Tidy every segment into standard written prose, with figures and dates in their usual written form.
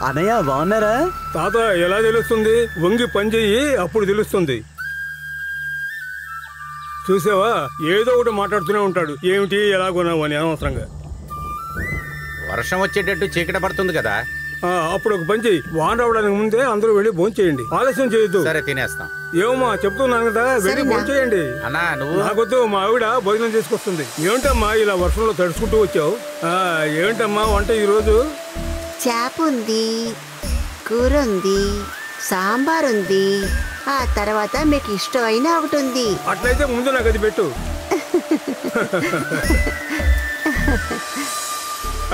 అన్నయ్య బాగున్నారా? తాత ఎలా తెలుస్తుంది? వంగి పని చెయ్యి, అప్పుడు తెలుస్తుంది. చూసావా, ఏదో ఒకటి మాట్లాడుతూనే ఉంటాడు. ఏమిటి ఎలా కొన్నావు అని అనవసరంగా. వర్షం వచ్చేటట్టు చీకట పడుతుంది కదా, అప్పుడు ఒక పని చెయ్యి, వాన రావడానికి ముందే అందరూ వెళ్ళి భోజనం చేయండి. ఆలస్యం చేయొద్దు. సరే తినేస్తాం. ఏమమ్మా చెప్తున్నాను కదా, వెళ్ళి భోజనం చేయండి. అన్నా నువ్వు నాకొద్దు, మా ఆవిడ భోజనం తీసుకొస్తుంది. ఏమిటమ్మా ఇలా వర్షంలో తడుచుకుంటూ వచ్చావు? ఏమిటమ్మా వంట ఈరోజు? చేప ఉంది, కూర ఉంది, సాంబార్ ఉంది, ఆ తర్వాత మీకు ఇష్టమైన ఒకటి ఉంది. అట్లయితే ముందు నాకు అది పెట్టు.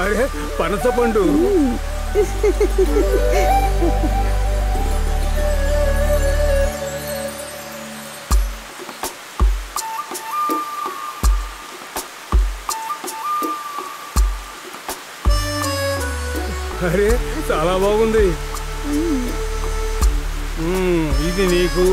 అరే పనస పండు. అరే చాలా బాగుంది. ఇది నీకు.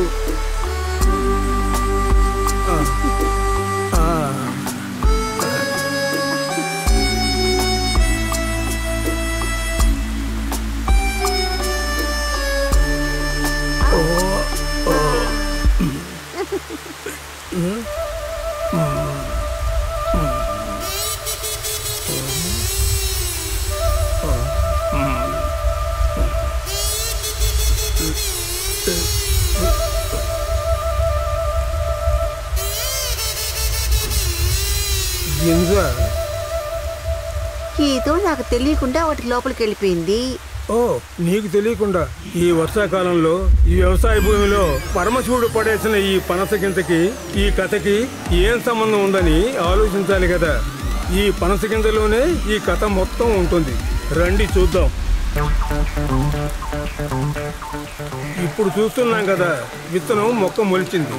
ఏదో నాకు తెలియకుండా వాటి లోపలికి వెళ్ళిపోయింది. ఓ, నీకు తెలియకుండా? ఈ వర్షాకాలంలో ఈ వ్యవసాయ భూమిలో పరమశివుడు పడేసిన ఈ పనస గింజకి ఈ కథకి ఏం సంబంధం ఉందని ఆలోచించాలి కదా. ఈ పనస గింజలోనే ఈ కథ మొత్తం ఉంటుంది. రండి చూద్దాం. ఇప్పుడు చూస్తున్నాం కదా, విత్తనం మొక్క మొలిచింది.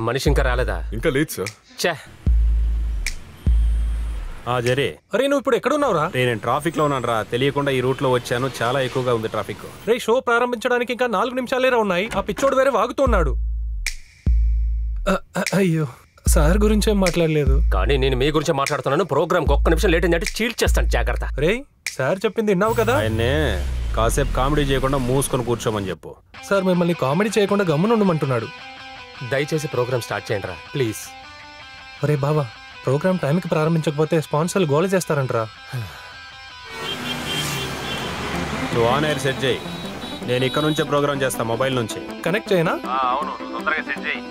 మనిషి ఇంకా రాలేదా? ఇంకా లేదు సార్. ఛే, జరే. అరే నువ్వు ఇప్పుడు ఎక్కడున్నావురా? నేను ట్రాఫిక్ లో ఉన్నాను రా, తెలియకుండా ఈ రూట్ లో వచ్చాను. చాలా ఎక్కువగా ఉంది ట్రాఫిక్. రే షో ప్రారంభించడానికి ఇంకా 4 నిమిషాలేరా ఉన్నాయి. ఆ పిచ్చోడు వేరే వాగుతున్నాడు. అయ్యో, సార్ గురించి ఏం మాట్లాడలేదు. కానీ నేను మీ గురించి మాట్లాడుతున్నాను. ప్రోగ్రామ్ ఒక్క నిమిషం లేట్ అయిందంటే చీల్ చేస్తాను, జాగ్రత్త. రే సార్ చెప్పింది విన్నావు కదా? ఆయన్నే కాసేపు కామెడీ చేయకుండా మూసుకొని కూర్చోమని చెప్పు. సార్ మిమ్మల్ని కామెడీ చేయకుండా గమ్మున ఉండమంటున్నాడు. దయచేసి ప్రోగ్రామ్ స్టార్ట్ చేయండి రా ప్లీజ్. అరే బావా, ప్రోగ్రామ్ టైంకి ప్రారంభించకపోతే స్పాన్సర్లు గోల చేస్తారంటరా. నువ్వు ఆన్ ఎయిర్ సెట్ చేయి, నేను ఇక్కడ నుంచే ప్రోగ్రామ్ చేస్తా. మొబైల్ నుంచి కనెక్ట్ చేయనా? అవును, తొందరగా సెట్ చేయి.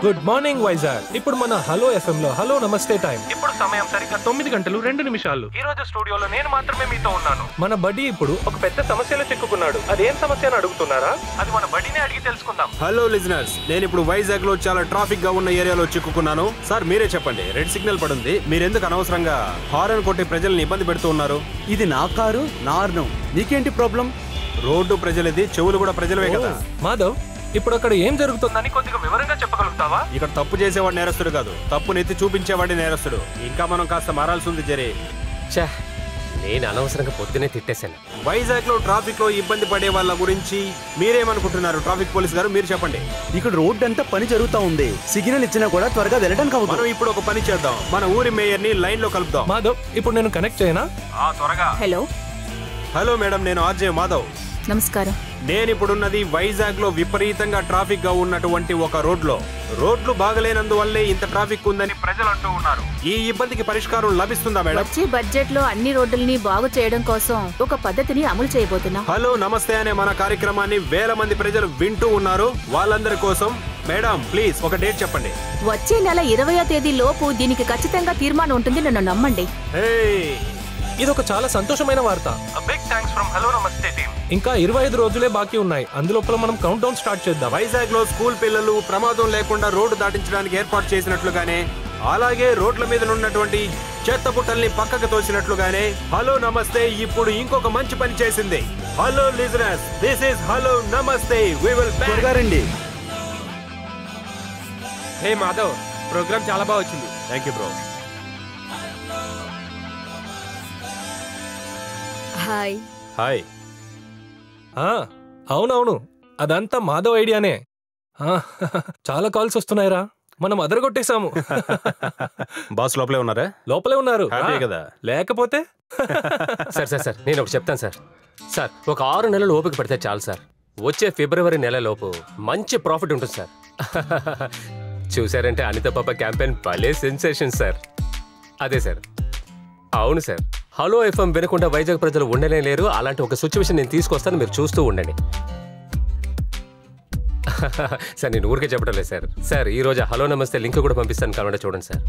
Good morning Vizag. ఇప్పుడు మన హలో ఎఫ్ఎం లో హలో నమస్తే టైం. ఇప్పుడు సమయం సరిగ్గా 9 గంటలు 2 నిమిషాలు. ఈ రోజు స్టూడియోలో నేను మాత్రమే మీతో ఉన్నాను. మన బడ్డీ ఇప్పుడు ఒక పెద్ద సమస్యలో చిక్కుకున్నాడు. అదేం సమస్య అని అడుగుతున్నారా? అది మన బడ్డీనే అడిగి తెలుసుకుందాం. హలో లిజనర్స్, నేను ఇప్పుడు వైజాగ్ లో చాలా ట్రాఫిక్ గా ఉన్న ఏరియాలో చిక్కుకున్నాను. సార్ మీరే చెప్పండి, రెడ్ సిగ్నల్ పడుంది, మీరెందుకు అనవసరంగా హారన్ కొట్టి ప్రజల్ని ఇబ్బంది పెడుతూ ఉన్నారు? ఇది నా కారు, నా అర్ణం, నీకేంటి ప్రాబ్లం? రోడ్డు ప్రజలది, చెవులు కూడా ప్రజలవే కదా. మాధవ్, ఇప్పుడు అక్కడ ఏం జరుగుతుందని కొద్దిగా వివరంగా చెప్పగలుగుతావా? ఇక్కడ తప్పు చేసేవాడు నేరస్తుడు కాదు, తప్పు నెత్తి చూపించేవాడి నేరస్తుడు. ఇంకా మనం కాస్త మారాల్సి ఉంది జరే. ఛే, నేను అనవసరంగా పొద్దునే తిట్టేశాను. వైజాగ్ లో ట్రాఫిక్ లో ఇబ్బంది పడే వాళ్ళ గురించి మీరేమనుకుంటున్నారు? ట్రాఫిక్ పోలీస్ గారు మీరు చెప్పండి. ఇక్కడ రోడ్ అంతా పని జరుగుతా ఉంది, సిగ్నల్ ఇచ్చినా కూడా త్వరగా వెళ్ళడానికి అవుతుంది. మనం ఇప్పుడు ఒక పని చేద్దాం, మన ఊరి మేయర్ ని లైన్ లో కలుపుదాం. మాధవ్, ఇప్పుడు నేను కనెక్ట్ చేయనా? త్వరగా. హలో హలో మేడం, నేను ఆర్జే మాధవ్. నమస్కారం. నేను ఇప్పుడున్నది వైజాగ్ లో విపరీతంగా ట్రాఫిక్ గా ఉన్నటువంటి ఒక రోడ్లు బాగలేనందువల్లే ఇంత ట్రాఫిక్ ఉందని ప్రజలు అంటూ ఉన్నారు. ఈ ఇబ్బందికి పరిష్కారం లభిస్తుందా మేడం? వచ్చే బడ్జెట్ లో అన్ని రోడ్లని బాగు చేయడం కోసం ఒక పద్ధతిని అమలు చేయబోతున్నాం. హలో నమస్తే అనే మన కార్యక్రమాన్ని వేల మంది ప్రజలు వింటూ ఉన్నారు. వాళ్ళందరి కోసం మేడం ప్లీజ్ ఒక డేట్ చెప్పండి. వచ్చే నెల 20వ తేదీ లోపు దీనికి ఖచ్చితంగా తీర్మానం ఉంటుంది, నన్ను నమ్మండి. ఇది ఒక చాలా సంతోషమైన వార్త. బిగ్ థాంక్స్ ఫ్రమ్ హలో నమస్తే టీమ్. ఇంకా 25 రోజులే బాకీ ఉన్నాయి. అందులోపల మనం కౌంట్ డౌన్ స్టార్ట్ చేద్దాం. వైజాగ్ లో స్కూల్ పిల్లలు ప్రమాదం లేకుండా రోడ్డు దాటించడానికి ఏర్పాటు చేసినట్లుగానే, అలాగే రోడ్ల మీద ఉన్నటువంటి చెత్త బుట్టల్ని పక్కకు తోసినట్లుగానే హలో నమస్తే ఇప్పుడు ఇంకొక మంచి పని చేసింది. Hello listeners, this is hello Namaste. We will త్వరగా రండి. హే మాధవ్, ప్రోగ్రామ్ చాలా బాగా వచ్చింది. Thank you bro. Hi. Hi. అవునవును, అదంతా మాధవ్ ఐడియానే. చాలా కాల్స్ వస్తున్నాయిరా, మనం అదరగొట్టేశాము. బాస్ లోపలే ఉన్నారా? లోపలే ఉన్నారు కదా. లేకపోతే సార్ నేను ఒకటి చెప్తాను సార్. ఒక 6 నెలలు ఓపిక పడితే చాలు సార్. వచ్చే ఫిబ్రవరి నెలలోపు మంచి ప్రాఫిట్ ఉంటుంది సార్. చూసారంటే అనిత పాప క్యాంపెయిన్ భలే సెన్సేషన్ సార్. అదే సార్, అవును సార్. హలో ఎఫ్ఎం వినకుండా వైజాగ్ ప్రజలు ఉండనే లేరు. అలాంటి ఒక సిచ్యువేషన్ నేను తీసుకొస్తాను, మీరు చూస్తూ ఉండండి. సార్ నేను ఊరికే చెప్పడం లేదు సార్. ఈ రోజు హలో నమస్తే లింక్ కూడా పంపిస్తాను, కావాలంటే చూడండి సార్.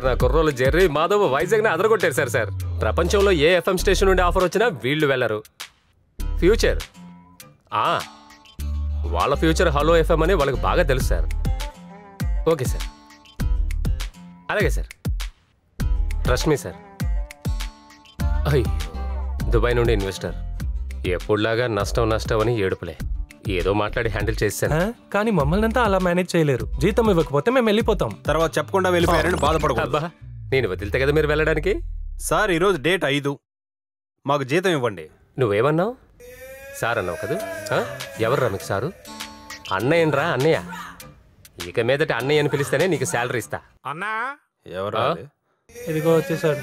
నా కుర్రోలు జెర్రీ మాధవ్ వైజాగ్ని అదరగొట్టారు సార్. ప్రపంచంలో ఏ ఎఫ్ఎం స్టేషన్ నుండి ఆఫర్ వచ్చినా వీళ్ళు వెళ్ళరు. ఫ్యూచర్ వాళ్ళ ఫ్యూచర్ హలో ఎఫ్ఎం అని వాళ్ళకి బాగా తెలుసు సార్. ఓకే సార్, అలాగే సార్, ట్రస్ట్ మీ సార్. అయ్యో, దుబాయ్ నుండి ఇన్వెస్టర్ ఎప్పుడులాగా నష్టం అని ఏడుపులే. ఏదో మాట్లాడి హ్యాండిల్ చేశాను. కానీ మమ్మల్ని అంతా అలా మేనేజ్ చేయలేరు. జీతం ఇవ్వకపోతే మేము వెళ్ళిపోతాం. తర్వాత చెప్పకుండా వెళ్ళిపోయారని బాధపడకూడదు. నేను వదిలితే కదా మీరు వెళ్ళడానికి. సార్ ఈరోజు డేట్ 5, మాకు జీతం ఇవ్వండి. నువ్వేమన్నావు? సార్ అన్నావు కదా. ఎవర్రా మీకు సారు? అన్నయ్యనరా అన్నయ్య. ఇక మీదట అన్నయ్య అని పిలిస్తేనే నీకు శాలరీ ఇస్తా. అన్నా ఎవరా? ఇదిగో వచ్చేసాడు.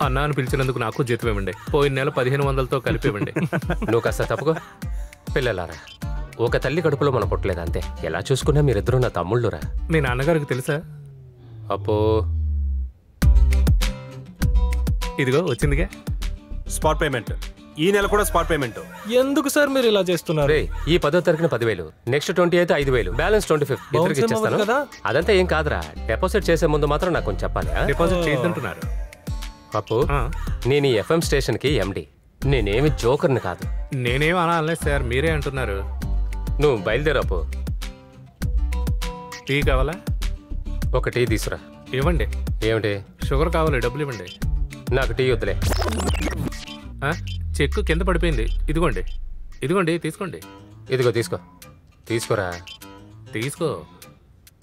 అన్నా అని పిలిచినందుకు నాకు జీతం ఇవ్వండి. పోయిన నెల 1500తో కలిపి ఇవ్వండి. నువ్వు కాస్త తప్పుకో. పిల్లలారా, ఒక తల్లి కడుపులో మనం పుట్టలేదు అంతే. ఎలా చూసుకున్నా మీరిద్దరూ నా తమ్ముళ్ళురా. మీ నాన్నగారికి తెలుసా? అప్పో, ఇదిగో వచ్చిందిగా స్పాట్ పేమెంట్. ఈ నెల కూడా స్పాట్ పేమెంట్. ఎందుకు సార్ మీరు ఇలా చేస్తున్నారు? ఈ 10వ తారీఖున 10,000, నెక్స్ట్ 20 అయితే 5,000, బ్యాలెన్స్ 25 ఇద్దరికి ఇచ్చేస్తాను కదా. అదంతా ఏం కాదురా. డిపాజిట్ చేసే ముందు మాత్రం నాకు కొంచెం చెప్పాలి. డిపాజిట్ చేయొద్దంటున్నారు. అప్పు, నేను ఈ ఎఫ్ఎం స్టేషన్ కి ఎండి. నేనేమి జోకర్ని కాదు. నేనేం అనలేదు సార్, మీరే అంటున్నారు. నువ్వు బయలుదేరు అప్పు. టీ కావాలా? ఒక టీ తీసురా. ఇవ్వండి. ఏమిటి? షుగర్ కావాలి, డబ్బులు ఇవ్వండి. నాకు టీ వద్దులే. చెక్కు కింద పడిపోయింది. ఇదిగోండి తీసుకోండి. ఇదిగో తీసుకోరా. తీసుకో,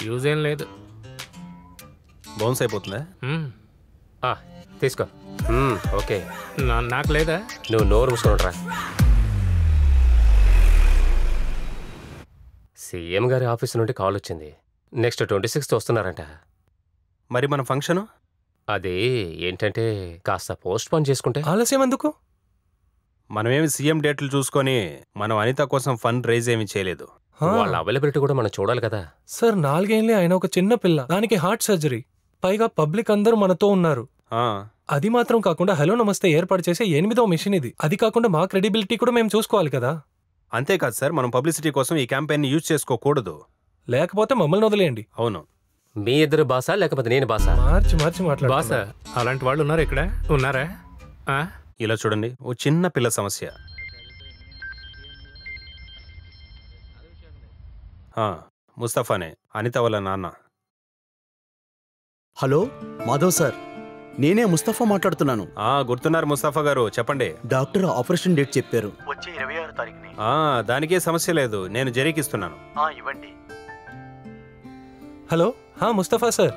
యూజ్ ఏం లేదు. బౌన్స్ అయిపోతుందా? తీసుకో. ఓకే, నాకు లేదా? నువ్వు నోరు మూసుకునిరా. సీఎం గారి ఆఫీస్ నుండి కాల్ వచ్చింది. Next 26th వస్తున్నారంట. మరి మన ఫంక్షన్ అది ఏంటంటే కాస్త పోస్ట్ పోన్ చేసుకుంటే. ఆలస్యం ఎందుకు? మనమేమి సీఎం డేట్లు చూసుకొని మనం అనిత కోసం ఫండ్ రైజ్ ఏమి చేయలేదు. వాళ్ళ అవైలబిలిటీ కూడా మనం చూడాలి కదా సార్. 4 ఏళ్ళే ఆయన ఒక చిన్న పిల్ల, దానికి హార్ట్ సర్జరీ. పైగా పబ్లిక్ అందరూ మనతో ఉన్నారు. అది మాత్రం కాకుండా హలో నమస్తే ఏర్పాటు చేసే 8వ మిషన్ ఇది. అది కాకుండా మా క్రెడిబిలిటీ కూడా మేము చూసుకోవాలి కదా. అంతేకాదు సార్, మనం పబ్లిసిటీ కోసం ఈ క్యాంపెయిన్ ని యూజ్ చేసుకోకూడదు. లేకపోతే మమ్మల్ని వదిలేయండి. అవును. మీ ఇద్దరు బాసా లేకపోతే నేను బాసా? మార్చి మాట్లాడు. బాసా, అలాంటి వాళ్ళు ఉన్నారు ఇక్కడ? ఉన్నారా? ఇలా చూడండి, ఓ చిన్న పిల్ల సమస్య. ముస్తఫానే, అనిత వాళ్ళ నాన్న. హలో మాధవ్ సార్, నేనే ముస్తఫా మాట్లాడుతున్నాను. గుర్తున్నారు ముస్తఫా గారు, చెప్పండి. డాక్టర్ ఆపరేషన్ డేట్ చెప్పారు, వచ్చే 26వ తారీఖుని. దానికే సమస్య లేదు, నేను జరీకిస్తున్నాను. ఇవ్వండి. Hello, Mustafa sir.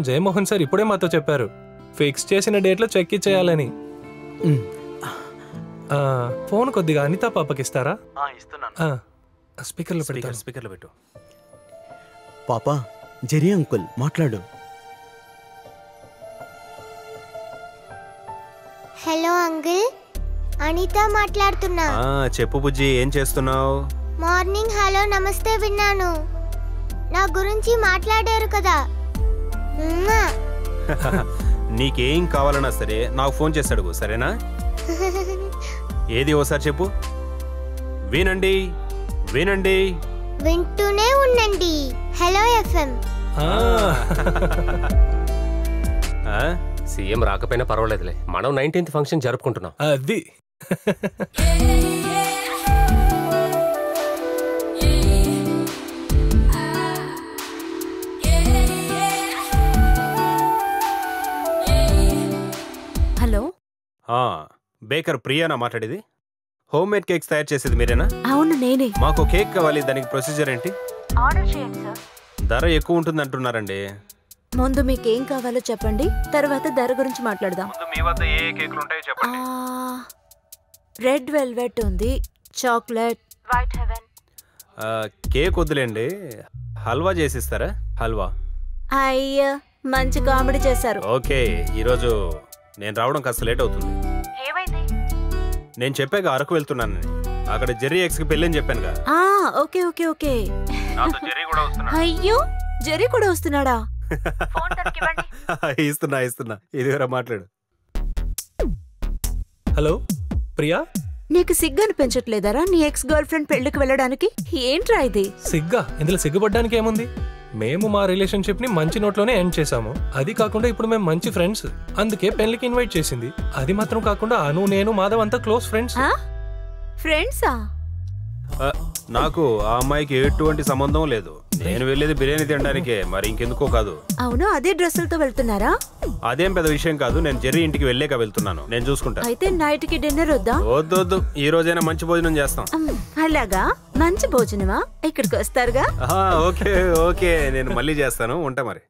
Jayamohan sir ఇప్పుడే మాతో చెప్పారు ఫిక్స్ చేసిన డేట్లో చెక్ ఇచ్చేయాలని. ఫోన్ కొద్దిగా అనితా పాపకి ఇస్తారా? ఇస్తున్నాను. స్పీకర్లో పెట్టు. పాపా, జెరీ అంకుల్ మాట్లాడు. హలో అంకుల్, వాణితో మాట్లాడుతున్నా. చెప్పు బుజ్జి, ఏం చేస్తున్నావు? మార్నింగ్ హలో నమస్తే విన్నాను. నా గురించి మాట్లాడారు కదా. నీకేం కావాలన్నా సరే నాకు ఫోన్ చేసి అడుగు, సరేనా? ఏది ఓసారి చెప్పు. వినండి వినండి వింటూనే ఉండండి హలో ఎఫ్ఎం. సీఎం రాకపోయినా పర్వాలేదులే, మనం 19th ఫంక్షన్ జరుపుకుంటున్నాం. అది హలో, బేకర్ ప్రియానా మాట్లాడేది? హోమ్ మేడ్ కేక్స్ తయారు చేసేది మీరేనా? అవును నేనే. మాకు కేక్ కావాలి, దానికి ప్రొసీజర్ ఏంటి? ఆర్డర్ చేయండి సార్. ధర ఎక్కువ ఉంటుంది అంటున్నారండి. ముందు మీకేం కావాలో చెప్పండి, తర్వాత ధర గురించి మాట్లాడదాం. మీ వద్ద ఏ కేకులు ఉంటాయో చెప్పండి. రెడ్ వెల్వెట్ ఉంది, చాక్లెట్, వైట్ హెవెన్. కేక్ వద్దులేండి, హల్వా చేసిస్తారా? హల్వా. అయ్యా మంచి కామెడీ చేశారు. ఓకే, ఈరోజు నేను రావడం కాస్త లేట్ అవుతుంది. ఏమైంది? నేను చెప్పాక అరకు వెళ్తున్నాను, అక్కడ జెర్రీ ఎక్స్ కి పెళ్ళని చెప్పానుగా. Okay okay okay. జెర్రీ కూడా వస్తున్నాడు. అయ్యో జెర్రీ కూడా వస్తున్నాడా? ఇస్తున్నా ఇదివరా మాట్లాడు. హలో ప్రియా, నీకు సిగ్గు అనిపించట్లేదరా నీ ఎక్స్ గర్ల్ ఫ్రెండ్ పెళ్లికి వెళ్ళడానికి? ఏంట్రా ఇది? సిగ్గా? ఇందులో సిగ్గుపడ్డానికి ఏముంది? మేము మా రిలేషన్షిప్ ని మంచి నోట్లోనే ఎండ్ చేసాము. అది కాకుండా ఇప్పుడు మేము మంచి ఫ్రెండ్స్, అందుకే పెళ్లికి ఇన్వైట్ చేసింది. అది మాత్రం కాకుండా అను, నేను, మాధవ్ అంతా క్లోజ్ ఫ్రెండ్స్. ఫ్రెండ్సా? నాకు ఆ అమ్మాయికి ఎటువంటి సంబంధం లేదు. నేను వెళ్ళేది బిర్యానీ తినడానికే, మరి ఇంకెందుకో కాదు. అవును, అదే డ్రెస్సులతో వెళ్తున్నారా? అదేం పెద్ద విషయం కాదు, నేను జెర్రీ ఇంటికి వెళ్ళాక వెళ్తున్నాను, నేను చూసుకుంటా. అయితే నైట్ కి డిన్నర్ వద్దా? వద్దు, ఈ రోజైనా మంచి భోజనం చేస్తాం. అలాగా? మంచి భోజనమా? ఇక్కడికి వస్తారుగా? ఓకే ఓకే, నేను మళ్ళీ చేస్తాను, ఉంటా మరి.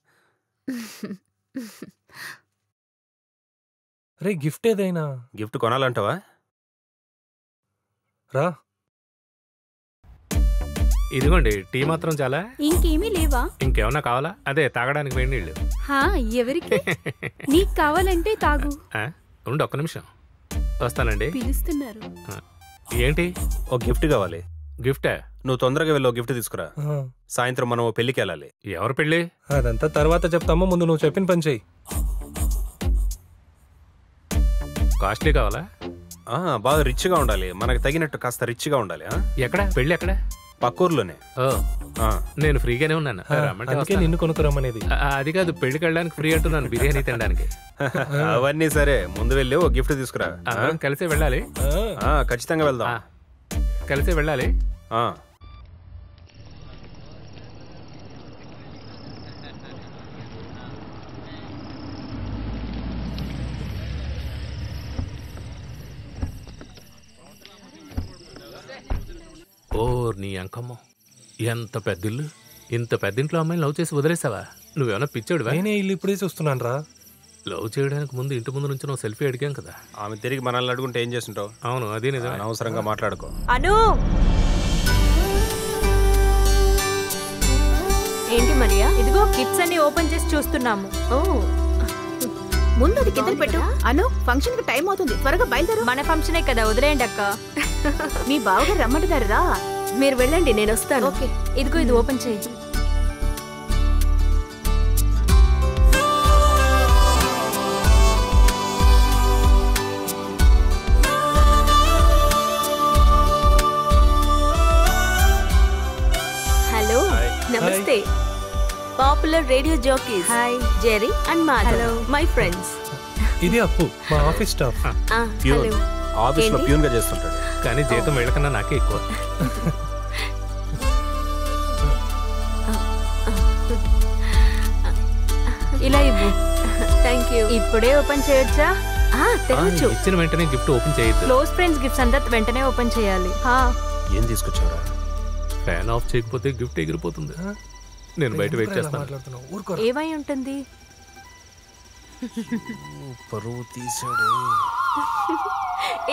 రే గిఫ్ట్ ఏదైనా? గిఫ్ట్ కొనాలంటావా? రా. ఇదిగోండి టీ మాత్రం చాలా. ఇంకేమీ లేవా? ఇంకేమన్నా కావాలా? అదే తాగడానికి వేడి నీళ్ళు. ఎవరికి? నీకు కావాలంటే తాగు. ఉండు ఒక్క నిమిషం వస్తానండి. పిలుస్తున్నారు. ఏంటి? ఒక గిఫ్ట్ కావాలి. గిఫ్టా? నువ్వు తొందరగా వెళ్ళి గిఫ్ట్ తీసుకురా, సాయంత్రం మనం పెళ్లికి వెళ్ళాలి. ఎవరు పెళ్లి? అదంతా తర్వాత చెప్తాము, ముందు నువ్వు చెప్పిన పని చెయ్యి. కాస్ట్లీ కావాలా? బాగా రిచ్ గా ఉండాలి, మనకు తగినట్టు కాస్త రిచ్ గా ఉండాలి. ఎక్కడ పెళ్లి? ఎక్కడ? పక్కూర్లోనే. నేను ఫ్రీగానే ఉన్నాను, అందుకే నిన్ను కొనుక్కురమ్మనేది. అది కాదు, పెళ్లికి వెళ్ళడానికి ఫ్రీ అంటున్నాను, బిర్యానీ తినడానికి. అవన్నీ సరే, ముందు వెళ్ళి ఓ గిఫ్ట్ తీసుకురా. కలిసే వెళ్ళాలి. ఖచ్చితంగా వెళ్దాం, కలిసే వెళ్ళాలి. నీ అంకమ్మ, ఎంత పెద్దిల్లు, ఇంత పెద్దింట్లో అమ్మాయిని లవ్ చేసి వదిలేసావా? నువ్వేమన్నా పిచ్చాడువా? నేనే ఇల్లు ఇప్పుడే చూస్తున్నాను రా. లవ్ చేయడానికి ముందు ఇంటి ముందు నుంచి నువ్వు సెల్ఫీ అడిగాం కదా. ఆమె తిరిగి మనల్ని అడుగుంటే ఏం చేస్తుంటావు? అవును, అదే నిజమే. అనవసరంగా మాట్లాడుకో. అను, ఏంటి మరియా? ఇదిగో కిట్స్ అన్ని ఓపెన్ చేసి చూస్తున్నాము. ముందు అది కింద పెట్టు. అను, ఫంక్షన్ కి టైం అవుతుంది, త్వరగా బయలుదేరు. మన ఫంక్షనే కదా, వదిలేయండి అక్క. మీ బావగారు రమ్మంటున్నారు రా. మీరు వెళ్ళండి, నేను వస్తాను. ఓకే, ఇదిగో ఇది ఓపెన్ చేయి. హలో, నమస్తే. Popular radio jockeys. Hi, Jerry and Madhav, my friends. ఇది అప్పు, మా ఆఫీస్ స్టాఫ్. హలో. ఆఫీస్ లో ప్యూన్ గా చేస్తుంటాడు, కానీ జీతం వీళ్ళకన్నా నాకే ఎక్కువ. ఇలా ఇవ్వు. Thank you. ఇప్పుడే ఓపెన్ చేయొచ్చా? తెరవచ్చు. ఇచ్చిన వెంటనే గిఫ్ట్ ఓపెన్ చేయొద్దు. క్లోజ్ ఫ్రెండ్స్ గిఫ్ట్స్ అంతా వెంటనే ఓపెన్ చేయాలి. ఏం తీసుకొచ్చారా? ఫ్యాన్ ఆఫ్ చేయకపోతే గిఫ్ట్ ఎగిరిపోతుంది. నేను బయట వెయిట్ చేస్తాను. ఏమై ఉంటుంది? పరువు తీసాడు.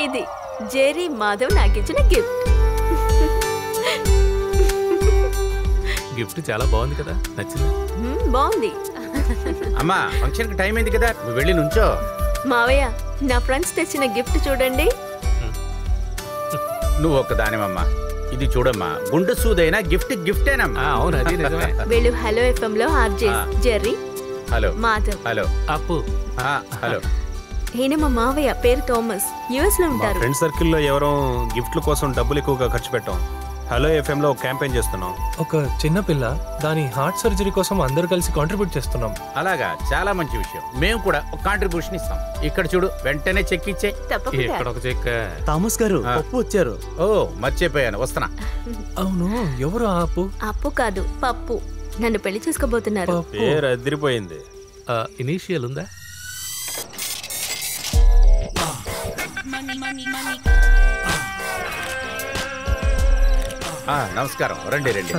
ఇది జెర్రీ మాధవ్ నాకు ఇచ్చిన గిఫ్ట్. గిఫ్ట్ చాలా బాగుంది కదా, నచ్చింది? బాగుంది. అమ్మా, ఫంక్షన్ కి టైం అయింది కదా, నువ్వు వెళ్ళి నుంచో. మావయ్య, నా ఫ్రెండ్స్ తెచ్చిన గిఫ్ట్ చూడండి. నువ్వు ఒక్కదానివమ్మా. ఇది చూడమ్మా, గుండు సూదైనా గిఫ్టేనమ్మా. అవును, అది నిజమే. వీళ్ళు హలో ఎఫ్ఎం లో RJs Jerry, hello Madhav, hello అప్పు, హలో. ఈయన మా మావయ్య, పేరు థామస్, యుఎస్ లో ఉంటారు. ఫ్రెండ్ సర్కిల్లో ఎవరో గిఫ్ట్ల కోసం డబ్బులు ఎక్కువగా ఖర్చు పెట్టాం. హలో ఎఫ్ఎం లో ఒక క్యాంపెయిన్ చేస్తున్నాం. ఒక చిన్న పిల్ల దాని హార్ట్ సర్జరీ కోసం అందరూ కలిసి కాంట్రిబ్యూట్ చేస్తున్నాం. అలాగా, చాలా మంచి విషయం. మేము కూడా ఒక కాంట్రిబ్యూషన్ ఇస్తాం. ఇక్కడ చూడు, వెంటనే చెక్ ఇచ్చే. ఇక్కడ ఒక చెక్. థామస్ గారు పప్పు వచ్చారు. ఓ మర్చిపోయాను, వస్తున్నా. అవును, ఎవరు అప్పు? అప్పు కాదు, పప్పు. నన్ను పెళ్లి చేసుకోబోతున్నారు. పేరు అదిరిపోయింది. ఇనీషియల్ ఉందా? నమస్కారం, రండి రండి.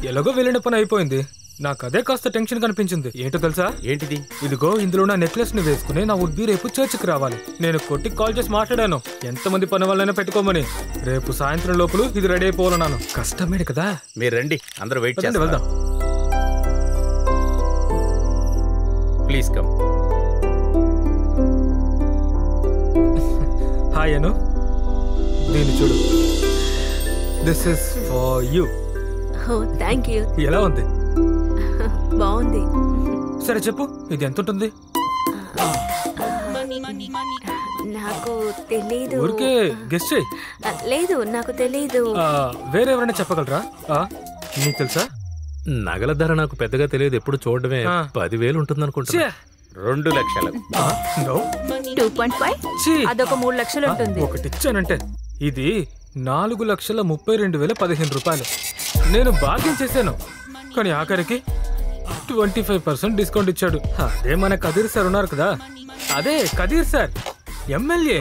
ఎలాగో వెళ్ళిన పని అయిపోయింది. నాకు అదే కాస్త టెన్షన్ కనిపించింది. ఏంటో తెలుసా? ఏంటిది? ఇదిగో ఇందులో నా నెక్లెస్ ని వేసుకుని నా ఉడ్బి రేపు చర్చికి రావాలి. నేను కొట్టికి కాల్ చేసి మాట్లాడాను, ఎంతమంది పని వాళ్ళైనా పెట్టుకోమని. రేపు సాయంత్రం లోపల ఇది రెడీ అయిపోవాలన్నాను. కష్టమేడు కదా. మీరు రండి, అందరూ వెయిట్ చేయండి. వెళ్దాం. Please come. హాయ్ అను, దీన్ని చూడు. This is for you. Oh thank you. ఎలా ఉంది? బాగుంది. సరే చెప్పు, ఇది ఎంత ఉంటుంది? నాకు తెలీదు. ఊరికే గెస్ట్ చేయి. లేదు, నాకు తెలీదు. వేరే ఎవరైనా చెప్పగలరా? నీకు తెలుసా? నగల ధర నాకు పెద్దగా తెలియదు, ఎప్పుడు చూడడమే. 10,000 ఉంటుంది అనుకుంటా. 2 లక్షలు. 2.5. అదొక 3 లక్షలు ఉంటుంది. ఒకటి ఇచ్చానంటే. ఇది 4,32,015 రూపాయలు. నేను భాగ్యం చేశాను, కానీ ఆఖరికి 25% డిస్కౌంట్ ఇచ్చాడు. అదే మన కదీర్ సార్ ఉన్నారు కదా, అదే కదీర్ సార్ ఎమ్మెల్యే.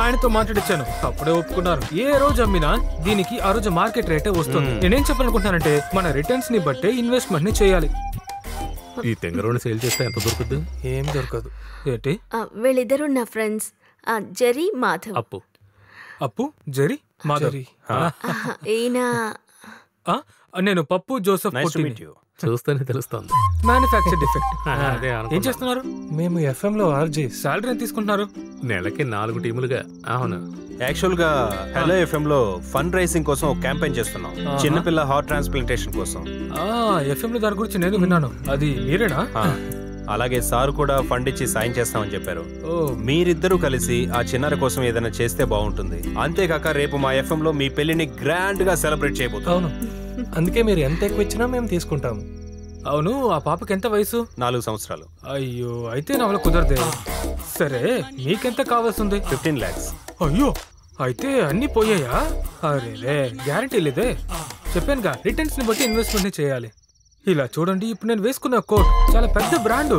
ఆయనతో మాట్లాడిచ్చాను, అప్పుడే ఒప్పుకున్నారు. ఏ రోజు అమ్మినా దీనికి ఆ రోజు మార్కెట్ రేటే వస్తుంది. నేనేం చెప్పాలనుకుంటున్నానంటే, మన రిటర్న్స్ ని బట్టే ఇన్వెస్ట్మెంట్ ని చేయాలి. ఈ తెంగరోని సేల్ చేస్తే ఎంత దొరుకుతుంది? ఏం దొరకదు. ఏంటి? వీళ్ళిద్దరు నా ఫ్రెండ్స్, జెర్రీ, మాధవ్. అప్పు, అప్పు, జెర్రీ, మాధవ్. ఈయన నేను పప్పు జోసెఫ్. చూస్తేనే తెలుస్తుంది. Manufacture defect. ఏం చేస్తున్నారు? మేము ఎఫ్ఎం లో ఆర్జే. సాలరీ ఎంత తీసుకుంటున్నారు? నెలకి 4 టీములుగా. అవును, యాక్చువల్ గా హలో ఎఫ్ఎం లో ఫండ్ రైజింగ్ కోసం ఒక క్యాంపెయిన్ చేస్తున్నాం, చిన్నపిల్ల హార్ట్ ట్రాన్స్ప్లాంటేషన్ కోసం. ఎఫ్ఎం లో దాని గురించి నేను విన్నాను. అది మీరేనా? అలాగే సార్ కూడా ఫండ్ ఇచ్చి సాయం చేస్తామని చెప్పారు. మీరిద్దరూ కలిసి ఆ చిన్నారి కోసం ఏదైనా చేస్తే బాగుంటుంది. అంతేకాక రేపు మా ఎఫ్ఎం లో మీ పెళ్లిని గ్రాండ్ గా సెలబ్రేట్ చేయబోతున్నాం. అవును, అందుకే మీరు ఎంత ఎక్కువ ఇచ్చినా మేము తీసుకుంటాము. అవును, ఆ పాపకి ఎంత వయసు? 4 సంవత్సరాలు. అయ్యో, అయితే నా వల్ల కుదరదే. సరే, మీకెంత కావాల్సింది? 15 lakhs. అయ్యో, అయితే అన్ని పోయాయా? అరే, గ్యారంటీ లేదే. చెప్పానుగా, రిటర్న్స్ ని బట్టి ఇన్వెస్ట్మెంట్ ని చేయాలి. ఇలా చూడండి, ఇప్పుడు నేను వేసుకున్న కోట్ చాలా పెద్ద బ్రాండ్.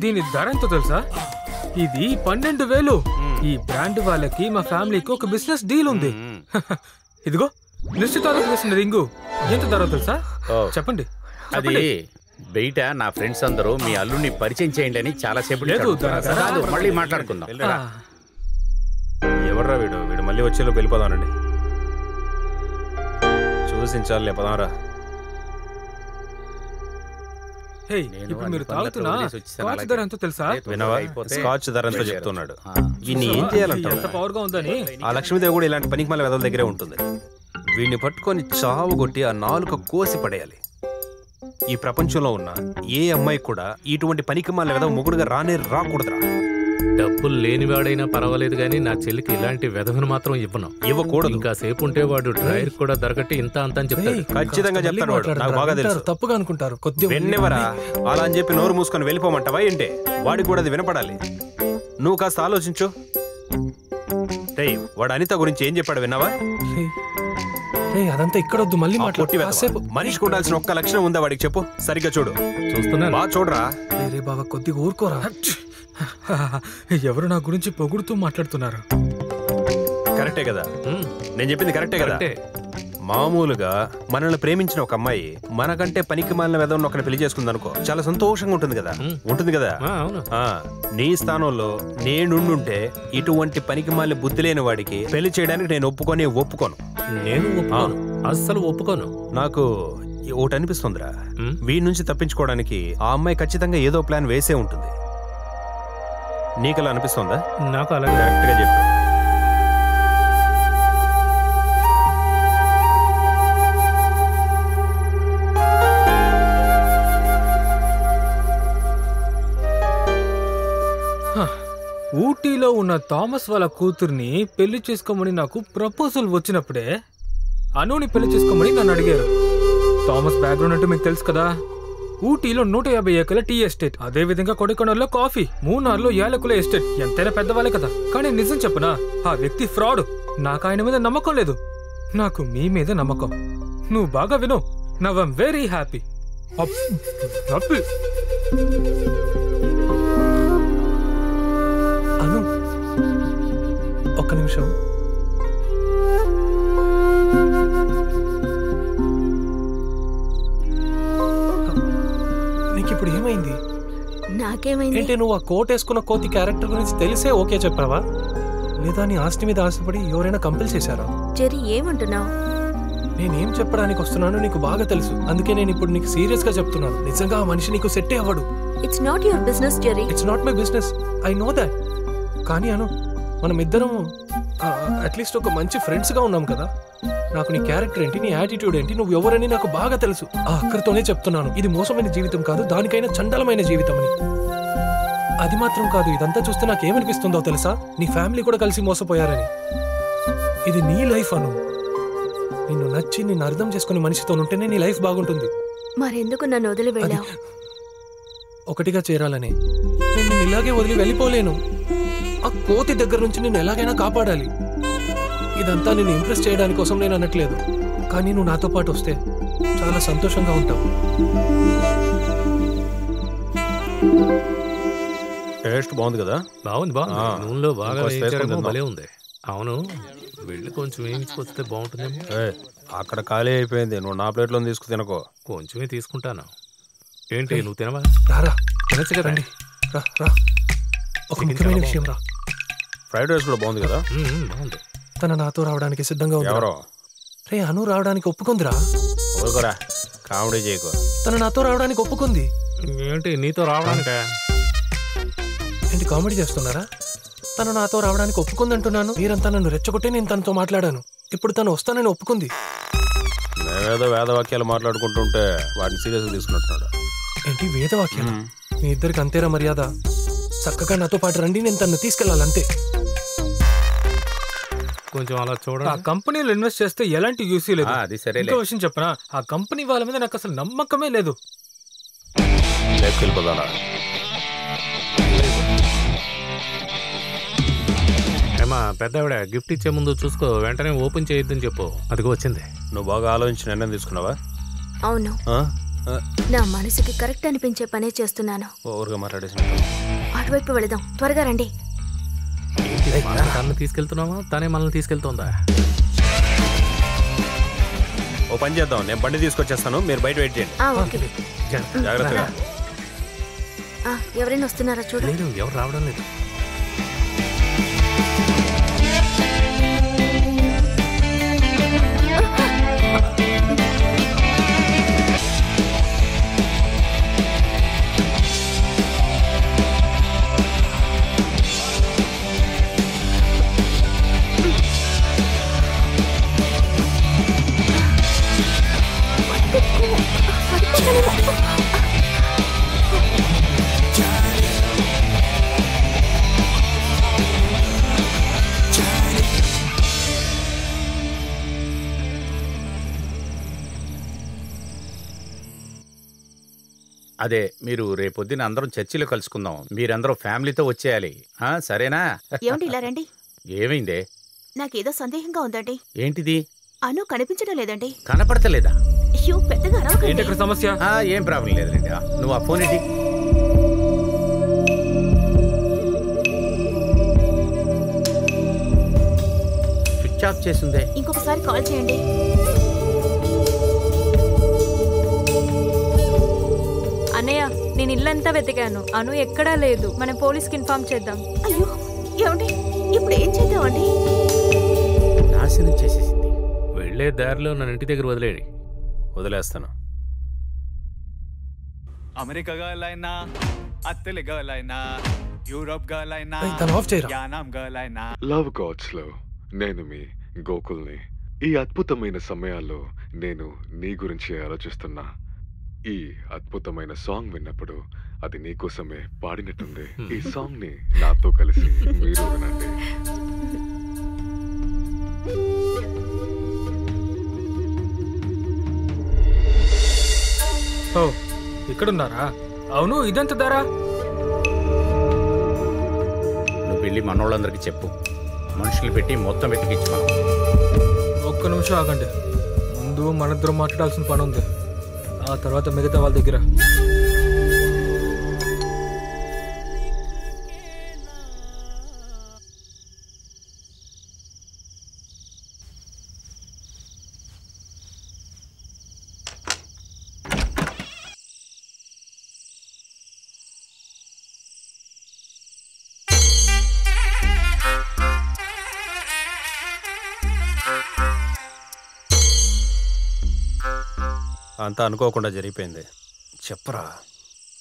దీని ధర ఎంతో తెలుసా? ఇది 12,000. ఈ బ్రాండ్ వాళ్ళకి మా ఫ్యామిలీకి ఒక బిజినెస్ డీల్ ఉంది. ఇదిగో నిశ్చితార్థం వేసిన రింగు ఎంత ధర తెలుసా? చెప్పండి. అది బయట నా ఫ్రెండ్స్ అందరూ మీ అల్లుని పరిచయం చేయండి అని చాలా సేపు. మళ్ళీ మాట్లాడుకుందాం. ఎవర్రా వీడు? వీడు మళ్ళీ వచ్చేలో వెళ్ళిపోదానండి. చూసించాలి, పదారా. ఇప్పుడు మీరు తాగుతున్నా స్కాచ్ ధర ఎంతో తెలుసా? వినవా? స్కాచ్ ధర ఎంతో చెప్తున్నాడు. వీడిని ఏం చేయాలంటే, ఎంత పవర్ గా ఉందని. ఆ లక్ష్మీదేవి కూడా ఇలాంటి పనికి మళ్ళీ వెదల దగ్గరే ఉంటుంది. వీడిని పట్టుకొని చావు కొట్టి ఆ నాలుక కోసి పడేయాలి. ఈ ప్రపంచంలో ఉన్న ఏ అమ్మాయి కూడా ఇటువంటి పనికి మళ్ళీ వెదవ మొగుడుగా రాకూడదురా. డబ్బులు లేనివాడైనా పర్వాలేదు గానీ నా చెల్లికి ఇలాంటి వెధవను మాత్రం ఇవ్వకూడదు. ఇంకా సేపు ఉంటే వాడు డ్రైవర్ కూడా దొరకట్టి ఇంత అంత అని చెప్తాడు. ఖచ్చితంగా చెప్తాడు వాడు, నాకు బాగా తెలుసు. తప్పుగా అనుకుంటారు కొద్దిగా. వెన్నెవరా అలా అని చెప్పి నోరు మూసుకొని వెళ్ళిపోమంటావా ఏంటే? వాడికి కూడా అది వినపడాలి. నువ్వు కాస్త ఆలోచించు. వాడు అనిత గురించి ఏం చెప్పాడు విన్నావా? అదంతా ఇక్కడ వద్దు, మళ్ళీ మనిషికి ఉండాల్సిన ఒక్క లక్షణం ఉందా వాడికి చెప్పు. సరిగ్గా చూడు. చూస్తున్నా, బాగా చూడరా. రే బాబా, కొద్దిగా ఊరుకోరా. ఎవరు నా గురించి పొగుడుతూ మాట్లాడుతున్నారు. కరెక్టే కదా? నేను చెప్పింది కరెక్టే కదా? మామూలుగా మనల్ని ప్రేమించిన ఒక అమ్మాయి మనకంటే పనికి మాలిన వెదవని ఒకరిని పెళ్లి చేసుకుంది అనుకో, చాలా సంతోషంగా ఉంటుంది కదా? ఉంటుంది కదా? నీ స్థానంలో నేనుండుంటే ఇటువంటి పనికి మాలిన బుద్ధి లేని వాడికి పెళ్లి చేయడానికి నేను ఒప్పుకోను. నేను అస్సలు ఒప్పుకోను. నాకు ఒకటి అనిపిస్తుందిరా, వీడి నుంచి తప్పించుకోవడానికి ఆ అమ్మాయి ఖచ్చితంగా ఏదో ప్లాన్ వేసే ఉంటుంది. నీకలా అనిపిస్తుందా? నాకు అలాగే. కరెక్ట్ గా చెప్పు. ఊటీలో ఉన్న థామస్ వాళ్ళ కూతుర్ని పెళ్లి చేసుకోమని నాకు ప్రపోజల్ వచ్చినప్పుడే అనుని పెళ్లి చేసుకోమని నన్ను అడిగారు. థామస్ బ్యాక్గ్రౌండ్ అంటే మీకు తెలుసు కదా. ఊటీలో 150 ఏకర్ల టీ ఎస్టేట్, అదే విధంగా కొడైకెనాల్లో కాఫీ, మూనార్లో యాలకుల ఎస్టేట్. ఎంతైనా పెద్దవాళ్ళే కదా. కానీ నిజం చెప్పనా, ఆ వ్యక్తి ఫ్రాడ్. నాకు ఆయన మీద నమ్మకం లేదు, నాకు మీ మీద నమ్మకం. నువ్వు బాగా విను. Now I'm very happy. Anu, ఒక్క నిమిషం. నీకు ఇప్పుడు ఏమైంది? నాకేమైంది? ఏంటి, నువ్వు ఆ కోట్ వేసుకున్న కోతి క్యారెక్టర్ గురించి తెలిసే ఓకే చెప్పావా, లేదా నీ ఆస్తి మీద ఆశపడి ఎవరైనా కంపెల్ చేశారా? జెర్రీ, ఏమంటున్నావు? నేనేం చెప్పడానికి వస్తున్నానో నీకు బాగా తెలుసు. అందుకే నేను ఇప్పుడు నీకు సీరియస్ గా చెప్తున్నాను. నిజంగా ఆ మనిషి నీకు సెట్ అవ్వడు. It's not your business Jerry. It's not my business, I know that. కానీ అను, మనం ఇద్దరం అట్లీస్ట్ ఒక మంచి ఫ్రెండ్స్ గా ఉన్నాం కదా. నాకు నీ క్యారెక్టర్ ఏంటి, నీ యాటిట్యూడ్ ఏంటి, నువ్వు ఎవరని నాకు బాగా తెలుసు. ఆ అక్కడితోనే చెప్తున్నాను, ఇది మోసమైన జీవితం కాదు, దానికైనా చండలమైన జీవితం అని. అది మాత్రం కాదు, ఇదంతా చూస్తే నాకేమనిపిస్తుందో తెలుసా, నీ ఫ్యామిలీ కూడా కలిసి మోసపోయారని. ఇది నీ లైఫ్ అను. నిన్ను నచ్చి నిన్ను అర్థం చేసుకునే మనిషితో ఉంటేనే నీ లైఫ్ బాగుంటుంది. మరెందుకు నన్ను వదిలి వెళ్ళావు? ఒకటిగా చేరాలని. నేను నిన్ను ఇలాగే వదిలి వెళ్ళిపోలేను. ఆ కోతి దగ్గర నుంచి నిన్ను ఎలాగైనా కాపాడాలి. ఇదంతా నేను ఇంప్రెస్ చేయడానికి కోసం నేను అనట్లేదు, కానీ నువ్వు నాతో పాటు వస్తే చాలా సంతోషంగా ఉంటావు. టేస్ట్ బాగుంది కదా? బాగుంది బాగుంది. నూనెలో బాగా వేయించారేమో, భలే ఉంది. అవును, వెళ్ళి కొంచెం వేయించుకొస్తే బాగుంటుందేమో. అక్కడ ఖాళీ అయిపోయింది, నువ్వు నా ప్లేట్లో తీసుకు తినకో. కొంచెమే తీసుకుంటాను. ఏంటి, నువ్వు తినవా? రారా, తినచ్చుగా, రండి. రా రా, ఒక ముఖ్యమైన విషయం రా. ఫ్రైడ్ రైస్ కూడా బాగుంది కదా? బాగుంది. తన నాతో రావడానికి సిద్ధంగా ఉంది. ఎవరో? రే, అను రావడానికి ఒప్పుకుందిరా. ఊరుకోరా, కామెడీ చేయకో. తన నాతో రావడానికి ఒప్పుకుంది. ఏంటి, నీతో రావడానిక? ఏంటి కామెడీ చేస్తున్నారా? తను నాతో రావడానికి ఒప్పుకుంది అంటున్నాను. మీరంతా నన్ను రెచ్చగొట్టి నేను తనతో మాట్లాడాను. ఇప్పుడు తను వస్తానని ఒప్పుకుంది. మేమేదో వేదవాక్యాలు మాట్లాడుకుంటుంటే వాటిని సీరియస్గా తీసుకున్నట్టున్నాడు. ఏంటి వేదవాక్యాలు? మీ ఇద్దరికి అంతేరా మర్యాద? చక్కగా నాతో పాటు రండి, నేను తను తీసుకెళ్ళాలంతే. కొంచెం అలా చూడండి. ఆ కంపెనీలో ఇన్వెస్ట్ చేస్తే ఎలాంటి యూసీ లేదు. అది సరే. ఇంకో విషయం చెప్పనా, ఆ కంపెనీ వాళ్ళ మీద నాకు అసలు నమ్మకమే లేదు. వెళ్ళిపోదానా? ఏమా పెద్దవిడ, గిఫ్ట్ ఇచ్చే ముందు చూసుకో, వెంటనే ఓపెన్ చేయొద్దని చెప్పు. అదిగో వచ్చింది. నువ్వు బాగా ఆలోచించి నిర్ణయం తీసుకున్నావా? అవును, నా మనసుకి కరెక్ట్ అనిపించే పనే చేస్తున్నాను. ఓవర్గా మాట్లాడేసి అటువైపు వెళదాం, త్వరగా రండి. తనని తీసుకెళ్తున్నావా, తనే మనల్ని తీసుకెళ్తుందా? ఓ పని చేద్దాం, నేను బండి తీసుకొచ్చేస్తాను, మీరు బయట వెయిట్ చేయండి. జాగ్రత్తగా. ఎవరైనా వస్తున్నారా చూడండి. ఎవరు రావడం లేదు. అదే, మీరు రేపొద్దున అందరం చర్చిలో కలుసుకుందాం. మీరందరూ ఫ్యామిలీతో వచ్చేయాలి, సరేనా? ఏమండి ఇలా రండి. ఏమైందే? నాకేదో సందేహంగా ఉందండి. ఏంటిది? అను కనిపించడం లేదండి. కనపడతలేదా? అయ్యో, పెద్దగా ఏంటి అక్కడ సమస్య? ఏం ప్రాబ్లం లేదండి. నువ్వు ఆ ఫోన్ ఏంటి? స్విచ్ ఆఫ్ చేసిందే. ఇంకొకసారి కాల్ చేయండి. అన్నయ్య, నేను ఇల్లంతా వెతికాను, అను ఎక్కడా లేదు. మనం పోలీస్కి ఇన్ఫార్మ్ చేద్దాం. అయ్యో, ఏమండి ఇప్పుడు ఏం చేద్దామండి? నాశనం చేసేసింది. వెళ్లే దారిలో నన్ను ఇంటి దగ్గర వదిలేడి. వదిలేస్తాను. అమెరికా గర్ల్ అయినా, అత్తలి గర్ల్ అయినా, యూరోప్ గర్ల్ అయినా, యానాం గర్ల్ అయినా. లవ్ గాడ్స్ లో నేను మీ గోకుల్ని. ఈ అద్భుతమైన సమయాల్లో నేను నీ గురించి ఆలోచిస్తున్నా. ఈ అద్భుతమైన సాంగ్ విన్నప్పుడు అది నీకోసమే పాడినట్టుంది. ఈ సాంగ్ ని నాతో కలిసి మీరు వినండి. ఓ ఇక్కడున్నారా? అవును, ఇదెంత ధర? నువ్వు వెళ్ళి మనోళ్ళందరికీ చెప్పు, మనుషులు పెట్టి మొత్తం వెతికించు. మనం ఒక్క నిమిషం ఆగండి. ముందు మనిద్దరం మాట్లాడాల్సిన పని ఉంది, ఆ తర్వాత మిగతా వాళ్ళ దగ్గర. అంతా అనుకోకుండా జరిగిపోయింది. చెప్పరా.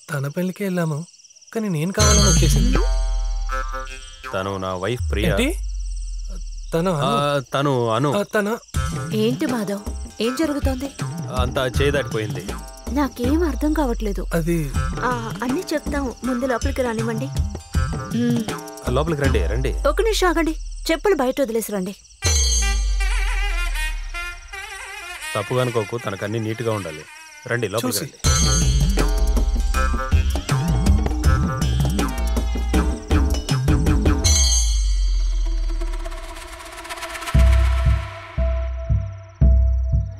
తన పెళ్ళికి వెళ్ళాము, కానీ నేను కావాలని వచ్చేసింది. తను నా వైఫ్ ప్రియా. తను అను. ఏంటి మాధవ్, ఏం జరుగుతోంది? అంతా చేదాటిపోయింది. నాకేం అర్థం కావట్లేదు. అది అన్ని చెప్తాం, ముందు లోపలికి రానివ్వండి. లోపలికి రండి. రండి, ఒక నిమిషం ఆగండి. చెప్పులు బయట వదిలేసి రండి. తప్పుగా అనుకోకు, తనకన్నీ నీట్గా ఉండాలి. రండి, లోపలికి రండి.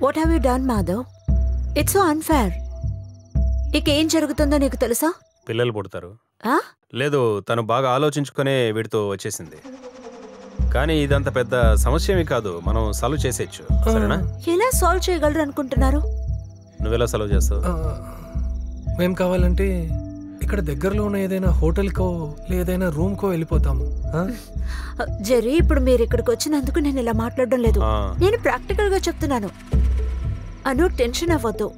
What have you done Madhav? It's so unfair. ఇక ఏం జరుగుతుందో నీకు తెలుసా? పిల్లలు పుడతారు. లేదు, తను బాగా ఆలోచించుకునే వీడితో వచ్చేసింది. కానీ ఇదంత పెద్ద సమస్య ఏమీ కాదు, మనం సాల్వ్ చేసేయచ్చు. సరేనా? ఎలా సాల్వ్ చేయగలరు అనుకుంటున్నారు? నువ్వెలా సాల్వ్ చేస్తావు? మేం కావాలంటే ఇక్కడ దగ్గరలో ఉన్న ఏదైనా హోటల్కో లేదైనా రూమ్కో వెళ్ళిపోతాము. జెర్రీ, ఇప్పుడు మీరు ఇక్కడికి వచ్చినందుకు నేను ఇలా మాట్లాడడం లేదు. నేను ప్రాక్టికల్ గా చెప్తున్నాను. అను, టెన్షన్ అవ్వద్దు.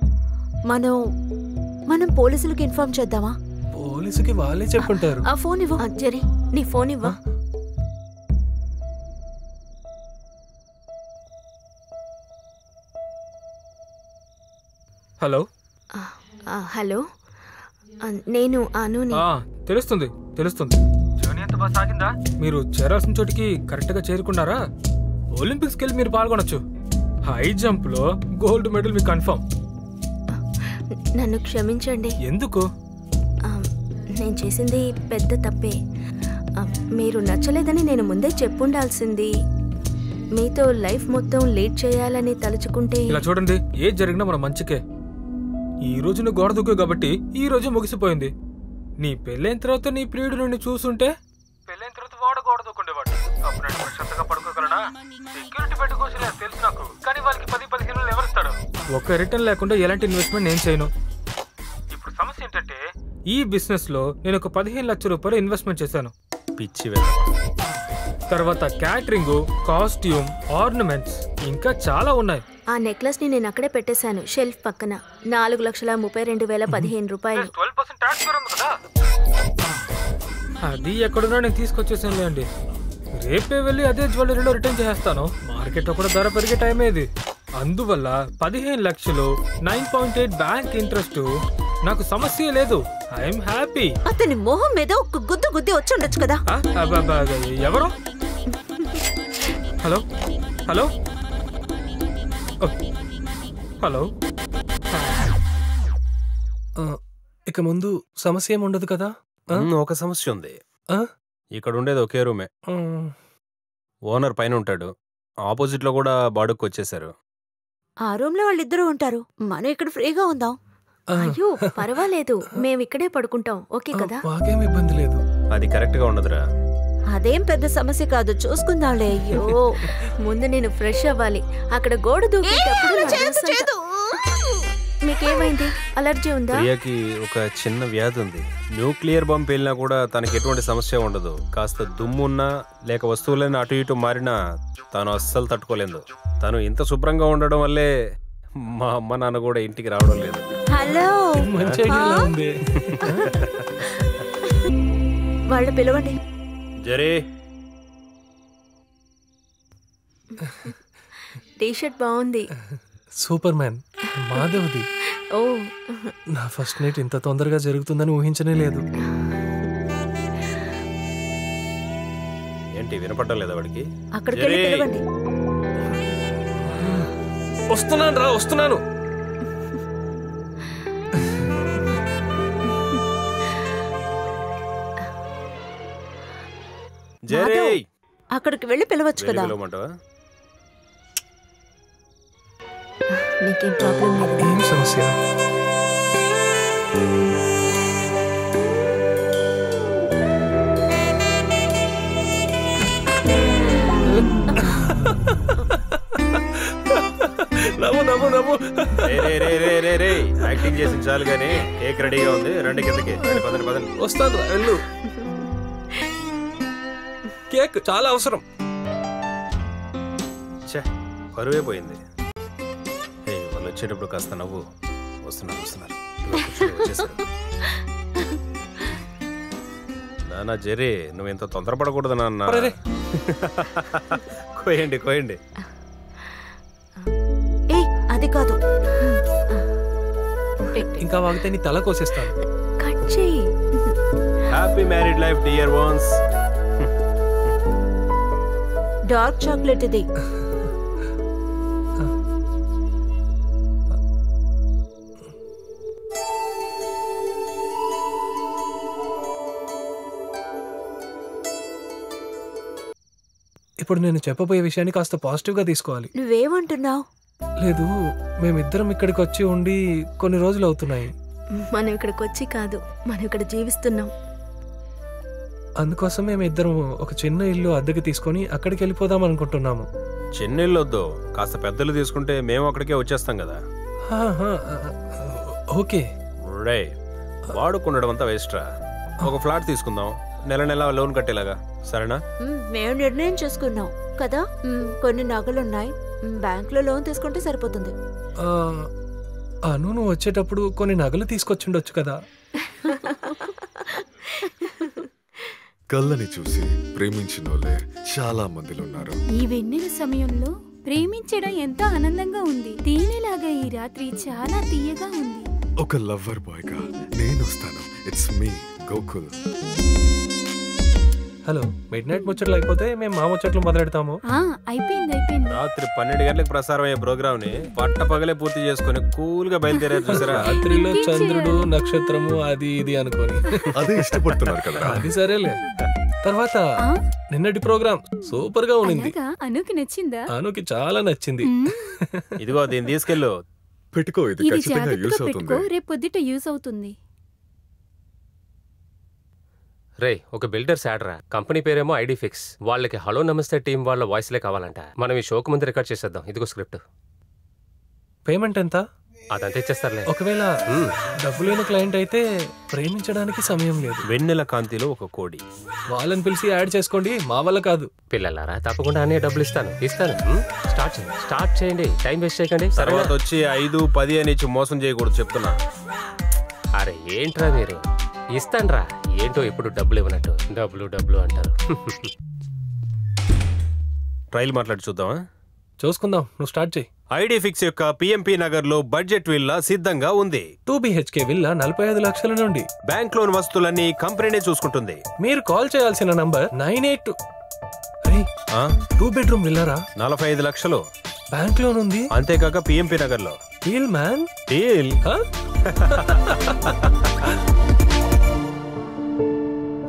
మనం పోలీసులకు ఇన్ఫార్మ్ చేద్దామా? పోలీసుకి వాళ్ళే చెప్పుంటారు. ఆ ఫోన్ ఇవ్వు. జెర్రీ, నీ ఫోన్ ఇవ్వ. హలో. హలో, నేను అనుని. తెలుస్తుంది. జర్నీ ఎంత బాగా సాగిందా? మీరు చేరాల్సిన చోటికి కరెక్ట్ గా చేరుకున్నారా? ఒలింపిక్స్కి వెళ్ళి మీరు పాల్గొనొచ్చు. హై జంప్ లో గోల్డ్ మెడల్ మీకు కన్ఫర్మ్. నన్ను క్షమించండి. ఎందుకు? నేను చేసింది పెద్ద తప్పే. మీరు నచ్చలేదని నేను ముందే చెప్పుండాల్సింది. మీతో లైఫ్ మొత్తం లీడ్ చేయాలని తలుచుకుంటే. ఇలా చూడండి, ఏది జరిగినా మన మంచికే. ఈ రోజు నువ్వు గోడ దూకు కాబట్టి ఈ రోజు ముగిసిపోయింది. నీ పెళ్ళైన తర్వాత నీ ప్రియుడు నుండి చూసుంటే పెళ్ళైన తర్వాత వాడు గోడ దూకుండేవాడు. అప్పుడు నేను ప్రశాంతంగా పడుకోగలనా? సెక్యూరిటీ పెట్టుకోవచ్చు తెలుసు నాకు, కానీ వాళ్ళకి 10-15 ఎవరిస్తాడు? ఒక రిటర్న్ లేకుండా ఎలాంటి ఇన్వెస్ట్మెంట్ నేను చేయను. ఇప్పుడు సమస్య ఏంటంటే, ఈ బిజినెస్ లో నేను ఒక 15 లక్షల రూపాయలు ఇన్వెస్ట్మెంట్ చేశాను. పిచ్చి. తర్వాత క్యాటరింగ్, కాస్ట్యూమ్, ఆర్నమెంట్స్ ఇంకా చాలా ఉన్నాయి. ఆ నెక్లెస్ ని నేను అక్కడే పెట్టేశాను, షెల్ఫ్ పక్కన. 4,32,015 రూపాయలు. 12% ట్యాక్స్ ఉంది కదా. అది ఎక్కడున్నా నేను తీసుకొచ్చేసానులే అండి. రేపే వెళ్ళి అదే జ్యువెలరీలో రిటర్న్ చేస్తాను. మార్కెట్ లో కూడా ధర పెరిగే టైం ఏది. అందువల్ల 15 లక్షలు, 9.8 బ్యాంక్ ఇంట్రెస్ట్, నాకు సమస్య లేదు. I'm happy. అతని మొహం మీద ఒక గుద్దు గుద్ది వచ్చి ఉండొచ్చు కదా. ఎవరు? Hello hello hello. ఇక ముందు సమస్య ఏమి ఉండదు కదా? ఒక సమస్య ఉంది. ఇక్కడ ఉండేది ఒకే రూమే. ఓనర్ పైన ఉంటాడు, ఆపోజిట్ లో కూడా బాడుకు వచ్చేసారు. ఆ రూమ్ లో వాళ్ళిద్దరూ ఉంటారు. మనం ఇక్కడ ఫ్రీగా ఉందాం. అయ్యో పర్వాలేదు, మేము ఇక్కడే పడుకుంటాం. ఓకే కదా? మాకేం ఇబ్బంది లేదు. అది కరెక్ట్ గా ఉండదురా. అదేం పెద్ద సమస్య కాదు, చూసుకుందాంలే. అయ్యో, ముందు నేను ఫ్రెష్ అవ్వాలి. అక్కడ గోడ దూకేటప్పుడు మీకేమైంది? అలర్జీ ఉందా? ప్రియాకి ఒక చిన్న వ్యాధి ఉంది. న్యూక్లియర్ బాంబ్ పేలినా కూడా తనకి ఎటువంటి సమస్య ఉండదు. కాస్త దుమ్మున్నా లేక వస్తువులైనా అటు ఇటు మారినా తాను అస్సలు తట్టుకోలేదు. తను ఇంత శుభ్రంగా ఉండడం వల్లే మా అమ్మ నాన్న కూడా ఇంటికి రావడం లేదు. హలో, వాళ్ళు పిలవండి. జరీ, టీ షర్ట్ బాగుంది. సూపర్ మ్యాన్ మాధవ్ది. ఓ నా ఫస్ట్ నైట్ ఇంత తొందరగా జరుగుతుందని ఊహించనే లేదు. ఏంటి వినపడడం లేదా వాడికి? అక్కడికి వెళ్ళి పిలవండి. వస్తున్నాను రా, వస్తున్నాను. అక్కడికి వెళ్ళి పిలవచ్చు కదా. నీకేం ప్రాబ్లం లేదు? ఏం సమస్య? నవ్వు నవ్వు నవ్వు. యాక్టింగ్ చేసిన చాలు కానీ కేక్ రెడీగా ఉంది, రండి కిందకి. పదండి పదండి. వస్తాను, వెళ్ళు. కేక్ చాలా అవసరం. కరువే పోయింది. వాళ్ళు వచ్చేటప్పుడు కాస్త నవ్వు. వస్తున్నారు. నాన్న జెర్రీ, నువ్వు ఇంత తొందరపడకూడదు నాన్న. కోయండి. అది కాదు, ఇంకా వాగితే నీ తల కోసేస్తాను. కట్ చేయి. Happy married life dear ones. Dark chocolate ఇది. ఇప్పుడు నేను చెప్పబోయే విషయాన్ని కాస్త పాజిటివ్గా తీసుకోవాలి. నువ్వేమంటున్నావు? లేదు, మేమిద్దరం ఇక్కడికి వచ్చి ఉండి కొన్ని రోజులు అవుతున్నాయి. మనం ఇక్కడికి వచ్చి కాదు, మనం ఇక్కడ జీవిస్తున్నాం. అందుకోసం మేమిద్దరం ఒక చిన్న ఇల్లు అద్దెకి తీసుకొని అక్కడికి వెళ్ళిపోదాం అనుకుంటున్నాము. చిన్న ఇల్లు వద్దు, కాస్త పెద్దలు తీసుకుంటే మేము అక్కడికే వచ్చేస్తాం కదా. ఓకే. వాడుకుండడం అంతా వేస్ట్రా. ఒక ఫ్లాట్ తీసుకుందాం, నెల లోన్ కట్టేలాగా. సరేనా? మేము నిర్ణయం చేసుకున్నాం కదా. కొన్ని నగలున్నాయి, బ్యాంక్ లో లోన్ తీసుకుంటే సరిపోతుంది. నువ్వు వచ్చేటప్పుడు కొన్ని నగలు తీసుకొచ్చిండొచ్చు కదా. కళ్ళని చూసి ప్రేమించిన వాళ్ళే చాలా మందిలో ఉన్నారు. ఈ వెన్నెల సమయంలో ప్రేమించడం ఎంతో ఆనందంగా ఉంది. తేనెలాగా ఈ రాత్రి చాలా తీయగా ఉంది. ఒక లవ్వర్ బాయ్ గా నేను వస్తాను. It's me Gokul. Hello, mid night ముచ్చట్లు అయిపోతే మేము మా ముచ్చట్లు మొదలెడతాము. అయిపోయింది. రాత్రి 12 గంటలకు ప్రసారం అయ్యే ప్రోగ్రామ్ ని పట్ట పగలే పూర్తి చేసుకుని కూల్ గా బయలుదేరారు చూసారా. రాత్రిలో చంద్రుడు నక్షత్రము అది ఇది అనుకోని అదే ఇష్టపడుతున్నారు కదా. అది సరేలే. తర్వాత నిన్నటి ప్రోగ్రామ్ సూపర్ గా ఉంది. అనుకి నచ్చిందా? అనుకి చాలా నచ్చింది. ఇదిగో దీన్ని తీసుకెళ్ళు. పెట్టుకో, ఇది ఖచ్చితంగా యూస్ అవుతుంది. రేపు పొద్దుట యూస్ అవుతుంది. రే, ఒక బిల్డర్స్ యాడ్ రా. కంపెనీ పేరేమో ఐడి ఫిక్స్. వాళ్ళకి హలో నమస్తే టీం వాళ్ళ వాయిస్లే కావాలంట. మనం ఈ షోకు ముందు రికార్డ్ చేసేద్దాం. ఇదిగో స్క్రిప్ట్. పేమెంట్ ఎంత? అదంతా ఇచ్చేస్తారులే. ఒకవేళ డబ్బు లేని క్లయింట్ అయితే ప్రేమించడానికి సమయం లేదు. వెన్నెల కాంతిలో ఒక కోడి. వాళ్ళని పిలిచి యాడ్ చేసుకోండి, మా వల్ల కాదు. పిల్లలారా, తప్పకుండా అన్ని డబ్బులు ఇస్తాను. స్టార్ట్ చేయండి. టైం వేస్ట్ చేయకండి. తర్వాత వచ్చి 5, 10 అని ఇచ్చి మోసం చేయకూడదు చెప్తున్నా. అరే ఏంట్రా మీరు, ఇస్తాన్రా. ఏంటో ఇప్పుడు డబ్బులు ఇవ్వనట్టు డబ్బులు అంటారు. ట్రైల్ మాట్లాడి చూద్దామా? చూసుకుందాం, నువ్వు స్టార్ట్ చేయి. ఐడి ఫిక్స్ యొక్క పిఎంపి నగర్ లో బడ్జెట్ విల్లా సిద్ధంగా ఉంది. 2 BHK విల్లా 45 లక్షల నుండి. బ్యాంక్ లోన్ వస్తువులన్నీ కంపెనీనే చూసుకుంటుంది. మీరు కాల్ చేయాల్సిన నంబర్ 98. 2 బెడ్రూమ్ విల్లారా, 45 లక్షలు. బ్యాంక్ లోన్ ఉంది. అంతేకాక పిఎంపి నగర్ లో డీల్ మ్యాన్, డీల్.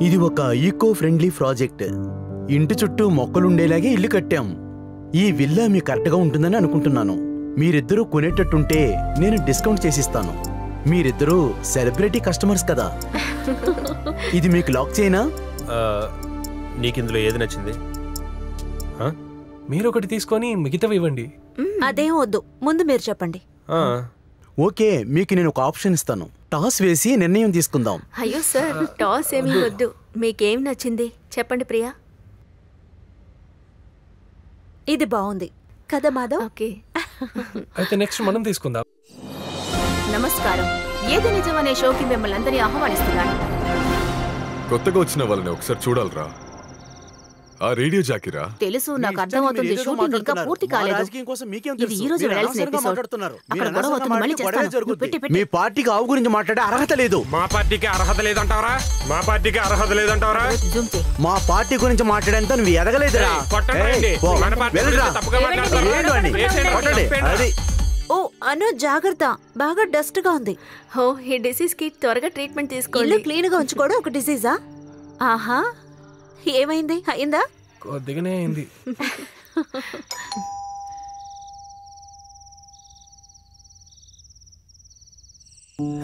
ఇది ఒక ఈకో ఫ్రెండ్లీ ప్రాజెక్ట్. ఇంటి చుట్టూ మొక్కలుండేలాగే ఇల్లు కట్టాం. ఈ విల్లా మీకు కరెక్ట్గా ఉంటుందని అనుకుంటున్నాను. మీరిద్దరూ కొనేటట్టుంటే నేను డిస్కౌంట్ చేసిస్తాను. మీరిద్దరూ సెలబ్రిటీ కస్టమర్స్ కదా. ఇది మీకు లాక్ చేయనా? నీకిందులో ఏది నచ్చింది? మీరు ఒకటి తీసుకొని మిగతావి ఇవ్వండి. అదేం వద్దు, ముందు మీరు చెప్పండి. ఓకే, మీకు నేను ఒక ఆప్షన్ ఇస్తాను. టాస్ వేసి నిర్ణయం తీసుకుందాం. అయ్యో సార్, టాస్ ఏమీ వద్దు. మీకేం నచ్చింది చెప్పండి ప్రియా. ఇది బాగుంది కదా మాధవ్? ఓకే, అయితే నెక్స్ట్ మనం తీసుకుందాం. నమస్కారం. ఏది నిజం అనే షోకి మిమ్మల్ని అందరినీ ఆహ్వానిస్తున్నాను. కొత్తగా వచ్చిన వాళ్ళని ఒకసారి చూడాలరా. ఆ రేడియో జాకిరా? తెలుసు, నాకు అర్థమవుతుంది. షూటింగ్ ఇంకా పూర్తి కాలేదు. ఇది ఈ రోజు వెళ్ళాల్సిన ఎపిసోడ్. అక్కడ గొడవ అవుతుంది, మళ్ళీ చేస్తాను. మీ పార్టీకి ఆవు గురించి మాట్లాడే అర్హత లేదు. మా పార్టీకి అర్హత లేదంటావరా? మా పార్టీకి అర్హత లేదంటావరా? మా పార్టీ గురించి మాట్లాడేంత నువ్వు ఎదగలేదురా. ఓ అను, జాగ్రత్త, బాగా డస్ట్ గా ఉంది. ఓ, ఈ డిసీజ్ కి త్వరగా ట్రీట్మెంట్ తీసుకోండి. ఇల్లు క్లీన్ గా ఉంచుకోవడం ఒక డిసీజా? ఆహా, ఏమైంది? అయిందా? కొద్దిగానే అయింది.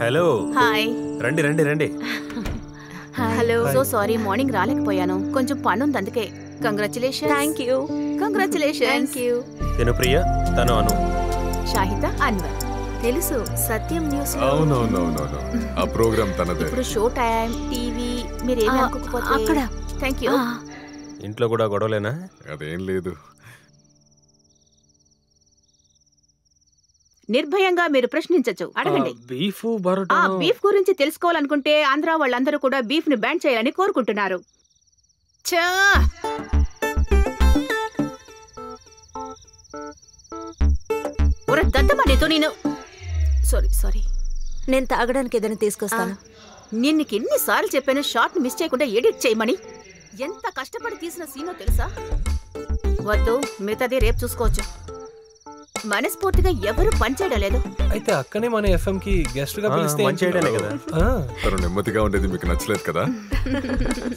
హలో. హాయ్. రండి రండి రండి. హలో. సో సారీ, మార్నింగ్ రాలేకపోయాను, కొంచెం పని ఉంది అందుకే. Congratulation. Thank you. Congratulation. Thank you. నేను ప్రియ, తను అను. షాహిద, అన్వర్. తెలుసు, సత్యం న్యూస్. అవునవునవునవును, ఆ ప్రోగ్రామ్ తనదే. ఇప్పుడు షో టైం, టీవీ, మీరేమి అనుకోకపోతే. అక్కడ. Thank you. ఇంట్లో కూడా గొడవలేనా? అదేం లేదు. నిర్భయంగా మీరు ప్రశ్నించచ్చు, అడగండి. బీఫ్ బరోటా. బీఫ్ గురించి తెలుసుకోవాలనుకుంటే ఆంధ్ర వాళ్ళందరూ కూడా బీఫ్ ని బ్యాన్ చేయాలని కోరుకుంటున్నారు. చా దత్తమనేతో నేను సారీ నేను తాగడానికి ఏదైనా తీసుకొస్తాను. నేను నీకు ఎన్నిసార్లు చెప్పాను షార్ట్ మిస్ చేయకుండా ఎడిట్ చేయమని. ఎంత కష్టపడి తీసిన సీనో తెలుసా? వద్దు, మిగతాది రేపు చూసుకోవచ్చు. మనస్ఫూర్తిగా ఎవరు పనిచేయడం లేదు. అయితే అక్కనే మన ఎఫ్ఎం కి గెస్ట్ గా పిలిస్తే తను నెమ్మదిగా ఉండేది మీకు నచ్చలేదు కదా?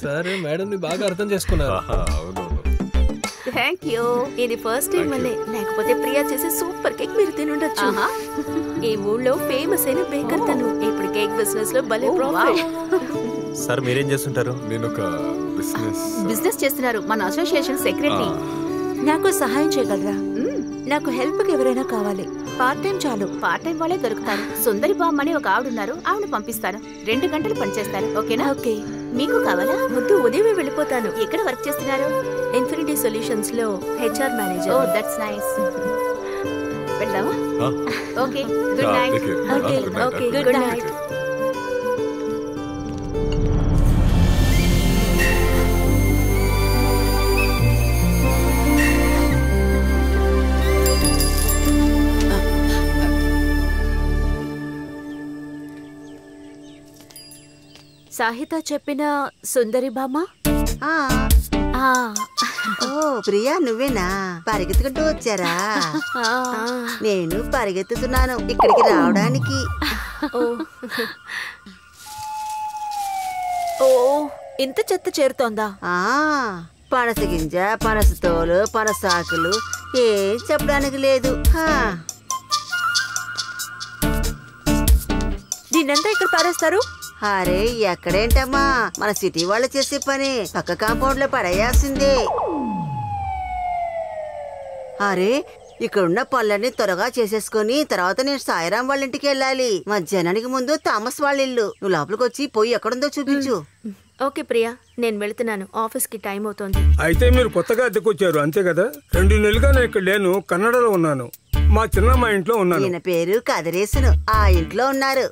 సరే, మేడం ని బాగా అర్థం చేసుకున్నారు. Thank you. ఇది ఫస్ట్ టైం వల్లే, లేకపోతే ప్రియా చేసే సూపర్ కేక్ మీరు తినుండొచ్చు. ఈ ఊళ్ళో ఫేమస్ అయిన బేకర్ తను. ఇప్పుడు కేక్ బిజినెస్ లో భలే ప్రాఫిట్. సార్ మీరేం చేస్తుంటారు? నేను ఒక బిజినెస్ చేస్తున్నారు, మన అసోసియేషన్ సెక్రటరీ. నాకు సహాయం చేయగలరా? నాకు హెల్ప్ కి ఎవరైనా కావాలి. పార్ట్ టైం చాలు. పార్ట్ టైం వాళ్ళే దొరుకుతారు. సుందరి బామ్మ అని ఒక ఆవిడున్నారు, ఆవిడ పంపిస్తాను. 2 గంటలు పనిచేస్తారు. ఓకేనా? ఓకే. మీకు కావాలా? వద్దు, ఉదయమే వెళ్ళిపోతాను. ఎక్కడ వర్క్ చేస్తున్నారు? ఇన్ఫినిటీ సొల్యూషన్స్ లో HR manager. Oh, that's nice. వెళ్దామా? Okay, good night. Okay, good night. Sahitha చెప్పిన సుందరి బామ్మ. ఓ ప్రియా, నువ్వేనా? పరిగెత్తుకుంటూ వచ్చారా? నేను పరిగెత్తుతున్నాను ఇక్కడికి రావడానికి. ఓ, ఇంత చెత్త చేరుతోందా? పనస గింజ, పనస తోలు, పనసాకులు, ఏం చెప్పడానికి లేదు. దీన్నంతా ఇక్కడ పారేస్తారు? అరే, ఎక్కడేంటమ్మా, మన సిటీ వాళ్ళు చేసే పని పక్క కాంపౌండ్ లో పడేయాల్సిందే. అరే, ఇక్కడున్న పనులన్నీ త్వరగా చేసేసుకుని తర్వాత నేను సాయిరాం వాళ్ళ ఇంటికి వెళ్ళాలి. మధ్యాహ్నానికి ముందు థామస్ వాళ్ళ ఇల్లు. నువ్వు లోపలికి వచ్చి పోయి ఎక్కడుందో చూపించు. ఓకే ప్రియా, నేను వెళ్తున్నాను, ఆఫీస్ కి టైం అవుతోంది. అయితే మీరు కొత్తగా అద్దెకొచ్చారు అంతే కదా? 2 నెలలుగా నేను ఇక్కడ లేను, కన్నడలో ఉన్నాను. మా చిన్నమ్మ ఇంట్లో ఉన్నాను. ఈయన పేరు కదిరేసును, ఆ ఇంట్లో ఉన్నారు.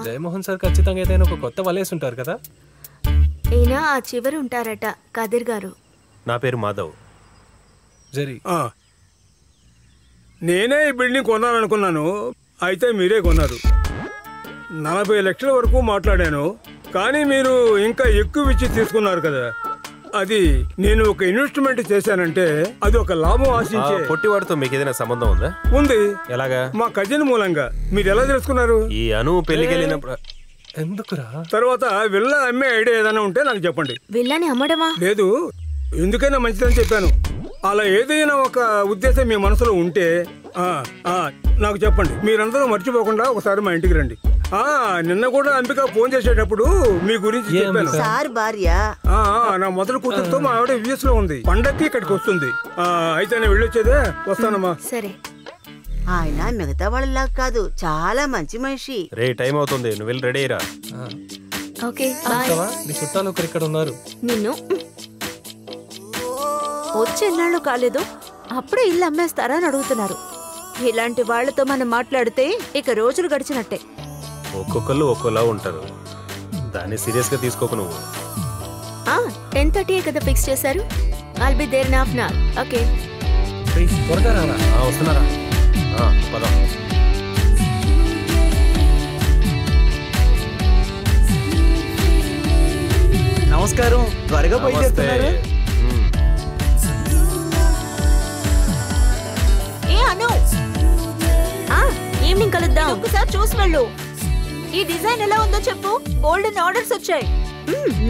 జయమోహన్ సార్ ఖచ్చితంగా ఏదైనా ఒక కొత్త వలేసి ఉంటారు కదా? ఈయన ఆ చివరి ఉంటారట, కదిర్ గారు. నా పేరు మాధవ్. జరి. నేనే ఈ బిల్డింగ్ కొనాలనుకున్నాను, అయితే మీరే కొన్నారు. 40 లక్షల వరకు మాట్లాడాను, కానీ మీరు ఇంకా ఎక్కువ ఇచ్చి తీసుకున్నారు కదా. అది నేను ఒక ఇన్వెస్ట్మెంట్ చేశానంటే అది ఒక లాభం ఆశించే. పొట్టివాడితో మీకు ఏదైనా సంబంధం ఉందా? ఉంది. ఎలాగా? మా కజిన్ మూలంగా. మీరు ఎలా తెలుసుకున్నారు? ఈ అను పెళ్లికి వెళ్ళినప్పుడు. ఎందుకురా? తర్వాత విల్లా అమ్మే ఐడియా ఏదైనా ఉంటే నాకు చెప్పండి. విల్లాని అమ్మడమా? లేదు, ఎందుకైనా మంచిదని చెప్పాను. అలా ఏదైనా ఒక ఉద్దేశం మీ మనసులో ఉంటే నాకు చెప్పండి. మీరందరూ మర్చిపోకుండా ఒకసారి మా ఇంటికి రండి. నిన్న కూడా అంబిక ఫోన్ చేసేటప్పుడు మీ గురించి చెప్పాను. సార్ భార్య నా మొదటి కూతురుతో మా ఆవిడ యుఎస్ లో ఉంది, పండక్కి ఇక్కడికి వస్తుంది. అయితే నేను వెళ్ళొచ్చేదే, వస్తానమ్మా. సరే. ఆయన మిగతా వాళ్ళలా కాదు, చాలా మంచి మనిషి. రే, టైం అవుతుంది, నువ్వు వెళ్ళి రెడీ అయ్యిరా. Okay, bye. నీ చుట్టాలు ఒకరు ఇక్కడ ఉన్నారు. నిన్ను వచ్చి ఎన్నాళ్ళు కాలేదు, అప్పుడే ఇల్లు అమ్మేస్తారా అని అడుగుతున్నారు. ఇలాంటి వాళ్లతో మనం మాట్లాడితే ఇక రోజులు గడిచినట్టే. ఒక్కొక్కళ్ళు ఒక్కోలా ఉంటారు, దాన్ని సీరియస్ గా తీసుకోకు నువ్వు. 10:30 కదా ఫిక్స్ చేశారు. I'll be there in half an hour. Okay. త్వరగా రారా. వస్తున్నారా? పదం. నమస్కారం. త్వరగా బయలుదేరుతున్నారు? ఏ అను, ఈవినింగ్ కలుద్దాం. ఒకసారి చూసి వెళ్ళు. ఈ డిజైన్ ఎలా ఉందో చెప్పు. గోల్డెన్ ఆర్డర్స్ వచ్చాయి.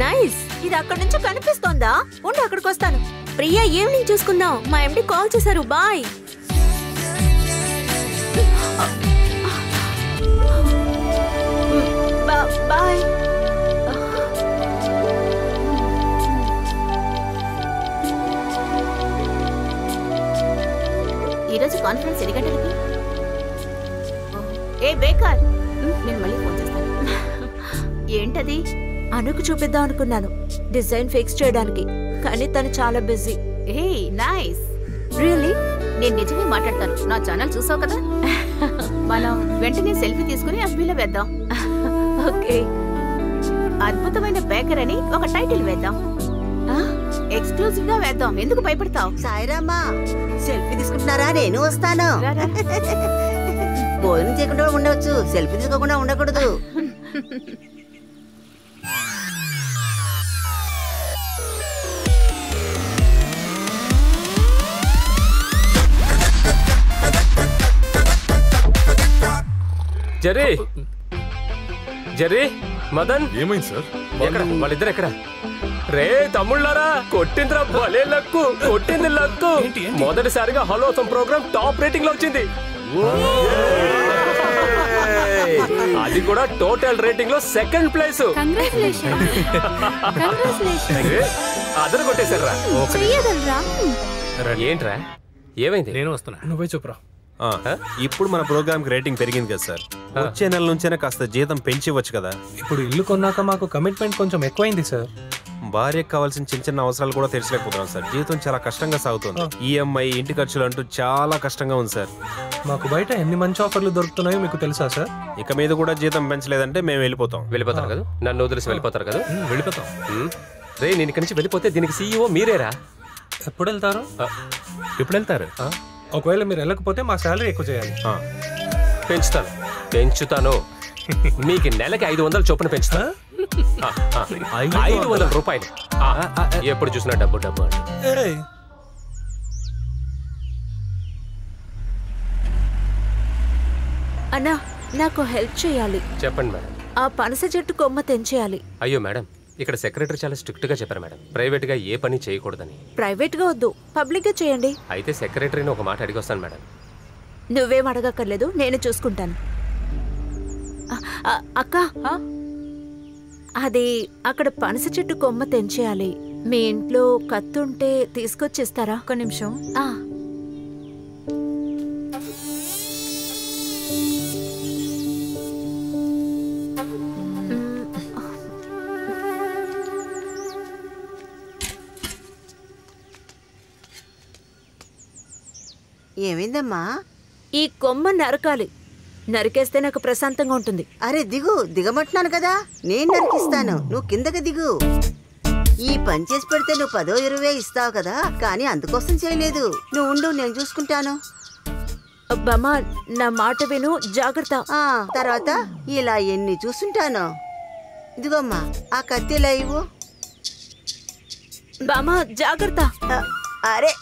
నైస్. ఇది అక్కడ నుంచి కనిపిస్తోందా? ఉండు, అక్కడికి వస్తాను. ప్రియా, ఈవినింగ్ చూసుకుందాం. మా ఎండి కాల్ చేశారు. బాయ్. బాయ్. ఈరోజు కాన్ఫరెన్స్ ఎన్ని గంటలకి? ఏ బేకర్, నేను మళ్ళీ ఫోన్ చేస్తాను. ఏంటది? అనుకు చూపిద్దాం అనుకున్నాను, డిజైన్ ఫిక్స్ చేయడానికి, కానీ తను చాలా బిజీ. A nice. రియల్లీ? నేను నిజమే మాట్లాడతాను. నా ఛానల్ చూసావు కదా. మనం వెంటనే సెల్ఫీ తీసుకుని FB లో వేద్దాం. ఓకే. అద్భుతమైన బేకర్ అని ఒక టైటిల్ వేద్దాం. ఎక్స్క్లూజివ్ గా వేద్దాం. ఎందుకు భయపడతావు? సాయిరామ్మా, సెల్ఫీ తీసుకుంటున్నారా? నేను వస్తాను. భోజనం చేయకుండా ఉండవచ్చు, సెల్ఫీ తీసుకోకుండా ఉండకూడదు. జరీ, జరీ, మదన్. ఏమైంది సార్? ఎక్కడ వాళ్ళిద్దరు? ఎక్కడ? రే తమ్ముళ్ళారా, కొట్టిందిరా భలే లక్కు, కొట్టింది లక్కు. మొదటిసారిగా హలో ప్రోగ్రామ్ టాప్ రేటింగ్ లో వచ్చింది. అది కూడా టోటల్ రేటింగ్ లో సెకండ్ ప్లేస్. అదరు కొట్టేశారా? ఏంట్రా, ఏమైంది? నేను వస్తున్నా. నువ్వే చెప్పురా. ఇప్పుడు మన ప్రోగ్రామ్ కి రేటింగ్ పెరిగింది కదా సార్. వచ్చే నెల నుంచైనా కాస్త జీతం పెంచివచ్చు కదా. ఇప్పుడు ఇల్లు కొన్నాక మాకు కమిట్మెంట్ కొంచెం ఎక్కువైంది సార్. భార్యకు కావాల్సిన చిన్న చిన్న అవసరాలు కూడా తీర్చలేకపోతున్నాం సార్. జీవితం చాలా కష్టంగా సాగుతుంది. ఈఎంఐ, ఇంటి ఖర్చులు అంటూ చాలా కష్టంగా ఉంది సార్. మాకు బయట ఎన్ని మంచి ఆఫర్లు దొరుకుతున్నాయో మీకు తెలుసా సార్? ఇక మీద కూడా జీతం పెంచలేదంటే మేము వెళ్ళిపోతాం. వెళ్ళిపోతారు కదా, నన్ను వదిలేసి వెళ్ళిపోతారు కదా. వెళ్ళిపోతాం. రే, నేను ఇక్కడి నుంచి వెళ్ళిపోతే దీనికి CEO మీరేరా? ఎప్పుడు వెళ్తారు? ఎప్పుడు వెళ్తారు? ఒకవేళ మీరు వెళ్ళకపోతే మా శాలరీ ఎక్కువ చేయాలి. పెంచుతాను. మీకు నెలకి 500 చొప్పున పెంచుతా. 500 రూపాయలు. ఎప్పుడు చూసినా డబ్బు డబ్బు అంటే. అన్నా, నాకు హెల్ప్ చేయాలి. చెప్పండి మేడం. ఆ పనస చెట్టు కొమ్మ తెంచేయాలి. అయ్యో మేడం, ఇక్కడ సెక్రటరీ చాలా స్ట్రిక్ట్ గా చెప్పారు మేడం, ప్రైవేట్ గా ఏ పని చేయకూడదని. ప్రైవేట్ గా వద్దు, పబ్లిక్ గా చేయండి. అయితే సెక్రటరీని ఒక మాట అడిగి వస్తాను మేడం. నువ్వేం అడగక్కర్లేదు, నేను చూసుకుంటాను. అక్క, అది అక్కడ పనస చెట్టు కొమ్మ తెంచేయాలి. మీ ఇంట్లో కత్తుంటే తీసుకొచ్చిస్తారా? ఒక్క నిమిషం. ఏమైందమ్మా? ఈ కొమ్మ నరకాలి. నరికేస్తే నాకు ప్రశాంతంగా ఉంటుంది. అరే దిగు, దిగమంటున్నాను కదా. నేను నరికిస్తాను, నువ్వు కిందకి దిగు. ఈ పని చేసి పెడితే నువ్వు 10-20 ఇస్తావు కదా, కానీ అందుకోసం చేయలేదు. నువ్వు ఉండు, నేను చూసుకుంటాను. బామ్మ, నా మాట విను, జాగ్రత్త. తర్వాత ఇలా ఎన్ని చూసుంటాను. ఇదిగోమ్మా, ఆ కత్తి ఇలా ఇవ్వు. బామ్మ, జాగ్రత్త. అరే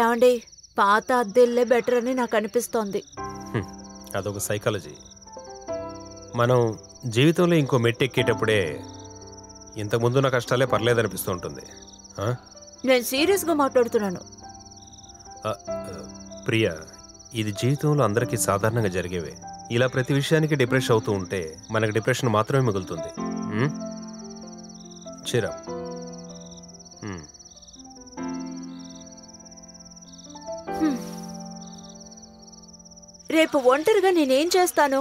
ఏమండి, పాత అద్దెల్లే బెటర్ అని నాకు అనిపిస్తోంది. అదొక సైకాలజీ. మనం జీవితంలో ఇంకో మెట్టు ఎక్కేటప్పుడే ఇంతకుముందు నా కష్టాలే పర్లేదనిపిస్తూ ఉంటుంది. నేను సీరియస్ గా మాట్లాడుతున్నాను. ప్రియా, ఇది జీవితంలో అందరికీ సాధారణంగా జరిగేవే. ఇలా ప్రతి విషయానికి డిప్రెషన్ అవుతూ ఉంటే మనకు డిప్రెషన్ మాత్రమే మిగులుతుంది. చిరా రేపు ఒంటరిగా నేనేం చేస్తాను?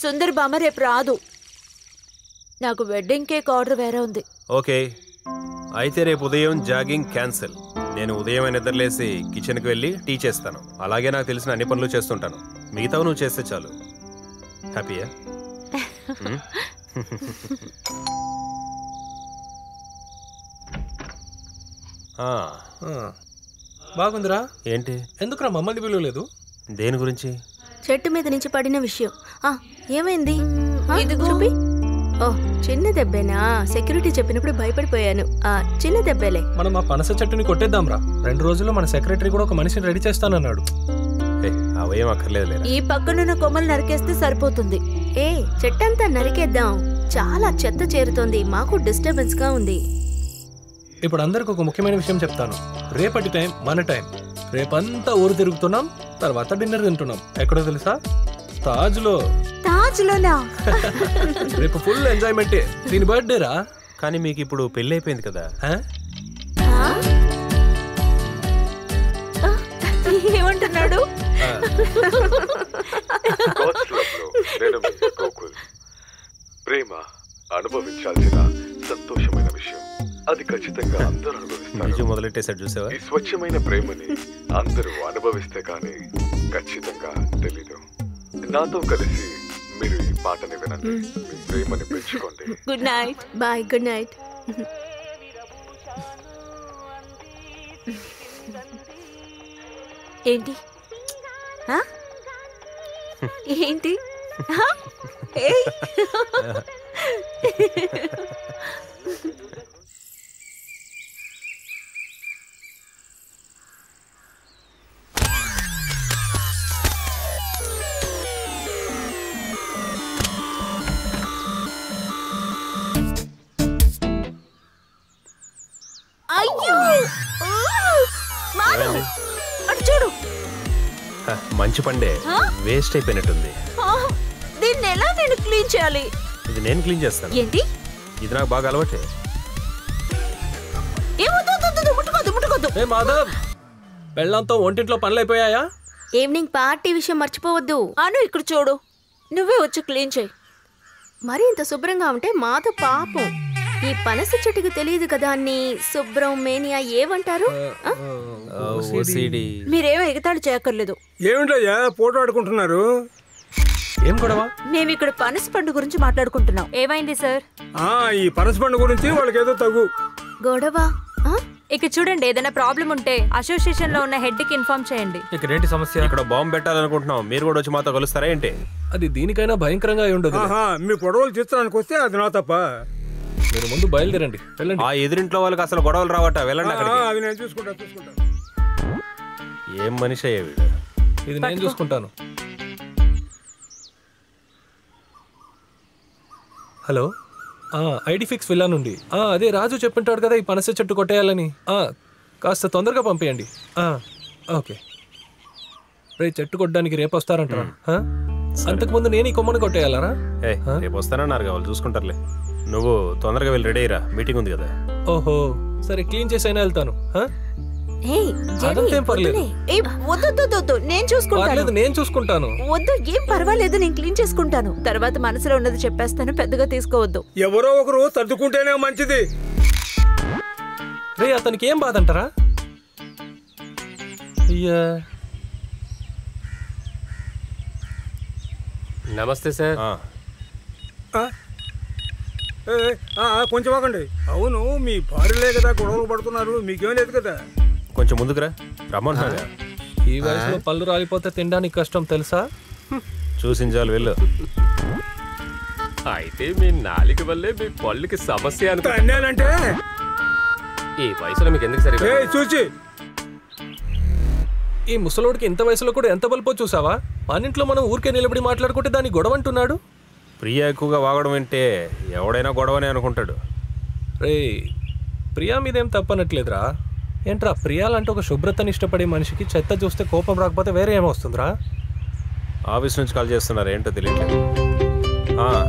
సుందర్ బామ్మ రేపు రాదు. నాకు వెడ్డింగ్ కేక్ ఆర్డర్ వేరే ఉంది. ఓకే, అయితే రేపు ఉదయం జాగింగ్ క్యాన్సిల్. నేను ఉదయం నిద్రలేసి కిచెన్కి వెళ్ళి టీ చేస్తాను. అలాగే నాకు తెలిసిన అన్ని పనులు చేస్తుంటాను. మిగతావు నువ్వు చేస్తే చాలు. హ్యాపీయా? బాగుందిరా. ఏంటి? ఎందుకురా మమ్మల్ని పిలవలేదు? దేని గురించి? చెట్టు మీద నుంచి పడిన విషయం. ఏమైంది? చూపి. ఓ, చిన్న దెబ్బేనా? సెక్యూరిటీ చెప్పినప్పుడు భయపడిపోయాను. చిన్న దెబ్బేలే. మనం ఆ పనస చెట్టుని కొట్టేద్దాం రా. 2 రోజుల్లో మన సెక్రటరీ కూడా ఒక మనిషిని రెడీ చేస్తానన్నాడు. అవేం అక్కర్లేదు. ఈ పక్కనున్న కొమ్మలు నరికేస్తే సరిపోతుంది. చెట్టంతా నరికేద్దాం. చాలా చెత్త చేరుతోంది. మాకు డిస్టర్బెన్స్ గా ఉంది. ఇప్పుడు అందరికి ఒక ముఖ్యమైన విషయం చెప్తాను. రేపటి టైం మన టైం. రేపంతా ఊరు తిరుగుతున్నాం, తర్వాత డిన్నర్ తింటున్నాం. ఎక్కడో తెలుసా? తాజ్లో. తాజ్లోనా? రేపు ఫుల్ ఎంజాయ్మెంటే. దీని బర్త్డే రా. కానీ మీకు ఇప్పుడు పెళ్లి అయిపోయింది కదా? ఏమంటున్నాడు? ప్రేమ అనుభవించాల్సిన సంతోషమైన విషయం. అది ఖచ్చితంగా అందరూ అనుభవిస్తారు. మొదలెట్టేసాడు చూసావా? ఈ స్వచ్ఛమైన ప్రేమని అందరూ అనుభవిస్తే కానీ ఖచ్చితంగా తెలీదు. నాతో కలిసి మీరు ఈ పాటని వినండి, మీ ప్రేమని పెంచుకోండి. Good night. Bye. Good night. ఏంటి? ఏంటి? అయ్యో, అటు చూడు. మంచి పండే వేస్ట్ అయిపోయినట్టుంది. దీన్ని ఎలా నేను క్లీన్ చేయాలి? ఇది నేను క్లీన్ చేస్తాను. ఏంటి? ఇది నాకు బాగా అలవాటే. మాధవ్, పెళ్ళంతో ఒంటింట్లో పనులు అయిపోయాయా? ఈవినింగ్ పార్టీ విషయం మర్చిపోవద్దు. అను ఇక్కడ చూడు, నువ్వే వచ్చి క్లీన్ చేయి. మరి ఇంత శుభ్రంగా ఉంటే మాతో పాపం. ఈ పనస చెట్టుకు తెలియదు కదా అన్ని శుభ్రం మేనియా ఏమంటారు? మీరేమో ఎగతాళి చేయక్కర్లేదు. ఏమిటయ్యా ఫోటో ఆడుకుంటున్నారు? ఏం గొడవ? మేము ఇక్కడ పనస పండు గురించి మాట్లాడుకుంటున్నాం. ఏమైంది సార్? ఈ పనస పండు గురించి వాళ్ళకి ఏదో తగు గొడవ. ఇక చూడండి, ఏదైనా ప్రాబ్లం ఉంటే అసోసియేషన్ లో ఉన్న హెడ్ కి ఇన్ఫార్మ్ చేయండి. ఇక్కడ ఏంటి సమస్య? ఇక్కడ బాంబు పెట్టాలనుకుంటున్నాం. మీరు కూడా వచ్చి మాతో కలుస్తారా ఏంటి? అది దీనికైనా భయంకరంగా అయి ఉండదు. మీ గొడవలు తీర్చడానికి వస్తే అది నా తప్ప. మీరు ముందు బయలుదేరండి. వెళ్ళండి. ఆ ఎదురింట్లో వాళ్ళకి అసలు గొడవలు రావట. వెళ్ళండి అక్కడికి. అది నేను చూసుకుంటా. ఏం మనిషి అయ్యా వీడు? ఇది నేను చూసుకుంటాను. హలో, ఐడి ఫిక్స్ విల్లా నుండి. అదే రాజు చెప్పింటాడు కదా ఈ పనస చెట్టు కొట్టేయాలని. కాస్త తొందరగా పంపేయండి. ఓకే. రేపు చెట్టు కొట్టడానికి రేపు వస్తారంటారా? అంతకుముందు నేను ఈ కొమ్మని కొట్టేయాలరా? రేపు వస్తానన్నారు కావాలి, చూసుకుంటారులే. నువ్వు తొందరగా వెళ్ళి రెడీ అయ్యిరా, మీటింగ్ ఉంది కదా. ఓహో, సరే క్లీన్ చేసైనా వెళ్తాను. అదంతేం పర్లేదు. నేను చూసుకుంటాను. నేను చూసుకుంటాను. వద్దు, ఏం పర్వాలేదు, నేను క్లీన్ చేసుకుంటాను. తర్వాత మనసులో ఉన్నది చెప్పేస్తాను, పెద్దగా తీసుకోవద్దు. ఎవరో ఒకరు సర్దుకుంటేనే మంచిది. రే, అతనికి ఏం బాధ అంటారా? అయ్యా, నమస్తే సార్. కొంచెం ఆగండి. అవును, మీ భార్యలే కదా గొడవలు పడుతున్నారు, మీకేం లేదు కదా? కొంచెం ముందుకురా, రమ్మంటున్నా. ఈ వయసులో పళ్ళు రాలిపోతే తినడానికి కష్టం తెలుసా? చూసించాలి వెళ్ళు. అయితే మీ నాలుక వల్లే మీ పళ్ళుకి సమస్య అనుకుంటే ఈ వయసులో మీకు ఎందుకు సరిగ్గా చూసి ఈ ముసలోడికి ఇంత వయసులో కూడా ఎంత బలిపో చూసావా? అన్నింట్లో మనం ఊరికే నిలబడి మాట్లాడుకుంటే దాన్ని గొడవ అంటున్నాడు. ప్రియా ఎక్కువగా వాగడం వింటే ఎవడైనా గొడవనే అనుకుంటాడు. రే, ప్రియా మీదేం తప్పనట్లేదురా. ఏంట్రా, ప్రియాలంటే ఒక శుభ్రతని ఇష్టపడే మనిషికి చెత్త చూస్తే కోపం రాకపోతే వేరే ఏమొస్తుందిరా? ఆఫీస్ నుంచి కాల్ చేస్తున్నారు, ఏంటో తెలియట్లేదు.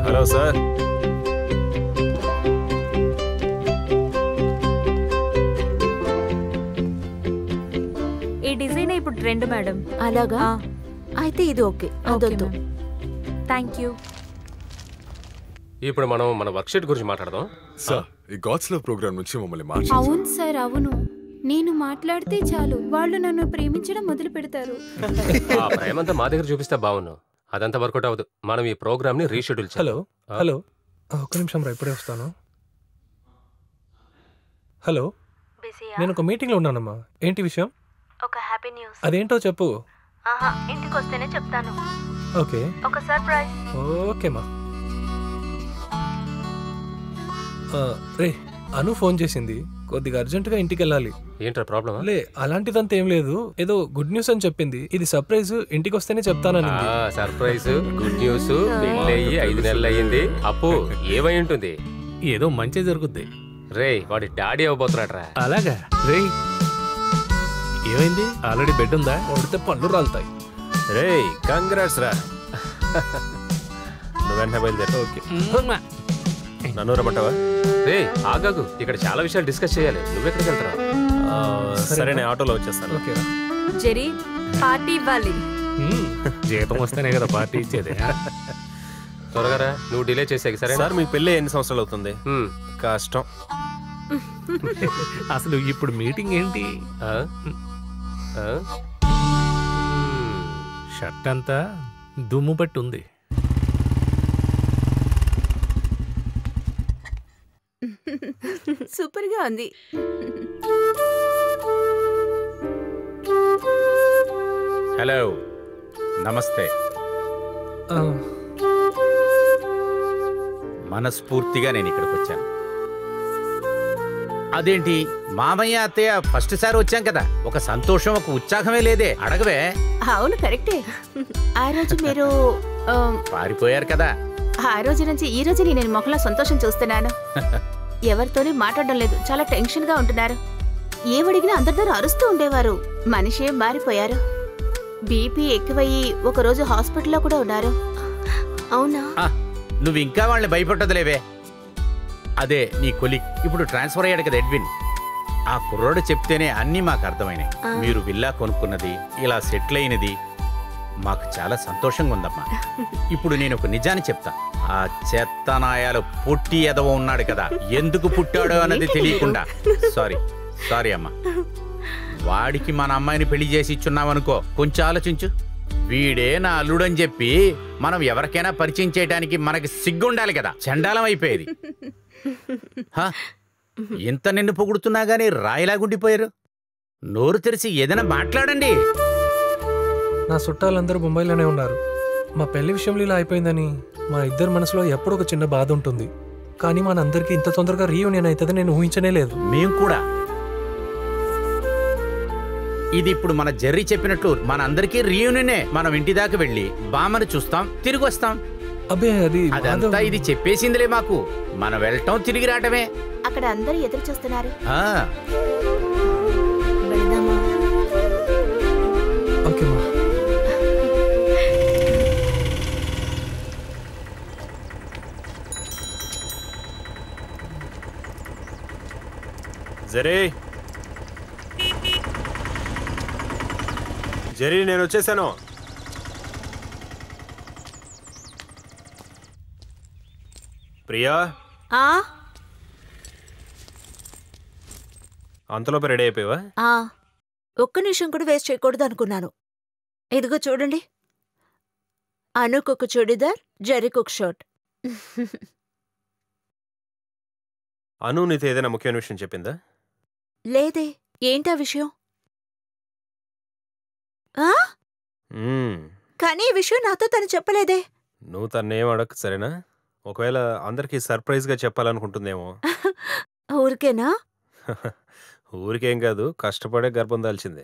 Hello sir. ఈ డిజైన్ ఇప్పుడు ట్రెండ్ మేడం. అలాగా? అయితే ఇది ఓకే. అదొద్దు. Thank you. ఇప్పుడు మనం మన వర్క్షీట్ గురించి మాట్లాడదాం. సార్ ఈ గాడ్స్ లవ్ ప్రోగ్రామ్ నుంచి మమ్మల్ని అవును సార్, అవును. నేను మాట్లాడితే చాలు వాళ్ళు నన్ను ప్రేమించడం మొదలు పెడతారు. ఆ ప్రేమంతా మా దగ్గర చూపిస్తే బాగున్నాను. అదంతా వర్కౌట్ అవ్వదు. మనం ఈ ప్రోగ్రామ్ ని రీషెడ్యూల్ చేయాలి. హలో ఒక్క నిమిషం రా, ఇప్పుడే వస్తాను. హలో, నేను ఒక మీటింగ్ లో ఉన్నానమ్మా. ఏంటి విషయం? ఒక హ్యాపీ న్యూస్. అదేంటో చెప్పు. ఇంటికి వస్తేనే చెప్తాను. ఓకే, ఒక సర్ప్రైజ్. ఓకేమా. రే, అను ఫోన్ చేసింది, కొద్దిగా అర్జెంటుగా ఇంటికి వెళ్ళాలి. ఏంట్రా ప్రాబ్లమ్? లే, అలాంటిదంతా ఏం లేదు. ఏదో గుడ్ న్యూస్ అని చెప్పింది. ఇది సర్ప్రైజ్, ఇంటికి వస్తేనే చెప్తానని. Surprise, good news. పెళ్ళయ్యి 5 నెలలు అయ్యింది. అప్పు ఏమై ఉంటుంది? ఏదో మంచి జరుగుద్ది. రే, వాడి డాడీ అవ్వబోతున్నాడు రా. అలాగా? రే, ఏమైంది? ఆల్రెడీ బెడ్ ఉందా? కొడితే పళ్ళు రాలుతాయి. రే, కంగ్రాట్స్ రా. నువ్వు వెంటనే బయలుదేరు. ఓకే, నన్ను రమ్మంటావా? రే ఆగాగు, ఇక్కడ చాలా విషయాలు డిస్కస్ చేయాలి. నువ్వెక్కడికి వెళ్తారా? సరే, నేను ఆటోలో వచ్చేస్తాను. ఓకే. జెరీ, పార్టీ ఇవ్వాలి. జీతం వస్తేనే కదా పార్టీ ఇచ్చేది. త్వరగా రా, నువ్వు డిలే చేసేకి. సరే సార్, మీ పెళ్ళి ఎన్ని సంవత్సరాలు అవుతుంది? కష్టం. అసలు ఇప్పుడు మీటింగ్ ఏంటి? షర్ట్ అంతా దుమ్ము పట్టి ఉంది. సూపర్ గా ఉంది. హలో, నమస్తే. మనస్ఫూర్తిగా నేను ఇక్కడికి వచ్చాను. అదేంటి మామయ్య అత్తయ్య ఫస్ట్ సారి వచ్చాం కదా, ఒక సంతోషం ఒక ఉత్సాహమే లేదే? అడగవే. అవును, కరెక్టే. ఆ రోజు మీరు పారిపోయారు కదా. ఆ రోజు నుంచి ఈ రోజు నేను మొహంలో సంతోషం చూస్తున్నాను. ఎవరితోని మాట్లాడడం లేదు, చాలా టెన్షన్ గా ఉంటున్నారు. ఏమడిగినా అందరితో అరుస్తూ ఉండేవారు. మనిషి మారిపోయారు. బీపీ ఎక్కువయ్యి ఒకరోజు హాస్పిటల్లో కూడా ఉన్నారు. అవునా? నువ్వు ఇంకా వాళ్ళని భయపట్టదులేవే. అదే నీ కొలిక్ ఇప్పుడు ట్రాన్స్ఫర్ అయ్యాడు కదా, ఎడ్విన్. ఆ కుర్రోడు చెప్తేనే అన్నీ మాకు అర్థమైనాయి. మీరు విల్లా కొనుక్కున్నది, ఇలా సెటిల్ అయినది మాకు చాలా సంతోషంగా ఉందమ్మా. ఇప్పుడు నేను ఒక నిజాన్ని చెప్తా. ఆ చెత్తనాయాలు పొట్టి ఎదవ ఉన్నాడు కదా, ఎందుకు పుట్టాడో అన్నది తెలియకుండా. సారీ అమ్మా. వాడికి మన అమ్మాయిని పెళ్లి చేసి ఇచ్చున్నామనుకో, కొంచెం ఆలోచించు. వీడే నా అల్లుడని చెప్పి మనం ఎవరికైనా పరిచయం చేయడానికి మనకి సిగ్గుండాలి కదా. చండాలం అయిపోయేది. ఇంత నిన్ను పొగుడుతున్నా గానీ రాయిలాగుండిపోయారు. నోరు తెరిచి ఏదైనా మాట్లాడండి. నా చుట్టాలందరూ ముంబైలోనే ఉన్నారు. మా పెళ్లి విషయంలో ఇలా అయిపోయిందని మా ఇద్దరు మనసులో ఎప్పుడూ ఒక చిన్న బాధ ఉంటుంది. కానీ మనందరికీ ఇంత తొందరగా రీయూనియన్ అవుతుందని నేను ఊహించనే లేదు. మేం కూడా. ఇది ఇప్పుడు మన జెర్రీ చెప్పినట్లు మన అందరికీ రీయూనియనే. మనం ఇంటి దాకా వెళ్ళి బామ్మని చూస్తాం, తిరిగి వస్తాం. అబ్బే, అదంతా ఇది చెప్పేసిందిలే మాకు. మనం వెళ్ళటం తిరిగి రావటమే. అక్కడ అందరూ ఎదురు చూస్తున్నారు. జెర్రీ, నేను వచ్చేసాను. ప్రియా, అంతలోపు రెడీ అయిపోయావా? ఒక్క నిమిషం కూడా వేస్ట్ చేయకూడదు అనుకున్నాను. ఇదిగో చూడండి, అనుకొక చుడిదార్, జెర్రీకొక షర్ట్. అను నీతో ఏదైనా ముఖ్యమైన విషయం చెప్పిందా? లేదే. ఏంటా విషయం? కానీ ఈ విషయం నాతో తను చెప్పలేదే. నువ్వు తన్నేం అడగ, సరేనా? ఒకవేళ అందరికీ సర్ప్రైజ్ గా చెప్పాలనుకుంటుందేమో. ఊరికేనా? ఊరికేం కాదు, కష్టపడే గర్భం దాల్చింది.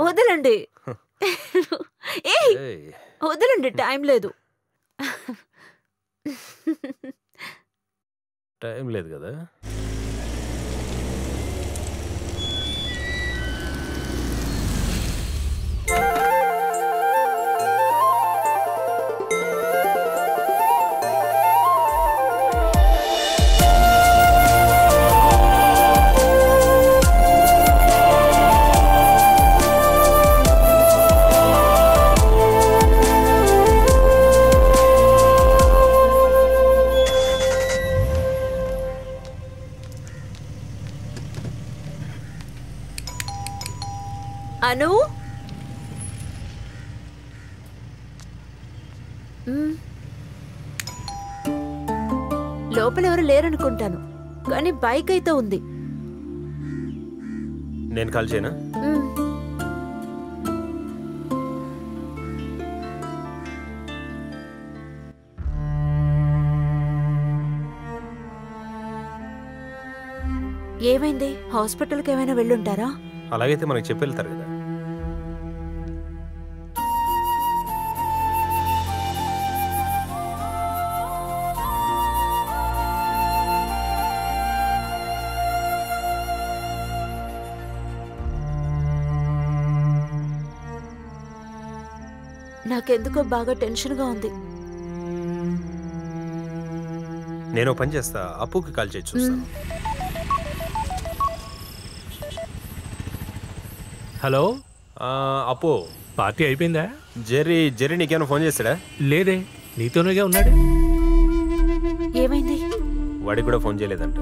వదలండి, వదలండి, టైం లేదు. టైం లేదు కదా. అను లోపల ఎవరు లేరనుకుంటాను, కానీ బైక్ అయితే ఉంది. నేను కాల్ చేయనా? ఏమైంది? హాస్పిటల్కి ఏమైనా వెళ్ళుంటారా? అలాగైతే మనకి చెప్పి వెళ్తారు కదా. నాకెందుకో బాగా టెన్షన్గా ఉంది. నేను పని చేస్తా, అప్పుకి కాల్ చేసి చూస్తాను. హలో అప్పు, పార్టీ అయిపోయిందా? జెర్రీ నీకేమైనా ఫోన్ చేస్తాడా? లేదే, నీతోనేగా ఉన్నాడు. ఏమైంది? వాడికి కూడా ఫోన్ చేయలేదంట.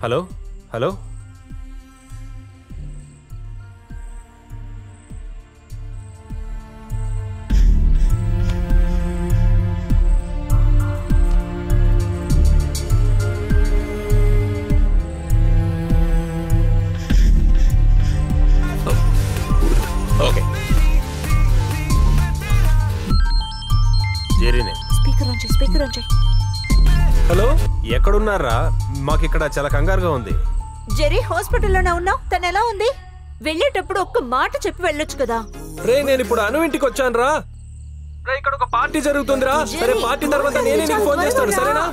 Hello hello, okay. జెర్రీనే. స్పీకర్ ఆన్ చేయి, స్పీకర్ ఆన్ చేయి. హలో, ఎక్కడున్నారా? మాకు ఇక్కడ చాలా కంగారుగా ఉంది. జెర్రీ, హాస్పిటల్లోనే ఉన్నావు. తను ఎలా ఉంది? వెళ్ళేటప్పుడు ఒక్క మాట చెప్పి వెళ్ళొచ్చు కదా. రే, నేను ఇప్పుడు అను ఇంటికి వచ్చాను రా. ఇక్కడ ఒక పార్టీ జరుగుతుందిరా. సరే, పార్టీ తర్వాత నేనే నీకు ఫోన్ చేస్తాను, సరేనా?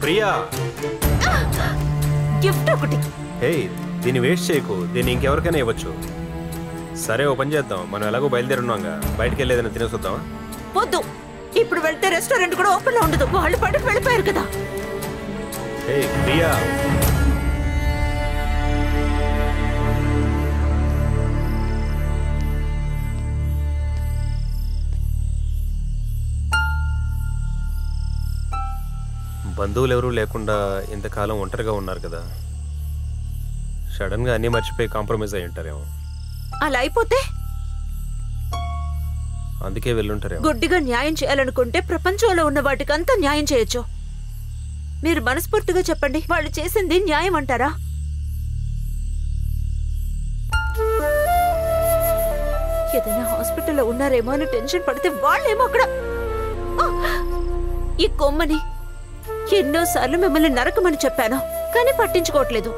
ప్రియా, గిఫ్ట్ ఒకటి. దీన్ని వేస్ట్ చేయకు, దీన్ని ఇంకెవరికైనా ఇవ్వచ్చు. సరే, ఓ పని చేద్దాం, మనం ఎలాగో బయలుదేరున్నాగా, బయటకు వెళ్ళేదని తినేసొద్దామా? వద్దు, ఇప్పుడు వెళ్తే రెస్టారెంట్ కూడా ఓపెన్ లో ఉండదు. వాళ్ళు పట్టుకు వెళ్ళిపోయారు కదా. ప్రియా, బంధువులు ఎవరూ లేకుండా ఇంతకాలం ఒంటరిగా ఉన్నారు కదా. సడన్ గా అన్నీ మర్చిపోయి కాంప్రమైజ్ అయి ఉంటారేమో. అలా అయిపోతే అందుకే వెళ్ళుంటారేమో. గుడ్డిగా న్యాయం చేయాలనుకుంటే ప్రపంచంలో ఉన్న వాటికంతా న్యాయం చేయొచ్చు. మీరు మనస్ఫూర్తిగా చెప్పండి, వాళ్ళు చేసింది న్యాయం అంటారా? ఏదైనా హాస్పిటల్లో ఉన్నారేమో అని టెన్షన్ పడితే వాళ్ళేమో అక్కడ. ఈ కొమ్మని ఎన్నోసార్లు మిమ్మల్ని నరకమని చెప్పాను, కానీ పట్టించుకోవట్లేదు.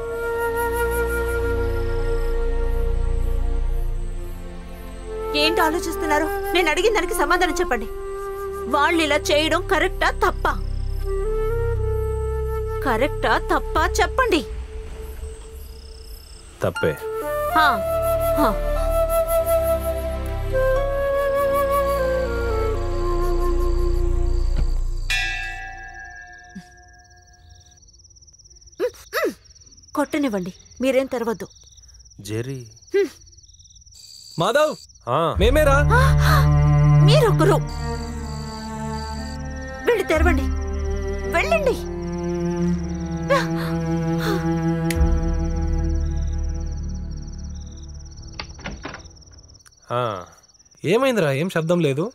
ఏంటి ఆలోచిస్తున్నారు? నేను అడిగిన దానికి సమాధానం చెప్పండి. వాళ్ళు ఇలా చేయడం కరెక్టా తప్పా? కరెక్టా తప్పా చెప్పండి. తప్పే. కొట్టనివ్వండి, మీరేం తెరవద్దు. జెర్రీ. మాధవ్, మేమేరా. మీరొకరు వెళ్ళి తెరవండి, వెళ్ళండి. ఏమైందిరా? ఏం శబ్దం లేదు.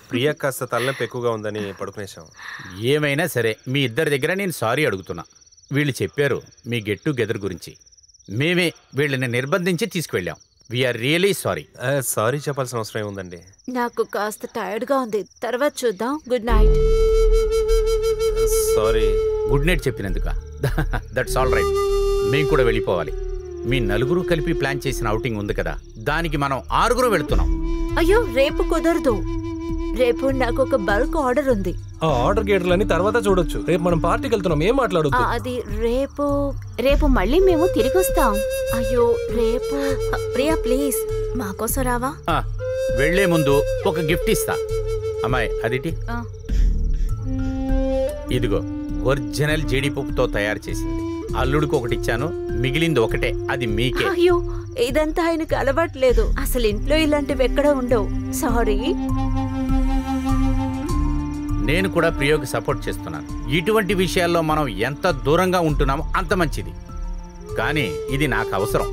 ప్రియా కాస్త తలనొప్పి ఎక్కువగా ఉందని పడుకునేసాం. ఏమైనా సరే, మీ ఇద్దరి దగ్గర నేను సారీ అడుగుతున్నా. వీళ్ళు చెప్పారు మీ గెట్ టుగెదర్ గురించి. మేమే వీళ్ళని నిర్బంధించి తీసుకువెళ్ళాం. We are really. సారీ చెప్పాల్సిన అవసరం ఏముందండి. నాకు కాస్త టైర్డ్ గా ఉంది, తర్వాత చూద్దాం. Good night. Sorry. Good night చెప్పినందుక. That's all right. మేము కూడా వెళ్ళిపోవాలి. మీ నలుగురు కలిపి ప్లాన్ చేసిన అవుటింగ్ ఉంది కదా, దానికి మనం 6 వెళుతున్నాం. అయ్యో, రేపు కుదరదు. రేపు నాకు ఒక బల్క్ ఆర్డర్ ఉంది. ఆ ఆర్డర్ గేట్లని తర్వాత చూడొచ్చు. రేపు మనం పార్టీకి వెళ్తున్నాం, ఏం మాట్లాడొద్దు. అది రేపు మళ్ళీ మేము తిరిగి వస్తాం. అయ్యో, రేపు. ప్రియా ప్లీజ్, మా కోసం రావా? వెళ్లే ముందు ఒక గిఫ్ట్ ఇస్తా. అమ్మాయి అదిటి ఆ. ఇదిగో ఒరిజినల్ జీడిపప్పుతో తయారు చేసింది. అల్లుడికి ఒకటి ఇచ్చాను, మిగిలింది ఒకటే, అది మీకే. అయ్యో ఇదంతా ఆయనకు అలవాట్లేదు. అసలు ఇంట్లో ఇలాంటివి ఎక్కడ ఉండవు. సారీ. నేను కూడా ప్రియోకి సపోర్ట్ చేస్తున్నాను. ఇటువంటి విషయాల్లో మనం ఎంత దూరంగా ఉంటున్నామో అంత మంచిది. కానీ ఇది నాకు అవసరం.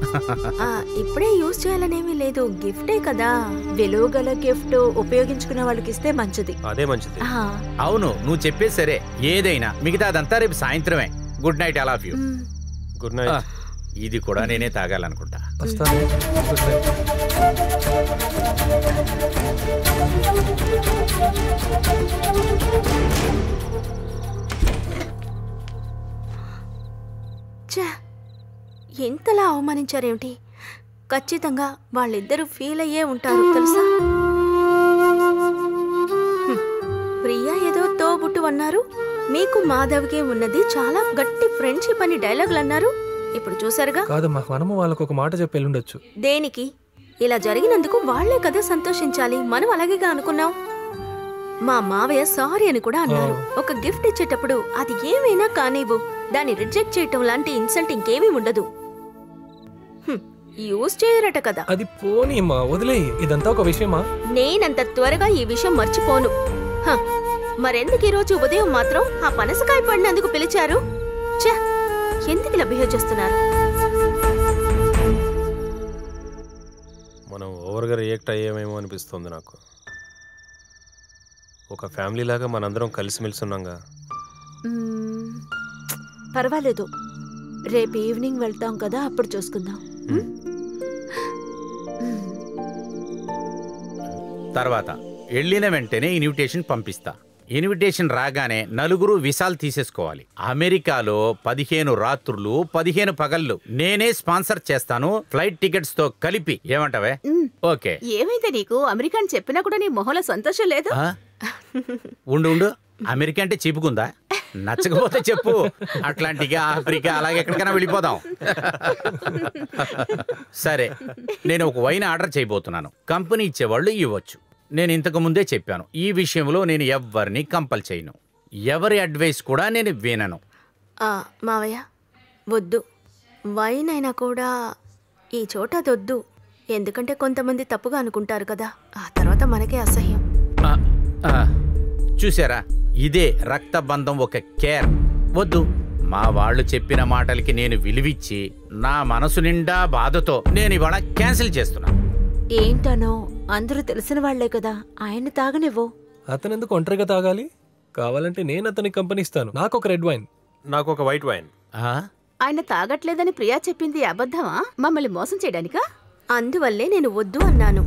ఇప్పుడే యూజ్ చేయాలనేమీ లేదు, గిఫ్టే కదా. విలువ గల గిఫ్ట్ ఉపయోగించుకునే వాళ్ళకి ఇస్తే మంచిది. అదే మంచిది. అవును, నువ్వు చెప్పేది సరే. ఏదైనా మిగతా అదంతా రేపు సాయంత్రమే. Good night, I love you. Good night. ఇది కూడా నేనే తాగాలనుకుంటా. ఎంతలా అవమానించారేమిటి? ఖచ్చితంగా వాళ్ళిద్దరూ ఫీల్ అయ్యే ఉంటారు తెలుసా. ప్రియా ఏదో తోబుట్టు అన్నారు, మీకు మాధవ్కి ఉన్నది చాలా గట్టి ఫ్రెండ్షిప్ అని డైలాగులు అన్నారు. ఇప్పుడు చూసారుగా. కాదమ్మా, మనము వాళ్ళకు ఒక మాట చెప్పి వెళ్ళుండొచ్చు. దేనికి? ఇలా జరిగినందుకు వాళ్లే కదా సంతోషించాలి. మనం అలాగేగా అనుకున్నాం. మా మావయ్య సారీ అని కూడా అన్నారు. ఒక గిఫ్ట్ ఇచ్చేటప్పుడు అది ఏమైనా కానివ్వు, దాన్ని రిజెక్ట్ చేయటం లాంటి ఇన్సల్ట్ ఇంకేమీ ఉండదు. యూజ్ చేయరట కదా. అది పోనీమా, వదిలే. ఇదంతా ఒక విషయమా? నేనంత త్వరగా ఈ విషయం మర్చిపోను. మరెందుకు ఈరోజు ఉదయం మాత్రం ఆ పనసకాయ పడినందుకు పిలిచారు? ఎందుకు ఇలా బిహేవ్ చేస్తున్నారు? మనం ఓవర్గా రియాక్ట్ అయ్యామేమో అనిపిస్తుంది నాకు. ఒక ఫ్యామిలీ లాగా మనందరం కలిసిమెలిసి ఉన్నాగా. పర్వాలేదు, రేపు ఈవినింగ్ వెళ్తాం కదా, అప్పుడు చూసుకుందాం. తర్వాత వెళ్ళిన వెంటనే ఇన్విటేషన్ పంపిస్తా. ఇన్విటేషన్ రాగానే నలుగురు విసాలు తీసేసుకోవాలి. అమెరికాలో 15 రాత్రులు 15 పగళ్ళు నేనే స్పాన్సర్ చేస్తాను, ఫ్లైట్ టికెట్స్ తో కలిపి. ఏమంటావే? ఓకే. ఏమైంది నీకు? అమెరికా అని చెప్పినా కూడా నీ మొహంలో సంతోషం లేదు. ఉండు, అమెరికా అంటే చీపుకుందా? నచ్చకపోతే చెప్పు, అట్లాంటిగా ఆఫ్రికా అలాగే ఎక్కడికైనా వెళ్ళిపోదాం. సరే, నేను ఒక వైన్ ఆర్డర్ చేయబోతున్నాను. కంపెనీ ఇచ్చేవాళ్ళు ఇవ్వచ్చు. నేను ఇంతకు ముందే చెప్పాను, ఈ విషయంలో నేను ఎవ్వరిని కంపల్ చేయను. ఎవరి అడ్వైస్ కూడా నేను వినను. మావయ్య వద్దు, వైన్ అయినా కూడా ఈ చోట అదొద్దు. ఎందుకంటే కొంతమంది తప్పుగా అనుకుంటారు కదా, ఆ తర్వాత మనకే అసహ్యం. చూసారా, ఇదే రక్తబంధం, ఒక కేర్. వద్దు. మా వాళ్ళు చెప్పిన మాటలకి నేను విలువిచ్చి నా మనసు నిండా బాధతో నేను ఇవాళ క్యాన్సిల్ చేస్తున్నా. ఏంటనో అందరూ తెలిసిన వాళ్లే కదా, ఆయన తాగనివ్వు. అతనెందుకు ఒంటరిగా తాగాలి? కావాలంటే నేను అతనికి కంపెనీ ఇస్తాను. నాకు ఒక రెడ్ వైన్, నాకు ఒక వైట్ వైన్. ఆయన తాగట్లేదని ప్రియా చెప్పింది అబద్ధమా? మమ్మల్ని మోసం చేయడానికా? అందువల్లే నేను వద్దు అన్నాను.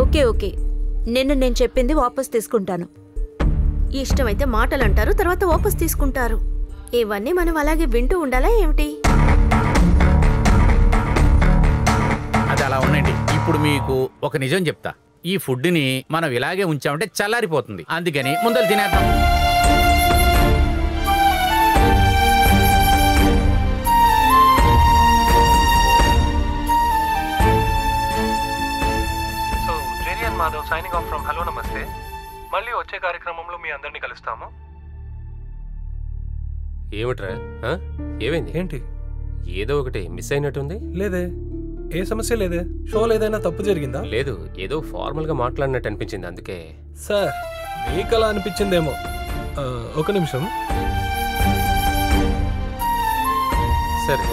ఓకే, నేను చెప్పింది వాపస్ తీసుకుంటాను. ఇష్టమైతే మాటలు అంటారు, తర్వాత వాపస్ తీసుకుంటారు. ఇవన్నీ మనం అలాగే వింటూ ఉండాలా ఏమిటి? అది అలా ఉండండి. ఇప్పుడు మీకు ఒక నిజం చెప్తా. ఈ ఫుడ్ని మనం ఇలాగే ఉంచామంటే చల్లారిపోతుంది. అందుకని ముందలు తినేద్దాం. So Jerry and Madhav signing off from hello Namaste. మళ్ళీ వచ్చే కార్యక్రమంలో మీ అందరినీ కలుస్తాము. ఏమిట్రా? ఏమైంది? ఏంటి? ఏదో ఒకటి మిస్ అయినట్టుంది. లేదే, ఏ సమస్య లేదే. షోలో ఏదైనా తప్పు జరిగిందా? లేదు, ఏదో ఫార్మల్ గా మాట్లాడినట్టు అనిపించింది, అందుకే. సార్, మీకు అలా అనిపించిందేమో. ఒక నిమిషం. సరే.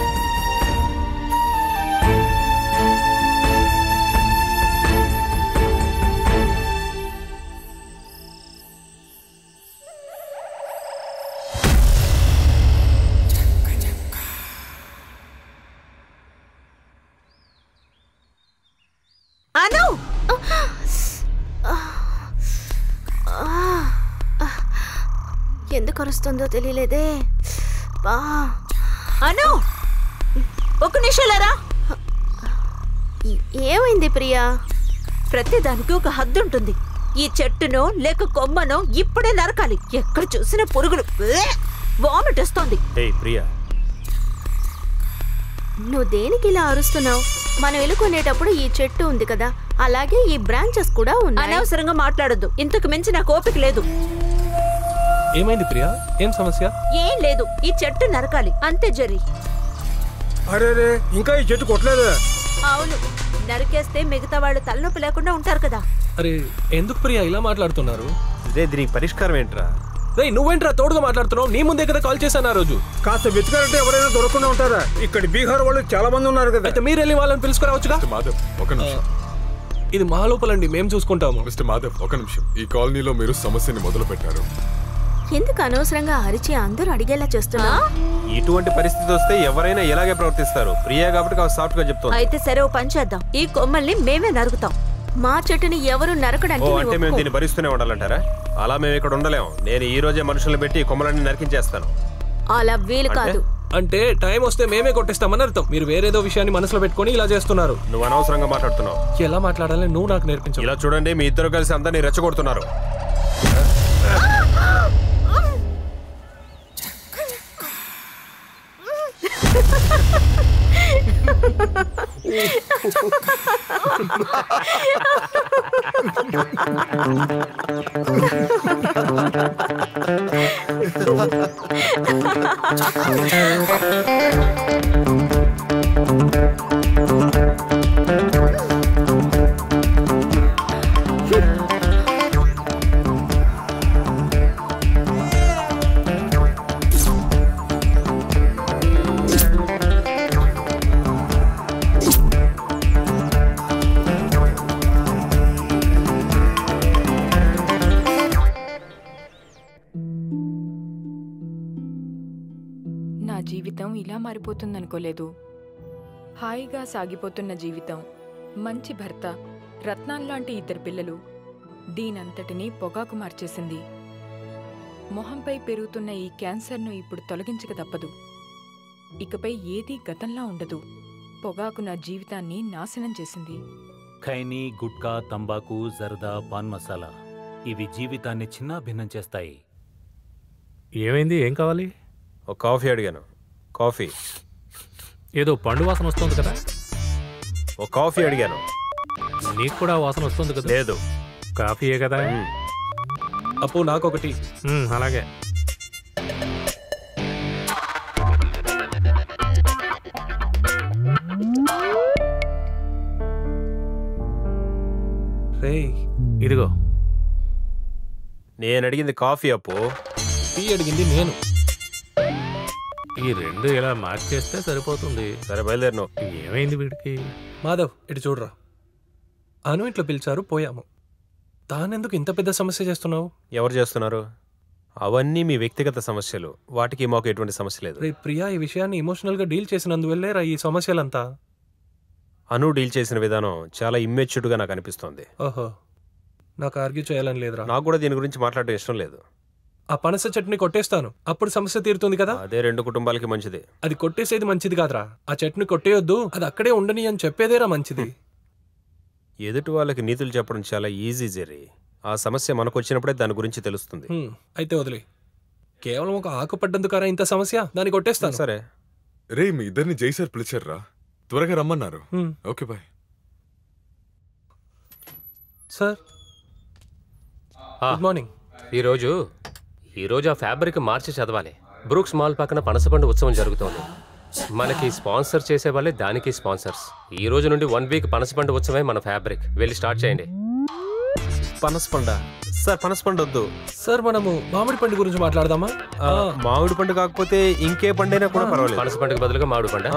అను, ఎందుకు అరుస్తుందో తెలియలేదే. అను, ఒక నిమిషాలరా. ఏమైంది ప్రియా? ప్రతిదానికి ఒక హద్దు ఉంటుంది. ఈ చెట్టునో లేక కొమ్మనో ఇప్పుడే నరకాలి. ఎక్కడ చూసిన పురుగులు, వామిట్ వస్తోంది. ప్రియా, నువ్వు దేనికి ఇలా అరుస్తున్నావు? మనం వెళ్ళుకునేటప్పుడు ఈ చెట్టు ఉంది కదా, అలాగే ఈ బ్రాంచెస్ కూడా ఉన్నాయి. అనవసరంగా మాట్లాడొద్దు. ఇంతకు మించి నాకు ఓపిక లేదు. ఏమైంది ప్రియా? ఏం సమస్య? ఏం లేదు, ఈ చెట్టు నరకాలి అంతే జెర్రీ. అరే ఇంకా ఈ చెట్టు కొట్టలేదు. అవును, నరికేస్తే మిగతా వాళ్ళు తలనొప్పి లేకుండా ఉంటారు కదా. అరే ఎందుకు ప్రియా ఇలా మాట్లాడుతున్నారు? దీనికి పరిష్కారం ఏంట్రా? రే నువ్వేంట్రా తోడుగా మాట్లాడుతున్నావు? నీ ముందే కదా కాల్ చేశాను ఆ రోజు. కాస్త వెతుకారంటే ఎవరైనా దొరకకుండా ఉంటారా? ఇక్కడ బీహార్ వాళ్ళు చాలా మంది ఉన్నారు కదా. అయితే మీరు వెళ్ళి వాళ్ళని పిలుచుకురావచ్చుగా. మాధవ్ ఒక నిమిషం. ఇది మా లోపలండి, మేము చూసుకుంటాము. మిస్టర్ మాధవ్ ఒక నిమిషం. ఈ కాలనీలో మీరు సమస్యని మొదలు పెట్టారు. ఎందుకు అనవసరంగా అరిచి అందరూ అడిగేలా చేస్తున్నా? ఇటువంటి పరిస్థితి వస్తే ఎవరైనా ఇలాగే ప్రవర్తిస్తారు. ప్రియా కాబట్టి సాఫ్ట్ గా చెప్తాను. అయితే సరే, ఓ పని చేద్దాం. ఈ కొమ్మల్ని మేమే నరుకుతాం. మా చెట్టుని ఎవరు నరకడానికి అంటే మేము దీన్ని భరిస్తూనే ఉండాలంటారా? అలా మేము ఇక్కడ ఉండలేము. నేను ఈ రోజే మనుషులను పెట్టి కొమ్మలన్నీ నరికించేస్తాను. అలా వీలు కాదు. అంటే టైం వస్తే మేమే కొట్టేస్తామని అర్థం. మీరు వేరేదో విషయాన్ని మనసులో పెట్టుకొని ఇలా చేస్తున్నారు. నువ్వు అనవసరంగా మాట్లాడుతున్నావు. ఎలా మాట్లాడాలని నువ్వు నాకు నేర్పించు. ఇలా చూడండి, మీ ఇద్దరు కలిసి అందరినీ రెచ్చగొడుతున్నారు. నా జీవితం ఇలా మారిపోతుందనుకోలేదు. హాయిగా సాగిపోతున్న జీవితం, మంచి భర్త, రత్నాల్లాంటి ఇద్దరు పిల్లలు, దీనంతటినీ పొగాకు మార్చేసింది. మొహంపై పెరుగుతున్న ఈ క్యాన్సర్ను ఇప్పుడు తొలగించక తప్పదు. ఇకపై ఏదీ గతంలా ఉండదు. పొగాకు నా జీవితాన్ని నాశనం చేసింది. ఖైనీ, గుట్కా, తంబాకు, జర్దా, పాన్ మసాలా ఇవి జీవితాన్ని చిన్నాభిన్నం చేస్తాయి. ఏమైంది? ఏం కావాలి? ఒక కాఫీ అడిగాను. కాఫీ. ఏదో పండు వాసన వస్తుంది కదా. ఒక కాఫీ అడిగాను. నీకు కూడా వాసన వస్తుంది కదా. లేదు, కాఫీయే కదా. అప్పు నాకొకటి. అలాగే. రే ఇదిగో. నేను అడిగింది కాఫీ అప్పు. టీ అడిగింది నేను. ఈ రెండు ఇలా మార్చేస్తే సరిపోతుంది. సరే బయలుదేరిను. ఏమైంది వీడికి? మాధవ్ ఇటు చూడరా. అను ఇంట్లో పిలిచారు, పోయాము. తానెందుకు ఇంత పెద్ద సమస్య చేస్తున్నావు? ఎవరు చేస్తున్నారు? అవన్నీ మీ వ్యక్తిగత సమస్యలు. వాటికి మాకు ఎటువంటి సమస్య లేదు. రే ప్రియా ఈ విషయాన్ని ఎమోషనల్ గా డీల్ చేసినందువల్లే రా ఈ సమస్యలంతా. అను డీల్ చేసిన విధానం చాలా ఇమ్మెచ్యూర్డ్ గా నాకు అనిపిస్తోంది. ఓహో, నాకు ఆర్గ్యూ చేయాలని లేదురా. నాకు కూడా దీని గురించి మాట్లాడడం ఇష్టం లేదు. ఆ పనస చట్నీ కొట్టేస్తాను, అప్పుడు సమస్య తీరుతుంది కదా. అదే రెండు కుటుంబాలకి మంచిది. అది కొట్టేసేది మంచిది కాదురా. ఆ చట్నీ కొట్టేయొద్దు, అది అక్కడే ఉండని అని చెప్పేదేరా మంచిది. ఎదుటి వాళ్ళకి నీతులు చెప్పడం చాలా ఈజీ జెర్రీ. ఆ సమస్య మనకు వచ్చినప్పుడే దాని గురించి తెలుస్తుంది. అయితే వదిలే. కేవలం ఒక ఆకు పడ్డందుకారా ఇంత సమస్య? దాన్ని కొట్టేస్తాను. సరే. రే మీ ఇద్దరిని జైసర్ పిలిచారా? త్వరగా రమ్మన్నారు. Okay bye. Sir good morning. ఈరోజు ఆ ఫ్యాబ్రిక్ మార్చి చదవాలి. బ్రూక్స్ మాల్ పక్కన పనసపండు ఉత్సవం జరుగుతోంది. మనకి స్పాన్సర్ చేసే వాళ్ళే దానికి స్పాన్సర్స్. ఈ రోజు నుండి 1 వీక్ పనసపండు ఉత్సవమే మన ఫ్యాబ్రిక్. వెళ్ళి స్టార్ట్ చేయండి. పనసపండ సార్? పనసపండు వద్దు సార్, మనము మామిడి పండు గురించి మాట్లాడదామా? మామిడి పండు కాకపోతే ఇంకే పండైనా కూడా పర్వాలేదు. పనసపండుకి బదులుగా మామిడి పండు.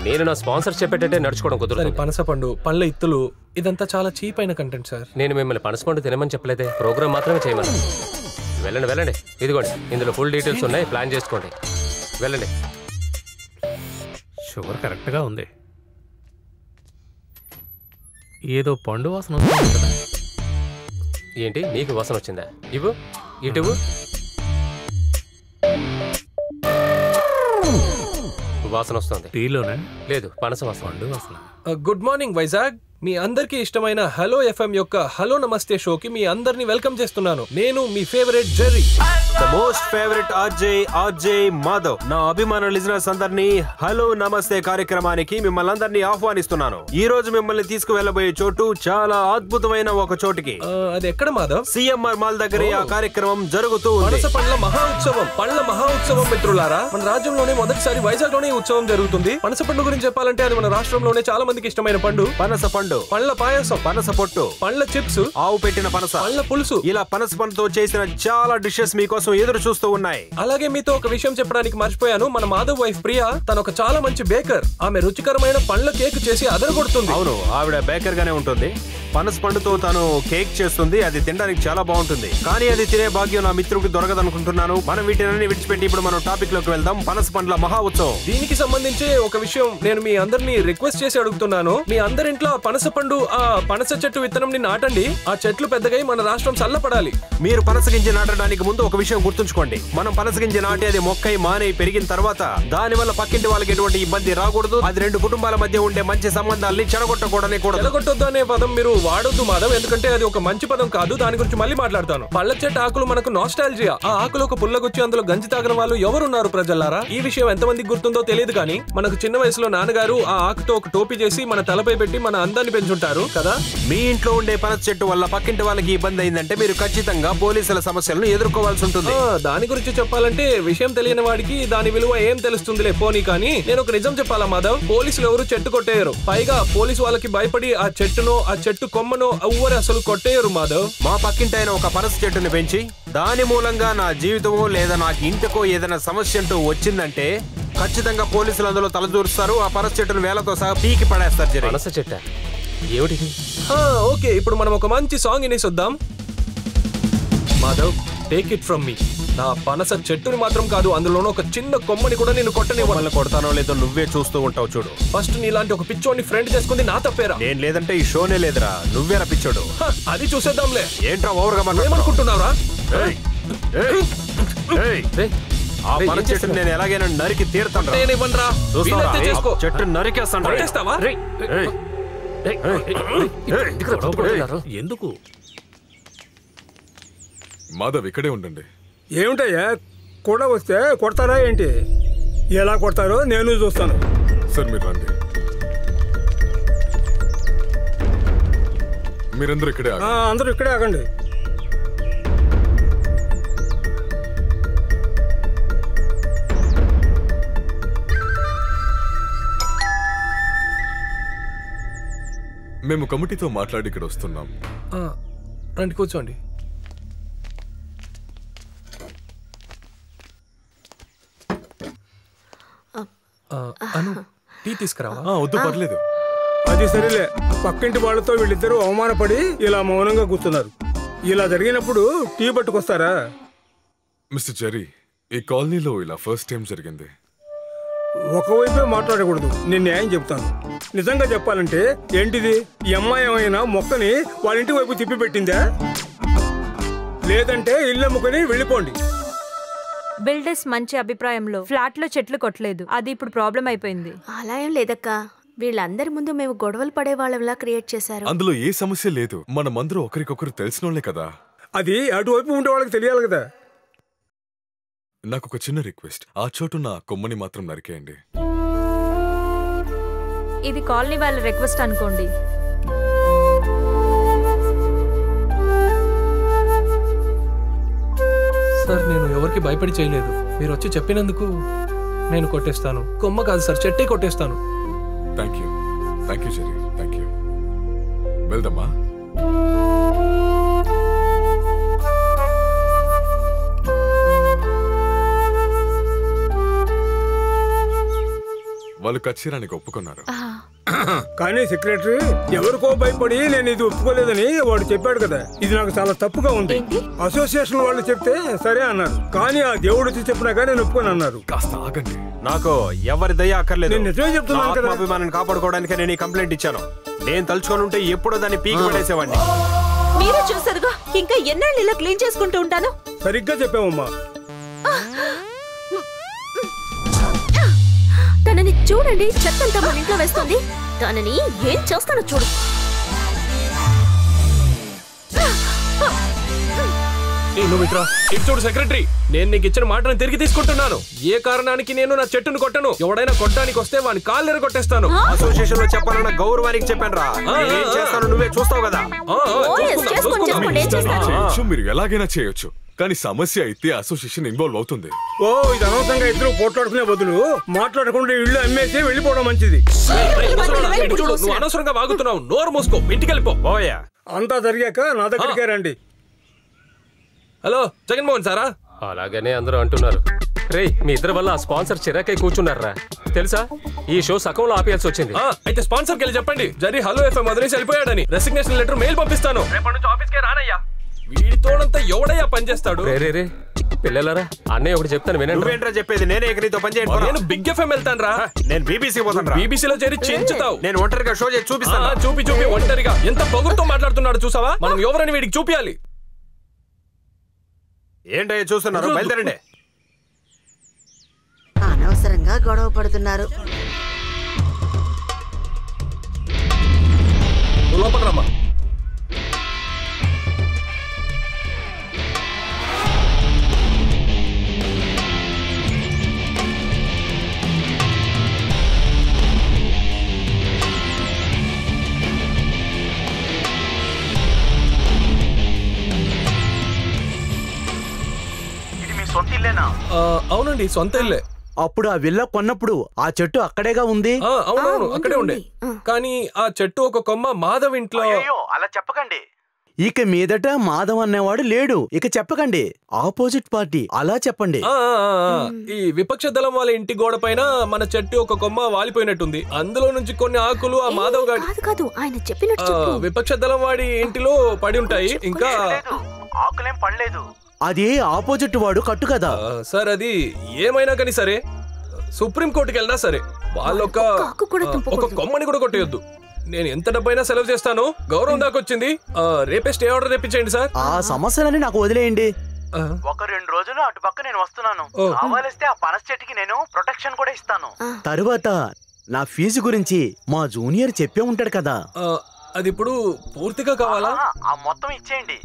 నేను నా స్పాన్సర్ చెప్పేటట్టే నడుచుకోవడం కుదరదు. పనసపండు, పళ్ళ ఇత్తులు, ఇదంతా చాలా చీప్ అయిన కంటెంట్ సార్. నేను మిమ్మల్ని పనసపండు తినమని చెప్పలేదే, ప్రోగ్రామ్ మాత్రమే చేయమని. వెళ్ళండి. ఇదిగోండి, ఇందులో ఫుల్ డీటెయిల్స్ ఉన్నాయి, ప్లాన్ చేసుకోండి. వెళ్ళండి. షుగర్ కరెక్ట్గా ఉంది. ఏదో పండు వాసన వస్తుంది కదా. ఏంటి నీకు వాసన వచ్చిందా? ఇటు వాసన వస్తుంది. టీలోనే లేదు, పనస వాసన. పండు వాసన. Good morning Vizag. మీ అందరికీ ఇష్టమైన హలో ఎఫ్ఎం యొక్క హలో నమస్తే షోకి మీ అందరిని వెల్కమ్ చేస్తున్నాను. నేను మీ favourite Jerry, the most favourite RJ Madhav. నా అభిమాన లిజనర్స్ అందరినీ హలో నమస్తే కార్యక్రమానికి మిమ్మల్ని అందరినీ ఆహ్వానిస్తున్నాను. ఈ రోజు మిమ్మల్ని తీసుకువెళ్ళబోయే చోటు చాలా అద్భుతమైన ఒక చోటుకి. అది ఎక్కడ మాధవ్? సిఎంఆర్ మాల్ దగ్గర ఆ కార్యక్రమం జరుగుతూ ఉంది. పనస పండ్ల మహా ఉత్సవం మిత్రులారా, మన రాజ్యంలోనే మొదటిసారి వైజాగ్ లోనే ఉత్సవం జరుగుతుంది. పనస పండు గురించి చెప్పాలంటే అది మన రాష్ట్రంలోనే చాలా మందికి ఇష్టమైన పండు. పనస పండు, పండ్ల పాయసం, పనస పొట్టు, పండ్ల చిప్స్, ఆవు పెట్టిన పనస, పండ్ల పులుసు, ఇలా పనస పండుతో చేసిన చాలా డిషెస్ మీకోసం ఎదురు చూస్తూ ఉన్నాయి. అలాగే మీతో ఒక విషయం చెప్పడానికి మర్చిపోయాను. మన మాధవ్ వైఫ్ ప్రియా తను ఒక చాలా మంచి బేకర్. ఆమె రుచికరమైన పండ్ల కేక్ చేసి అదరగొడుతుంది. అవును, ఆవిడ బేకర్ గానే ఉంటుంది. పనస పండుతో తను కేక్ చేస్తుంది. అది తినడానికి చాలా బాగుంటుంది. కానీ అది తినే భాగ్యం నా మిత్రుడికి దొరకదనుకుంటున్నాను. మనం వీటిని విడిచిపెట్టి ఇప్పుడు మనం టాపిక్ లోకి వెళ్దాం. పనస పండ్ల మహా ఉత్సవం. దీనికి సంబంధించి ఒక విషయం నేను మీ అందరినీ రిక్వెస్ట్ చేసి అడుగుతున్నాను. మీ అందరింట్లో పనస పండు, ఆ పనస చెట్టు విత్తనం నాటండి. ఆ చెట్లు పెద్దగా మన రాష్ట్రం చల్లపడాలి. మీరు పనస గింజ నాటడానికి ముందు ఒక విషయం గుర్తుంచుకోండి. మనం పనస గింజ నాటి అది మొక్కై మానై పెరిగిన తర్వాత దాని వల్ల పక్కింటి వాళ్ళకి ఎటువంటి ఇబ్బంది రాకూడదు. అది రెండు కుటుంబాల మధ్య ఉండే మంచి సంబంధాలని చెడగొట్టొద్దు అనే పదం మీరు వాడొద్దు మాధవ్, ఎందుకంటే అది ఒక మంచి పదం కాదు. దాని గురించి మళ్ళీ మాట్లాడతాను. పళ్ళ చెట్టు ఆకులు మనకు నాస్టాల్జియా. ఆ ఆకులు ఒక పుల్లగుచ్చి అందులో గంజి తాగిన వాళ్ళు ఎవరున్నారు ప్రజల్లారా? ఈ విషయం ఎంతమందికి గుర్తుందో తెలియదు కానీ మనకు చిన్న వయసులో నాన్నగారు ఆ ఆకుతో ఒక టోపీ చేసి మన తలపై పెట్టి మన అందాన్ని పెంచుంటారు కదా. మీ ఇంట్లో ఉండే పనస చెట్టు వల్ల పక్కింటి వాళ్ళకి ఇబ్బంది అయిందంటే మీరు ఖచ్చితంగా పోలీసుల సమస్యలను ఎదుర్కోవాల్సి ఉంటుంది. దాని గురించి చెప్పాలంటే విషయం తెలియని వాడికి దాని విలువ ఏం తెలుస్తుందిలే పోనీ. కానీ నేను ఒక నిజం చెప్పాలా మాధవ్, పోలీసులు ఎవరు చెట్టు కొట్టేయరు. పైగా పోలీసు వాళ్ళకి భయపడి ఆ చెట్టునో ఆ చెట్టు కొమ్మనో ఎవ్వరు అసలు కొట్టేయరు మాధవ్. మా పక్కింటి ఆయన ఒక పనస చెట్టుని పెంచి దాని మూలంగా నా జీవితమో లేదా నాకు ఇంటికో ఏదైనా సమస్య అంటూ వచ్చిందంటే ఖచ్చితంగా పోలీసులు అందులో తలదూరుస్తారు. ఆ పనస చెట్టును వేలతో సహా పీకి పడేస్తారు. పనస చెట్ట ఏమిటి? ఓకే, ఇప్పుడు మనం ఒక మంచి సాంగ్ వినేసొద్దాం. Madhav, take it from me. నా పనస చెట్టుని మాత్రం కాదు, అందులోనూ ఒక చిన్న కొమ్మని కూడా నేను కొట్టనివ్వను. కొడతానో లేదో నువ్వే చూస్తూ ఉంటావు చూడు. ఫస్ట్ నీలాంటి ఒక పిచ్చోని ఫ్రెండ్ చేసుకుంది నా తప్పేరా? నేను లేదంటే ఈ షోనే లేదురా, నువ్వేరా పిచ్చోడు. అది చూసేద్దాంలే. ఏంట్రా ఓవర్గా ఏమనుకుంటున్నావురా? ఆ పనస చెట్టుని నేను ఎలాగైనా నరికి తీరుతాను. చెట్టు నరికేస్తాను. ఎందుకు మాధవ్ ఇక్కడే ఉండండి. ఏమిటయ్యా, కూడా వస్తే కొడతారా ఏంటి? ఎలా కొడతారో నేను చూస్తాను. సార్ మీరు రండి. మీరందరూ ఇక్కడే అందరూ ఇక్కడే ఆగండి. మేము కమిటీతో మాట్లాడి ఇక్కడ వస్తున్నాం. రండి, కూర్చోండి. అను, టీ తీసుకురావా? వద్దు, పర్లేదు. అది సరేలే, పక్కింటి వాళ్ళతో వీళ్ళిద్దరూ అవమానపడి ఇలా మౌనంగా కూర్చున్నారు. ఇలా జరిగినప్పుడు టీ పట్టుకొస్తారా? మిస్టర్ జెర్రీ, ఈ కాలనీలో ఇలా ఫస్ట్ టైం జరిగింది. ఒకవైపే మాట్లాడకూడదు. నేను న్యాయం చెప్తాను. నిజంగా చెప్పాలంటే ఏంటిది, ఈ అమ్మాయి ఏమైనా మొక్కని వాళ్ళ ఇంటి వైపు తిప్పి పెట్టిందా? లేదంటే ఇల్లు అమ్ముకొని వెళ్ళిపోండి. బిల్డర్స్ మంచి అభిప్రాయంలో ఫ్లాట్ లో చెట్లు కొట్టలేదు, అది ఇప్పుడు ప్రాబ్లం అయిపోయింది. అలా ఏం లేదక్క, వీళ్ళందరి ముందు మేము గొడవలు పడే వాళ్ళలా క్రియేట్ చేశారు. అందులో ఏ సమస్య లేదు. మనమందరూ ఒకరికొకరు తెలిసినోళ్లే కదా. అది అటువైపు ఉండే వాళ్ళకి తెలియాలి కదా. నాకు ఒక చిన్న రిక్వెస్ట్, ఆ చోటు నా కొమ్మని మాత్రం నరికేయండి. ఇది కాలనీ వాళ్ళ రిక్వెస్ట్ అనుకోండి. సార్, నేను ఎవరికి భయపడి చేయలేదు. మీరు వచ్చి చెప్పినందుకు నేను కొట్టేస్తాను. కొమ్మ కాదు సార్, చెట్టే కొట్టేస్తాను. Thank you Jerry, thank you. వెళ్దామా? వాళ్ళు కచ్చిరానికి ఒప్పుకున్నారు. కానీ సెక్రటరీ ఎవరికో భయపడి నేను ఇది ఒప్పుకోలేదని వాడు చెప్పాడు కదా. ఇది నాకు చాలా తప్పుగా ఉంది. అసోసియేషన్ వాళ్ళు చెప్తే సరే అన్నారు, కానీ ఆ దేవుడు వచ్చి చెప్పినాక నేను ఒప్పుకొని అన్నారు. కాస్త ఆగండి. నాకు ఎవరి దయ అక్కర్లేదు. నేను నిజమే చెప్తున్నాను కదా. అభిమానాన్ని కాపాడుకోవడానికి నేను ఈ కంప్లైంట్ ఇచ్చాను. నేను తలుచుకొని ఉంటే ఎప్పుడో దాన్ని పీకి పడేసేవాడిని. మీరే చూసారుగా, ఇంకా ఎన్నాళ్ళు ఇలా క్లీన్ చేసుకుంటూ ఉంటాను. సరిగ్గా చెప్పావమ్మా. తనని చూడండి, చెత్తంతా మన ఇంట్లో వేస్తుంది. తనని ఏం చేస్తానో చూడు. నువ్వు ఇట్రా. ఇటు చూడు సెక్రటరీ, నేను నీకు ఇచ్చిన మాటను తిరిగి తీసుకుంటున్నాను. ఏ కారణానికి నేను నా చెట్టును కొట్టను. ఎవడైనా కొట్టడానికి వస్తే వాని కాళ్ళు ఎరగొట్టేస్తాను. అసోసియేషన్ లో చెప్పాలన్న గౌరవానికి చెప్పాను రా. ఏం చేస్తాను నువ్వే చూస్తావు కదా. మీరు ఎలాగైనా చేయొచ్చు, కానీ సమస్య అయితే అసోసియేషన్ ఇన్వాల్వ్ అవుతుంది. ఓ ఇది అనవసరంగా ఇద్దరు పోట్లాడుకునే బదులు మాట్లాడకుండా ఇల్లు అమ్మేసి వెళ్ళిపోవడం మంచిది. చూడు, నువ్వు అనవసరంగా వాగుతున్నావు. నోరు మూసుకో, ఇంటికి వెళ్ళిపో. అంతా జరిగాక నా దగ్గరికే రండి. హలో జగన్మోహన్ సారా? అలాగనే అందరూ అంటున్నారు. రే, మీ ఇద్దరి వల్ల ఆ స్పాన్సర్ చిరాకై కూర్చున్నారా తెలుసా? ఈ షో సకంలో ఆపేయాల్సి వచ్చింది. అయితే స్పాన్సర్కి వెళ్ళి చెప్పండి జరి హలో ఎఫ్ఎం వదిలేసి వెళ్ళిపోయాడని. రెసిగ్నేషన్ లెటర్ మెయిల్ పంపిస్తాను. రేపటి నుంచి ఆఫీస్కే రానయ్యా. వీడితోనంతా ఎవడయ్యా పనిచేస్తాడు? రే పిల్లలారా, అన్నయ్య ఒకటి చెప్తాను వినండి. నువ్వేంట్రా చెప్పేది? నేనే నీతో పని చేయను. నేను బిగ్ ఎఫ్ఎం వెళ్తాను రా. నేను బీబీసీ పోతాను. బీబీసీలో చేరి చించుతావు. నేను ఒంటరిగా షో చేసి చూపిస్తాను. చూపి ఒంటరిగా ఎంత పొగురుతో మాట్లాడుతున్నాడు చూసావా? మనం ఎవరని వీడికి చూపియాలి. ఏంటయ్యా చూస్తున్నారు? బయలుదేరండి. అనవసరంగా గొడవ పడుతున్నారు. లోపల రమ్మా. అవునండి, సొంత ఇల్లే. అప్పుడు ఆ విల్లా కొన్నప్పుడు ఆ చెట్టు అక్కడేగా ఉంది. అవునవును, అక్కడే ఉండే. కానీ ఆ చెట్టు ఒక కొమ్మ మాధవ్ ఇంట్లో. అలా చెప్పకండి. ఇక మీదట మాధవ్ అనేవాడు లేడు. ఇక చెప్పకండి. ఆపోజిట్ పార్టీ అలా చెప్పండి. ఈ విపక్ష దళం వాళ్ళ ఇంటి గోడ పైన మన చెట్టు ఒక కొమ్మ వాలిపోయినట్టుంది. అందులో నుంచి కొన్ని ఆకులు ఆ మాధవ్ కాదు ఆయన చెప్పినట్టు విపక్ష దళం వాడి ఇంటిలో పడి ఉంటాయి. ఇంకా ఆకులేం పడలేదు. అది ఆపోజిట్ వాడు కట్టు కదా సార్. అది ఏమైనా కానీ సరే, సుప్రీం కోర్టుకి వెళ్ళినా సరే వాళ్ళొక కొమ్మని కూడా కొట్టేయొద్దు. నేను ఎంత డబ్బైనా సెలవు చేస్తాను. గౌరవం దాకొచ్చింది. రేపే స్టే ఆర్డర్ తెప్పించండి సార్. ఆ సమస్యలని నాకు వదిలేయండి. ఒక 2 రోజులు అటు పక్క నేను వస్తున్నాను. కావాలిస్తే ఆ పనస చెట్టుకి నేను ప్రొటెక్షన్ కూడా ఇస్తాను. తరువాత నా ఫీజు గురించి మా జూనియర్ చెప్పే ఉంటాడు కదా. అది ఇప్పుడు పూర్తిగా కావాలా? ఆ మొత్తం ఇచ్చేయండి.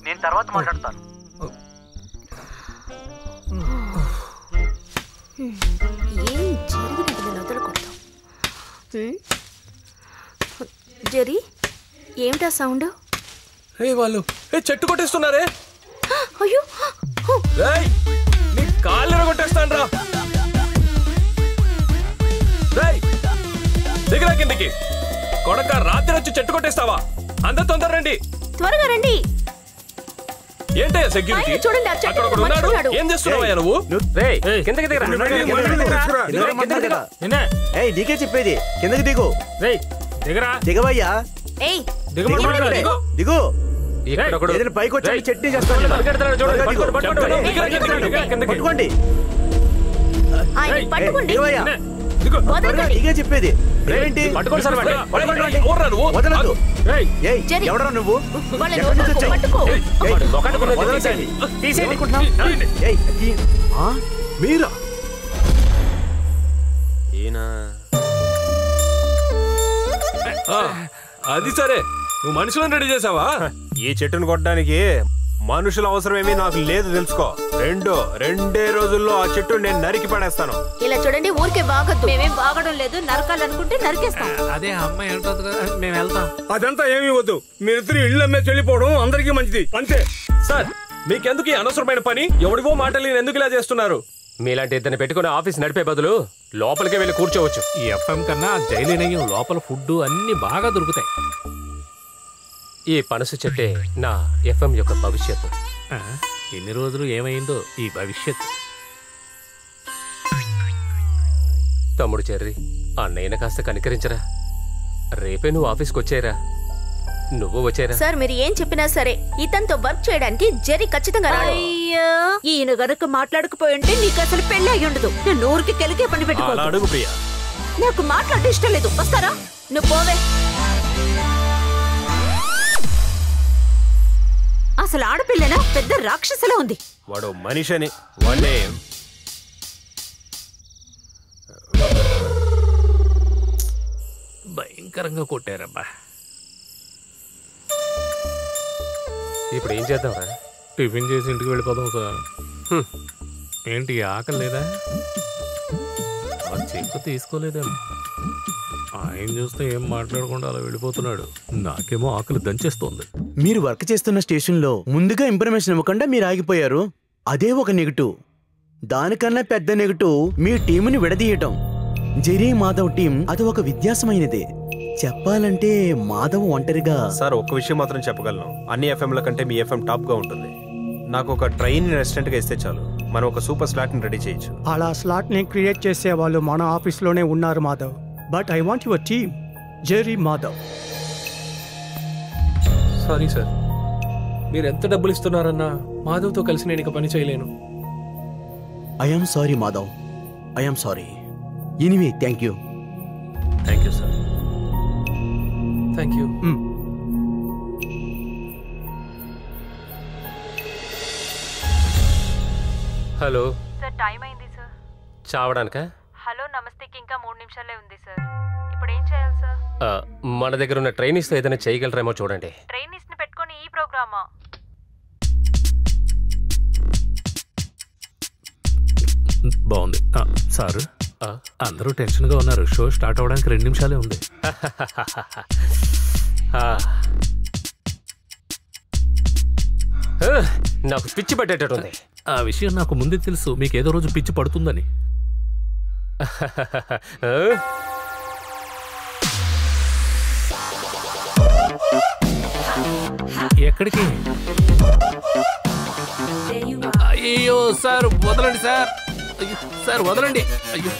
నేను తర్వాత మాట్లాడతాను. జెరీ, ఏమిటా సౌండ్? వాళ్ళు చెట్టు కొట్టేస్తున్నారే. అయ్యో, నీ కాళ్ళు కొట్టేస్తాను రా. దిగరా కిందికి. కొడక, రాత్రి వచ్చి చెట్టు కొట్టేస్తావా? అంత తొందర రండి, త్వరగా రండి. ఏంటయ్యా సెక్యూరిటీ? చూడండి, అక్కడ ఒకడు ఉన్నాడు. ఏం చేస్తున్నావయ్యా నువ్వు? కిందకి దిగరా. నీకే చెప్పేది, కిందకి దిగు. దిగరా. దిగవయ్యా. దిగు. పైకి వచ్చి చట్నీ చేస్తాను. నీకే చెప్పేది. ఎవడరా నువ్వు? మీరా? అది సరే, నువ్వు మనుషులను రెడీ చేసావా? ఈ చెట్టును కొట్టడానికి మనుషుల అవసరమేమీ నాకు లేదు, తెలుసుకో. రెండే రోజుల్లో ఆ చెట్టు నేను నరికి పడేస్తాను. ఇలా చూడండి, ఊరికే బాగొద్దు. మేమేం బాగడం లేదు. నరకాలనుకుంటే నరికేస్తాం. అదే అమ్మాయి వెళ్తుంది కదా, మేము వెళ్తాం. అదంతా ఏమీ వద్దు. మీరిద్దరు ఇళ్ళు అమ్మే చెల్లిపోవడం అందరికీ మంచిది, అంతే. సార్, మీకెందుకు ఈ అనవసరమైన పని? ఎవడివో మాటలు ఎందుకు ఇలా చేస్తున్నారు? మీలాంటి ఇద్దరిని పెట్టుకుని ఆఫీస్ నడిపే బదులు లోపలికే వెళ్ళి కూర్చోవచ్చు. ఈ ఎఫ్ఎం కన్నా జైలు నెయ్యం, లోపల ఫుడ్ అన్ని బాగా దొరుకుతాయి. ఈ పనసు చెట్టే నా ఎఫ్ఎం యొక్క భవిష్యత్తు. ఎన్ని రోజులు ఏమైందో ఈ భవిష్యత్తు. తమ్ముడు చెర్రి, అన్నయ్యన కాస్త కనికరించరా. రేపే నువ్వు ఆఫీస్కి వచ్చేరా. నువ్వు వచ్చేరా. సార్, మీరు ఏం చెప్పినా సరే ఇతనితో వర్క్ చేయడానికి జెర్రీ ఖచ్చితంగా రాడు. అయ్యో, ఈయన గనుక మాట్లాడకపోయి ఉంటే నీకు అసలు పెళ్లి అయ్యి ఉండదు. నేను ఊరికి కెలికే పని పెట్టుకో. నాకు మాట్లాడే ఇష్టం లేదు. వస్తారా? నువ్వు పోవే. అసలు ఆడపిల్లనా పెద్ద రాక్షసులా ఉంది. వాడు మనిషిని వాడే భయంకరంగా కొట్టారబ్బా. ఇప్పుడు ఏం చేద్దాంరా? టిఫిన్ చేసి ఇంటికి వెళ్ళిపోదాం సార్. ఏంటి ఆకలి లేదా? చెక్కు తీసుకోలేదేమో. ఆయన చూస్తే ఏం మాట్లాడకుండా అలా వెళ్ళిపోతున్నాడు. నాకేమో ఆకలి దంచేస్తోంది. మీరు వర్క్ చేస్తున్న స్టేషన్లో ముందుగా ఇన్ఫర్మేషన్ ఇవ్వకుండా మీరు ఆగిపోయారు. అదే ఒక నెగటివ్. దానికన్నా పెద్ద నెగటివ్ మీ టీముని విడదీయటం. జెరీ మాధవ్ టీం అది ఒక వ్యత్యాసమైనదే. చెప్పాలంటే మాధవ్ ఒంటరిగా. సార్ ఒక్క విషయం మాత్రం చెప్పగలను, అన్ని ఎఫ్ఎంల కంటే మీ ఎఫ్ఎం టాప్ గా ఉంటుంది. నాకు ఒక ట్రైన్ రెస్టారెంట్ గా ఇస్తే చాలు, మనం ఒక సూపర్ స్లాట్ ని రెడీ చేయొచ్చు. అలా స్లాట్ ని క్రియేట్ చేసే వాళ్ళు మన ఆఫీస్లోనే ఉన్నారు Madhav. But I want your team, Jerry Madhav. Sorry sir, మీరు ఎంత డబ్బులు ఇస్తున్నారన్నా మాధవ్తో కలిసి నేను ఇక పని చేయలేను. I'm sorry Madhav, I'm sorry. Anyway thank you. Thank you sir. Thank you. Hello sir, time అయింది సార్. చావడానికా? హలో నమస్తేకి ఇంకా 3 నిమిషాలే ఉంది సార్. ఇప్పుడు ఏం చేయాలి సార్? మన దగ్గర ఉన్న ట్రైనీస్తో ఏదైనా చేయగలరేమో చూడండి. ట్రైనీస్ ని పెట్టుకొని ఈ ప్రోగ్రామా? బాగుంది సార్. అందరూ టెన్షన్గా ఉన్నారు. షో స్టార్ట్ అవడానికి 2 నిమిషాలే ఉంది. నాకు పిచ్చి పట్టేటట్టుంది. ఆ విషయం నాకు ముందే తెలుసు, మీకు ఏదో రోజు పిచ్చి పడుతుందని. ఎక్కడికి? అయ్యో సార్ వదలండి సార్. అయ్యో సార్ వదలండి. అయ్యో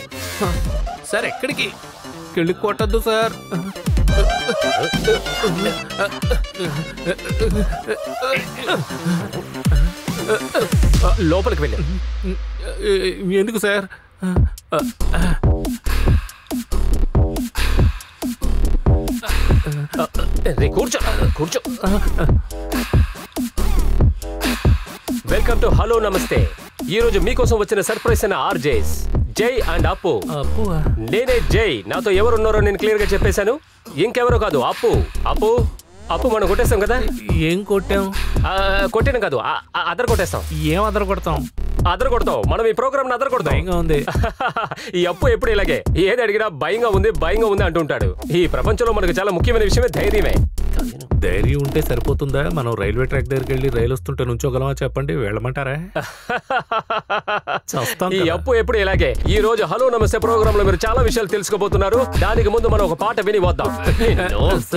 సార్ ఎక్కడికి? కిళ్ళి కొట్టద్దు సార్. లోపలికి వెళ్ళి. ఎందుకు సార్? కూర్చో కూర్చో. వెల్కమ్ టు హలో నమస్తే. ఈ రోజు మీకోసం వచ్చిన సర్ప్రైజ్ అయిన ఆర్జేస్ జై అండ్ అప్పు. నేనే జై. నాతో ఎవరున్నారో నేను క్లియర్ గా చెప్పేశాను. ఇంకెవరో కాదు, అప్పు. అప్పు అప్పు మనం కొట్టేస్తాం కదా. ఏం కొట్టాం? కొట్టిన కాదు, అదర్ కొట్టేస్తాం. ఏం అదర్ కొడతాం? అదర్ కొడతాం. మనం ఈ ప్రోగ్రామ్ అదర్ కొడతాం. భయంగా ఉంది. ఈ అప్పు ఎప్పుడు ఇలాగే ఏది అడిగినా భయంగా ఉంది అంటుంటాడు. ఈ ప్రపంచంలో మనకు చాలా ముఖ్యమైన విషయమే ధైర్యమే. ధైర్యం ఉంటే సరిపోతుందా? మనం రైల్వే ట్రాక్ దగ్గరికి వెళ్ళి రైలు వస్తుంటే నుంచోగలమా చెప్పండి? వెళ్ళమంటారా? ఈ అప్పు ఎప్పుడు ఇలాగే. ఈ రోజు హలో నమస్తే ప్రోగ్రామ్ లో మీరు చాలా విషయాలు తెలుసుకోబోతున్నారు. దానికి ముందు మనం ఒక పాట విని వద్దాం.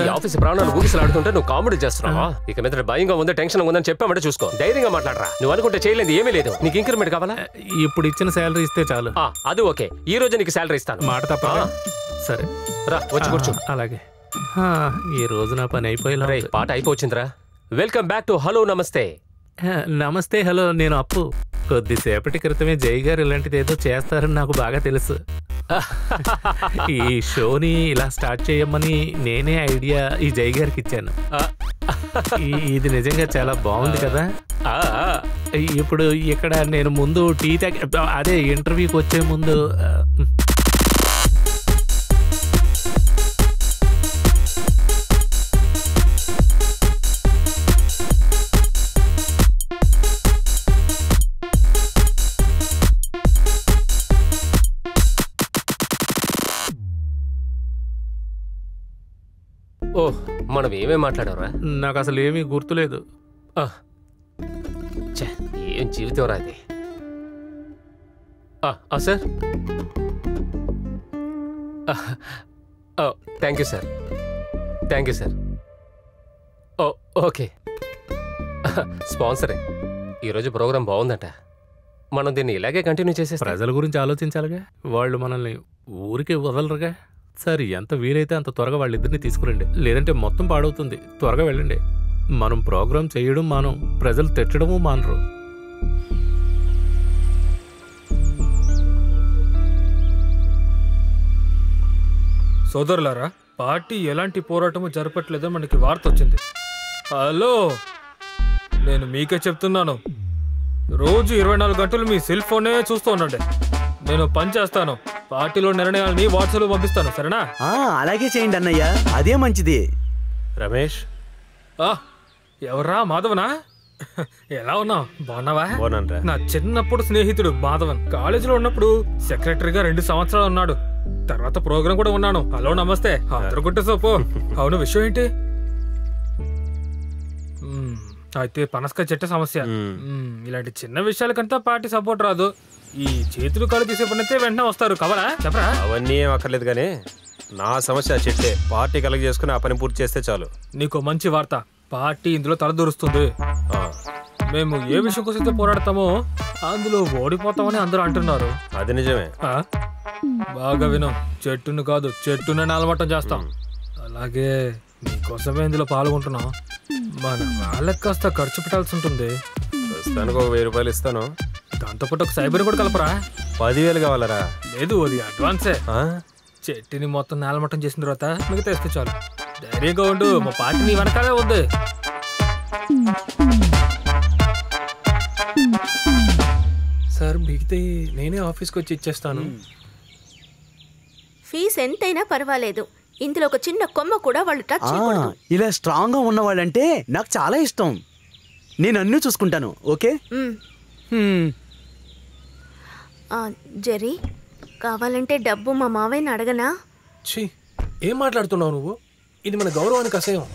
ఈ ఆఫీస్ ప్రాణాలు ఊగిసలాడుతుంటే నువ్వు కామెడీ చేస్తున్నావా? ఇక మీద భయంగా ఉంది, టెన్షన్ ఉందని చెప్పామంటే చూసుకో. ధైర్యంగా మాట్లాడరా. నువ్వు అనుకుంటే చేయలేదు ఏమీ లేదు. నీకు ఇంక్రిమెంట్ కావాలా? ఇప్పుడు ఇచ్చిన శాలరీ ఇస్తే చాలు. అది ఓకే. ఈ రోజు నీకు శాలరీ ఇస్తాను. మాట తప్ప. సరే రా, వచ్చి కూర్చో. అలాగే. ఈ రోజు నా పని అయిపోయేలా. పాట అయిపోవచ్చిందిరా. వెల్కమ్ బ్యాక్ టు హలో నమస్తే. నమస్తే. హలో, నేను అప్పు. కొద్దిసేపటి క్రితమే జై గారు ఇలాంటిది ఏదో చేస్తారని నాకు బాగా తెలుసు. ఈ షోని ఇలా స్టార్ట్ చేయమని నేనే ఐడియా ఈ జై గారికి ఇచ్చాను. ఇది నిజంగా చాలా బాగుంది కదా. ఇప్పుడు ఇక్కడ నేను ముందు అదే ఇంటర్వ్యూకి వచ్చే ముందు ఓ, మనం ఏమేం మాట్లాడారా? నాకు అసలు ఏమీ గుర్తులేదు. ఏం జీవితం రా అది. Sir, thank you sir. Thank you sir. Okay. స్పాన్సరే. ఈరోజు ప్రోగ్రాం బాగుందంట. మనం దీన్ని ఇలాగే కంటిన్యూ చేసే. ప్రజల గురించి ఆలోచించాలిగా. వాళ్ళు మనల్ని ఊరికే వదలరుగా. సరే, ఎంత వీలైతే అంత త్వరగా వాళ్ళిద్దరిని తీసుకురండి, లేదంటే మొత్తం పాడవుతుంది. త్వరగా వెళ్ళండి. మనం ప్రోగ్రాం చేయడం మానం, ప్రజలు తెచ్చడము మానరు. సోదరులారా, పార్టీ ఎలాంటి పోరాటము జరపట్లేదో మనకి వార్త వచ్చింది. హలో, నేను మీకే చెప్తున్నాను, రోజు 24 గంటలు మీ సెల్ ఫోనే చూస్తూ ఉండండి. నేను పని చేస్తాను. పార్టీలో నిర్ణయాలని వాట్సాప్లో పంపిస్తాను, సరేనా? అలాగే చేయండి అన్నయ్య, అదే మంచిది. రమేష్, ఎవర్రా మాధవనా? ఎలా ఉన్నావు? బాగున్నావా? బాగున్నానురా. నా చిన్నప్పుడు స్నేహితుడు మాధవన్. కాలేజీలో ఉన్నప్పుడు సెక్రటరీగా 2 సంవత్సరాలు ఉన్నాడు. తర్వాత ప్రోగ్రామ్ కూడా ఉన్నాను. హలో నమస్తే. అందరుకుంటే సోపు. అవును, విషయం ఏంటి? అయితే పనసకాయ చెట్టు సమస్య. ఇలాంటి చిన్న విషయాలకంతా పార్టీ సపోర్ట్ రాదు. ఈ చేతులు కాలు తీసే పని అయితే వెంటనే వస్తారు. కవరా చెప్పరా? అవన్నీ ఏం అక్కర్లేదు కానీ నా సమస్య చెట్టే. పార్టీ కలెక్ట్ చేసుకుని ఆ పని పూర్తి చేస్తే చాలు. నీకు మంచి వార్త, పార్టీ ఇందులో తలదూరుస్తుంది. మేము ఏ విషయం కోసం పోరాడతామో అందులో ఓడిపోతామని అందరూ అంటున్నారు. అది నిజమే. బాగా విను, చెట్టును కాదు చెట్టునే నాలమట్టం చేస్తాం. అలాగే నీకోసమే ఇందులో పాల్గొంటున్నాం. మన వాళ్ళకి కాస్త ఖర్చు పెట్టాల్సి ఉంటుంది. ప్రస్తుతానికి ఒక 1000 రూపాయలు ఇస్తాను. దాంతోపాటు ఒక సైబర్ కూడా కలపరా? 10,000 కావాలరా? లేదు, అది అడ్వాన్సే. చెట్టుని మొత్తం నాలమట్టం చేసిన తర్వాత మిగతా ఇస్తే చాలు. ధైర్యంగా ఉండు, మా పార్టీ నీ వెనకాలే ఉంది. సార్ మిగితే నేనే ఆఫీస్కి వచ్చి ఇచ్చేస్తాను. ఫీజు ఎంతైనా పర్వాలేదు, ఇందులో ఒక చిన్న కొమ్మ కూడా వాళ్ళు టచ్ చేయకూడదు. ఇలా స్ట్రాంగ్ గా ఉన్నవాళ్ళంటే నాకు చాలా ఇష్టం. నేను అన్నీ చూసుకుంటాను. ఓకే జెర్రీ, కావాలంటే డబ్బు మా మావయ్యని అడగనా? ఛీ, ఏం మాట్లాడుతున్నావు నువ్వు? ఇది మన గౌరవానికి అసహ్యం.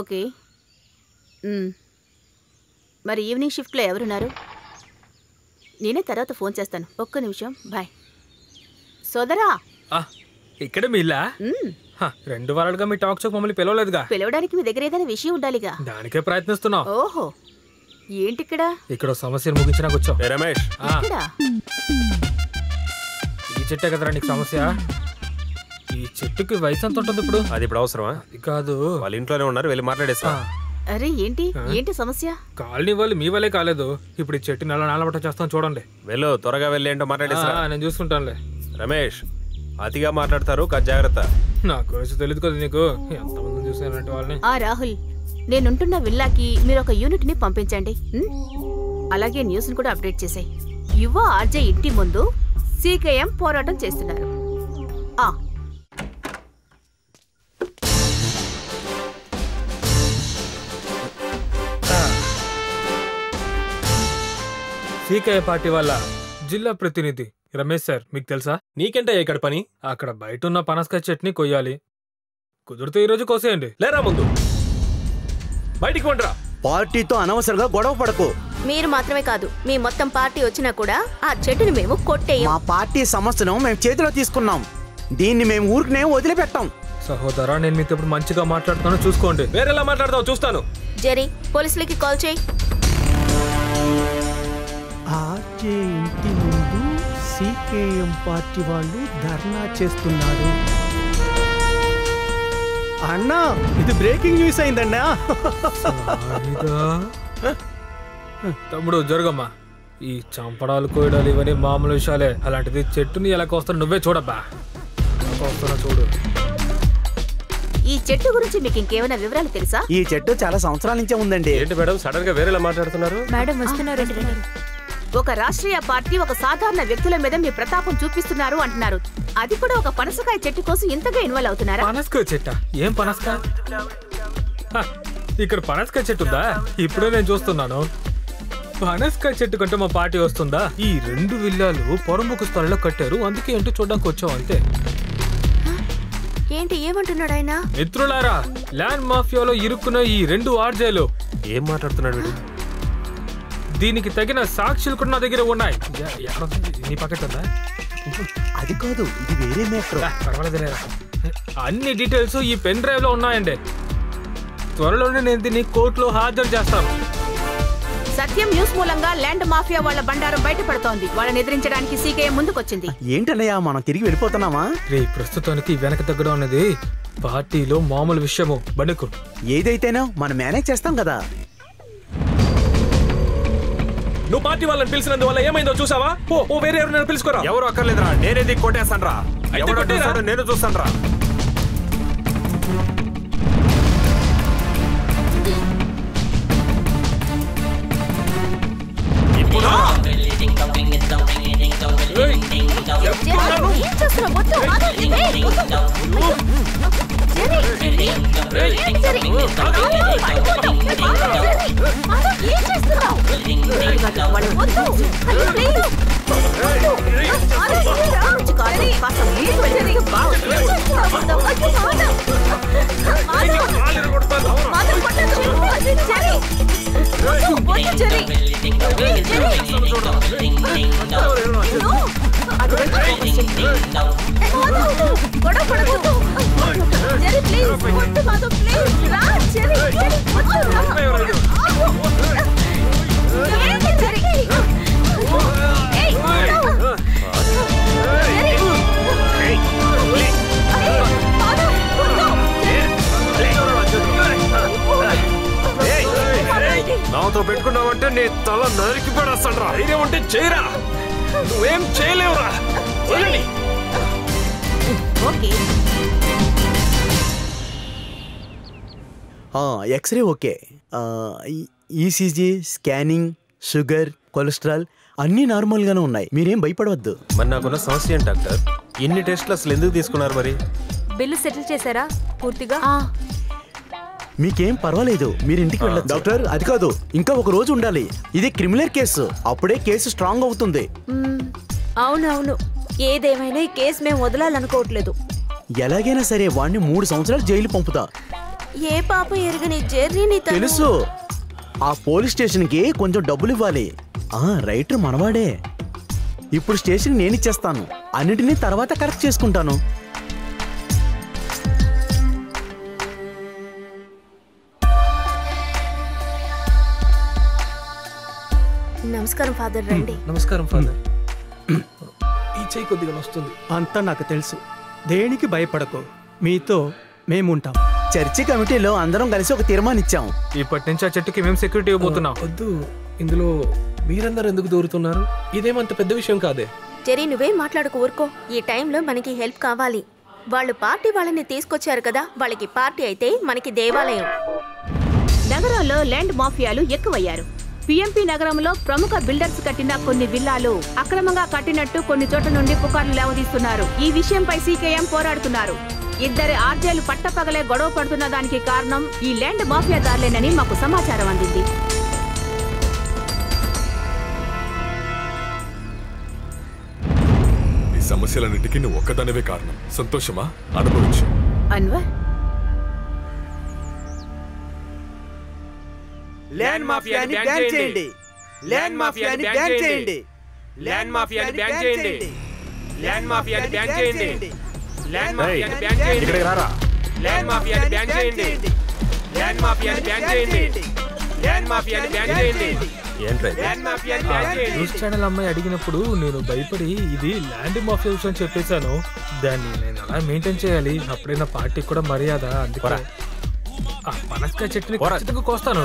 ఓకే, మరి ఈవినింగ్ షిఫ్ట్లో ఎవరున్నారు? నేనే తర్వాత ఫోన్ చేస్తాను. ఒక్క నిమిషం. బాయ్. సోదరా, ఇక్కడ మీ ఇల్లా? 2 వారాలుగా మీ టాక్ షోకి మమ్మల్ని పిలవలేదుగా. పిలవడానికి మీ దగ్గర ఏదైనా విషయం ఉండాలిగా. దానికే ప్రయత్నిస్తున్నాం. ఓహో, ఏంటిక్కడ? ఇక్కడ సమస్యను ముగించినా కూర్చో. రమేష్, ఈ చెట్టే కదరా నీకు సమస్య? ఈ చెట్టుకి వయసు ఎంత ఉంటుంది ఇప్పుడు? అది ఇప్పుడు అవసరమా? అది కాదు, వాళ్ళ ఇంట్లోనే ఉన్నారు, వెళ్ళి మాట్లాడేస్తా. అరే ఏంటి సమస్య? కాలనీ వాళ్ళు మీ వాళ్ళే కాలేదు. ఇప్పుడు ఈ చెట్టు నాలబట్ట చేస్తాం చూడండి. వెళ్ళు, త్వరగా వెళ్ళి ఏంటో మాట్లాడేస్తా. నేను చూసుకుంటానులే. రమేష్, అతిగా మాట్లాడతారు, జాగ్రత్త. నా గురించి తెలియదు కదా నీకు. ఎంతమంది చూసానంటే వాళ్ళని. రాహుల్, నేనుంటున్న విల్లాకి మీరు ఒక యూనిట్ ని పంపించండి. అలాగే న్యూస్ ని కూడా అప్డేట్ చేసాయి. యువ ఆర్జే ఇంటి ముందు సీకేఎం పోరాటం చేస్తున్నారు. సీకేఎం పార్టీ వాళ్ళ జిల్లా ప్రతినిధి రమేష్ సార్, మీకు తెలుసా? నీకంటే ఇక్కడ పని? అక్కడ బయట ఉన్న పనసకాయ చెట్టుని కొయ్యాలి. కుదిరితే ఈ రోజు కోసేయండి. లేరా ముందు బయటికి వండరా. పార్టీతో అనవసరంగా గొడవ పడకు. మీరు మాత్రమే కాదు, మీ మొత్తం పార్టీ వచ్చినా కూడా ఆ చెట్టుని మేము కొట్టేయం. మా పార్టీ సమస్యను మేము చేతిలో తీసుకున్నాం. దీన్ని మేము ఊరికినే వదిలిపెట్టాం. సహోదరా, నేను మీతో ఇప్పుడు మంచిగా మాట్లాడుతాను, చూసుకోండి. వేరేలా మాట్లాడతావు చూస్తాను. జెర్రీ, పోలీసులకి కాల్ చేయి. ఆర్జే ఇంటి ముందు సీకేఎం పార్టీ వాళ్ళు ధర్నా చేస్తున్నారు. అన్నా, ఇది బ్రేకింగ్ న్యూస్ అయిందన్నా. తమ్ముడు జరగమ్మా. ఈ చంపడాలు కోయడాలు ఇవన్నీ మామూలు విషయాలే. అలాంటిది చెట్టుని ఎలా కోస్తాను నువ్వే చూడబ్బా. కోస్తున్నా చూడు. ఈ చెట్టు గురించి మీకు ఇంకేమైనా వివరాలు తెలుసా? ఈ చెట్టు చాలా సంవత్సరాల నుంచే ఉందండి. ఏంటి మేడం సడన్ గా వేరేలా మాట్లాడుతున్నారు? మేడం వస్తున్నారు. ఒక రాష్ట్రీయ పార్టీ ఒక సాధారణ వ్యక్తుల మీద మీ ప్రతాపం చూపిస్తున్నారు అంటున్నారు. అది కూడా ఒక పనసకాయ చెట్టు కోసం ఇంతగా ఇన్వాల్వ్ అవుతున్నారా? పనసకాయ చెట్ట? ఏం పనసకాయ? ఇక్కడ పనసకాయ చెట్టు ఉందా? ఇప్పుడే నేను చూస్తున్నాను. పనసకాయ చెట్టు కంటే మా పార్టీ వస్తుందా? ఈ 2 విల్లాలు పొరముఖ స్థలంలో కట్టారు, అందుకే ఏంటో చూడడానికి వచ్చాం అంతే. ఏంటి ఏమంటున్నాడు ఆయన? మిత్రులారా, ల్యాండ్ మాఫియాలో ఇరుక్కున్న ఈ 2 ఆర్జేలు. ఏం మాట్లాడుతున్నాడు వీడు? దీనికి తగిన సాక్షులు కూడా నా దగ్గర ఉన్నాయి. నీ పక్కన ఉందా? అది కాదు, ఇది వేరే మ్యాటర్. పర్వాలేదు, అన్ని డీటెయిల్స్ ఈ పెన్ డ్రైవ్ లో ఉన్నాయండి. త్వరలోనే నేను దీన్ని కోర్టులో హాజరు చేస్తాను. సత్యం న్యూస్ మూలంగా ల్యాండ్ మాఫియా వాళ్ళ బండారం బయటపడుతోంది. వాళ్ళని ఎదిరించడానికి సీకేఎం ముందుకొచ్చింది. ఏంటన్నయ్యా, మనం తిరిగి వెళ్ళిపోతున్నామా? ప్రస్తుతానికి వెనక తగ్గడం అనేది పార్టీలో మామూలు విషయము. బడుకు ఏదైతేనో మనం మేనేజ్ చేస్తాం కదా. నువ్వు పార్టీ వాళ్ళని పిలిచినందువల్ల ఏమైందో చూసావా? ఓ వేరే ఎవరు పిలుచుకోరా. ఎవరు అక్కర్లేదురా, నేనేది కొట్టేస్తాను రా. నేను చూస్తాను రా. ఇప్పుడు ఏం చేస్తున్నావు? వద్దు, మాధవ్. ఏయ్, వద్దు. జెర్రీ, జెర్రీ, ఏంటి జెర్రీ? పడిపోతావు. మాధవ్, ఏం చేస్తున్నావు? వద్దు. అయ్యో, ప్లీజ్. నాతో పెట్టుకున్నావంటే నీ తల నరికి పడేస్తాడు రా. ధైర్యం ఉంటే చేయరా, నువ్వేం చేయలేవురా. X-ray okay, ECG, scanning, sugar, cholesterol అన్నీ నార్మల్గానే ఉన్నాయి. మీరేం భయపడవద్దు. మరి నాకున్న సమస్య ఏంటి డాక్టర్? ఇన్ని టెస్ట్లు అసలు ఎందుకు తీసుకున్నారు? మరి బిల్లు సెటిల్ చేశారా పూర్తిగా? మీకేం పర్వాలేదు, మీరు ఇంటికి వెళ్ళదు. డాక్టర్, అది కాదు, ఇంకా ఒక రోజు ఉండాలి. ఇది క్రిమినల్ కేసు, అప్పుడే కేసు స్ట్రాంగ్ అవుతుంది. అవునవును, ఏదేమైనా ఈ కేసు మేము వదలాలనుకోవట్లేదు. ఎలాగైనా సరే వాడిని 3 సంవత్సరాలు జైలు పంపుతా. ఏ పాప ఎరగని జెర్రీని తెలుసు. ఆ పోలీస్ స్టేషన్కి కొంచెం డబ్బులు ఇవ్వాలి. రైటర్ మనవాడే. ఇప్పుడు స్టేషన్ నేను ఇచ్చేస్తాను, అన్నిటినీ తర్వాత కరెక్ట్ చేసుకుంటాను. నమస్కారం ఫాదర్, రండి. నమస్కారం ఫాదర్. ఈ చెయ్యి కొద్దిగా వస్తుంది. అంతా నాకు తెలుసు, దేనికి భయపడకు, మీతో మేముంటాం. చర్చి కమిటీలో అందరం కలిసి ఒక తీర్మానం ఇచ్చాం. ఇప్పటి నుంచి ఆ చెట్టుకి మేము సెక్యూరిటీ ఇవ్వబోతున్నాం. వద్దు, ఇందులో మీరందరూ ఎందుకు దూరుతున్నారు? ఇదేమంత పెద్ద విషయం కాదే. జెర్రీ, నువ్వేం మాట్లాడుకు, ఊరుకో. ఈ టైంలో మనకి హెల్ప్ కావాలి. వాళ్ళు పార్టీ వాళ్ళని తీసుకొచ్చారు కదా, వాళ్ళకి పార్టీ అయితే మనకి దేవాలయం. నగరంలో ల్యాండ్ మాఫియాలు ఎక్కువయ్యారు. పిఎంపీ నగరంలో ప్రముఖ బిల్డర్స్ కట్టిన కొన్ని విల్లాలు అక్రమంగా కట్టినట్టు కొన్ని చోట్ల నుండి పుకార్లు లేవదీస్తున్నారు. ఈ విషయంపై సీకేఎం పోరాడుతున్నారు. 2 ఆర్జేలు పట్టపగలే గొడవ పడుతున్న దానికి కారణం ఈ ల్యాండ్ మాఫియాదారులేనని మాకు సమాచారం అందింది. ఈ సమస్యలన్నిటికీ నువ్వు ఒక్కదానివే కారణం. సంతోషమా? అనుభవించు. అన్వర్, ల్యాండ్ మాఫియాని బ్యాన్ చేయండి. ల్యాండ్ మాఫియాని బ్యాన్ చేయండి. ల్యాండ్ మాఫియాని బ్యాన్ చేయండి. ల్యాండ్ మాఫియాని బ్యాన్ చేయండి. ల్యాండ్ మాఫియాని బ్యాన్ చేయండి. ఇక్కడికి రారా. ల్యాండ్ మాఫియాని బ్యాన్ చేయండి. ల్యాండ్ మాఫియాని బ్యాన్ చేయండి. ల్యాండ్ మాఫియాని బ్యాన్ చేయండి. ఏంట్రా ల్యాండ్ మాఫియాని బ్యాన్ చేయండి. న్యూస్ ఛానల్ అమ్మాయి అడిగినప్పుడు నేను భయపడి ఇది ల్యాండ్ మాఫియా విషయం చెప్పేశాను. దాన్ని నేను అలా మెయింటైన్ చేయాలి, అప్పుడే నా పార్టీకి కూడా మర్యాద. అందుకే ఆ పనసకాయ చెట్టుని ఖచ్చితంగా కోస్తాను.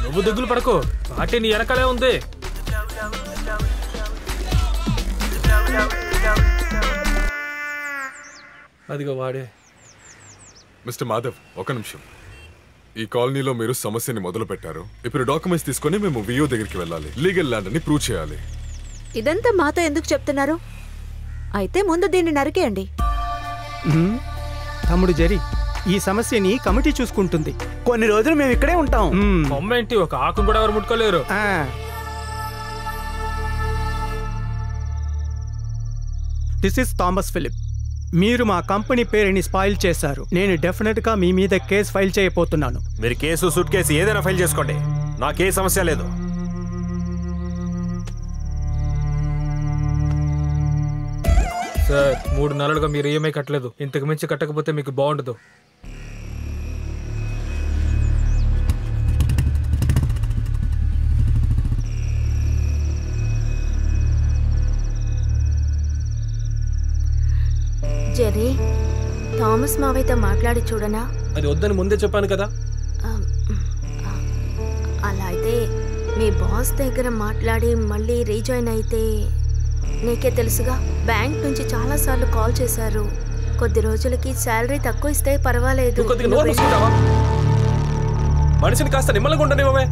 నువ్వు దిగులు పడకు, పార్టీ నీ వెనకాలే ఉంది. అదిగో వాడే. మిస్టర్ మాధవ్, ఒక నిమిషం. ఈ కాలనీలో మీరు సమస్యని మొదలు పెట్టారు. ఇప్పుడు డాక్యుమెంట్స్ తీసుకొని మేము వియో దగ్గరికి వెళ్ళాలి. లీగల్ ల్యాండ్ అని ప్రూవ్ చేయాలి. ఇదంతా మాతో ఎందుకు చెప్తున్నారు? అయితే ముందు దీన్ని నరికేయండి. తమ్ముడు జెర్రీ, ఈ సమస్యని కమిటీ చూసుకుంటుంది. కొన్ని రోజులు మేము ఇక్కడే ఉంటాం. కొమ్మేంటి, ఒక ఆకును కూడా ఎవరు ముట్టుకోలేరు. This is Thomas Philip. మీరు మా కంపెనీ పేరుని స్పాయిల్ చేశారు. నేను డెఫినెట్ గా మీ మీద కేసు ఫైల్ చేయబోతున్నాను. మీరు కేసు, సూట్ కేసు ఏదైనా ఫైల్ చేసుకోండి, నాకే సమస్య లేదు. సార్, 3 నెలలుగా మీరు ఈఎంఐ కట్టలేదు. ఇంతకు మించి కట్టకపోతే మీకు బాగుండదు. జెర్రీ, థామస్ మావయ్యతో మాట్లాడి చూడనా? అది వద్దని ముందే చెప్పాను కదా. అలా అయితే మీ బాస్ దగ్గర మాట్లాడి మళ్ళీ రీజాయిన్ అయితే, నీకే తెలుసుగా, బ్యాంక్ నుంచి చాలాసార్లు కాల్ చేశారు. కొద్ది రోజులకి శాలరీ తక్కువ ఇస్తే పర్వాలేదు. మనిషిని కాస్త నిమ్మలంగా ఉండనివ్వమే.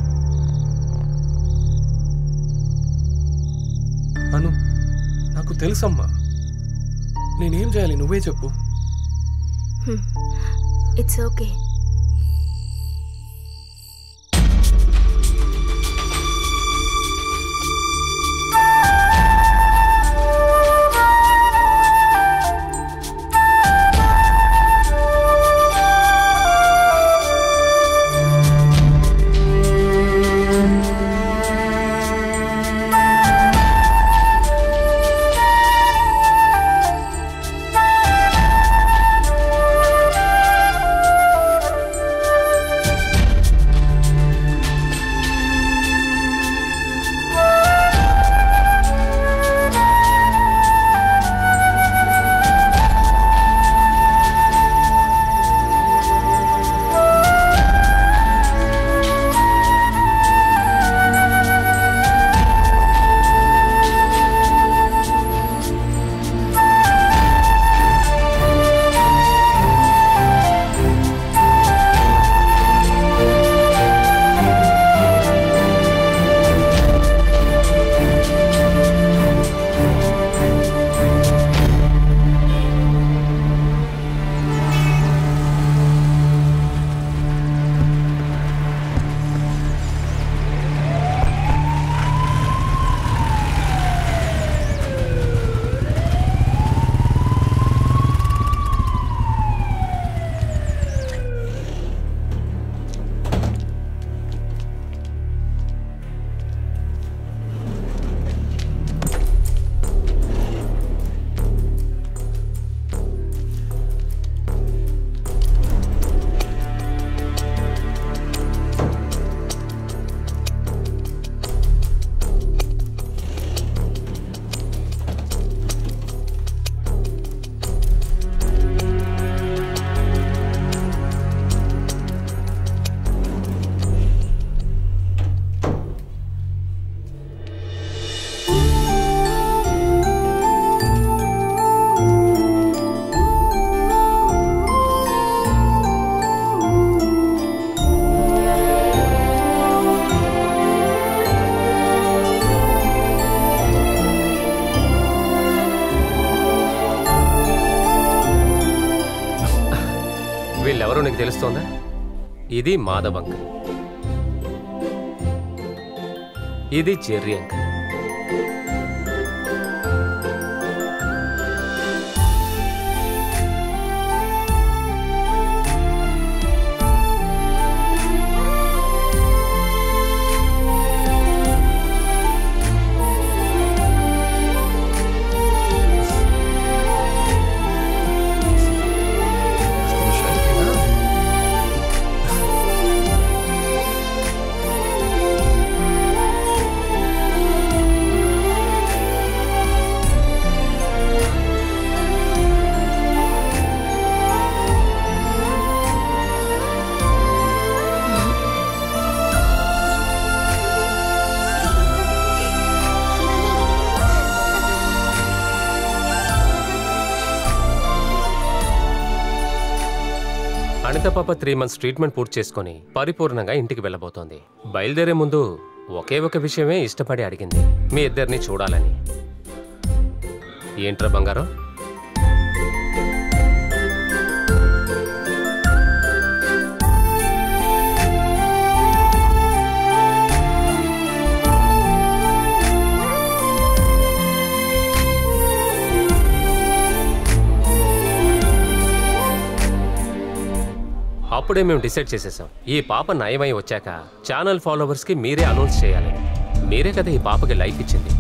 అను, నాకు నాకు తెలుసమ్మా. నేనేం చేయాలి నువ్వే చెప్పు. It's okay. వీళ్ళెవరో నీకు తెలుస్తోందా? ఇది మాధవ్ అంకుల్, ఇది జెర్రీ అంకుల్. అనిత పాప 3 months ట్రీట్మెంట్ పూర్తి చేసుకుని పరిపూర్ణంగా ఇంటికి వెళ్ళబోతోంది. బయలుదేరే ముందు ఒకే ఒక విషయమే ఇష్టపడి అడిగింది, మీ ఇద్దరిని చూడాలని. ఏంట్రా బంగారం? అప్పుడే మేము డిసైడ్ చేసేసాం, ఈ పాప నయమై వచ్చాక ఛానల్ ఫాలోవర్స్కి మీరే అనౌన్స్ చేయాలని. మీరే కదా ఈ పాపకి లైఫ్ ఇచ్చింది.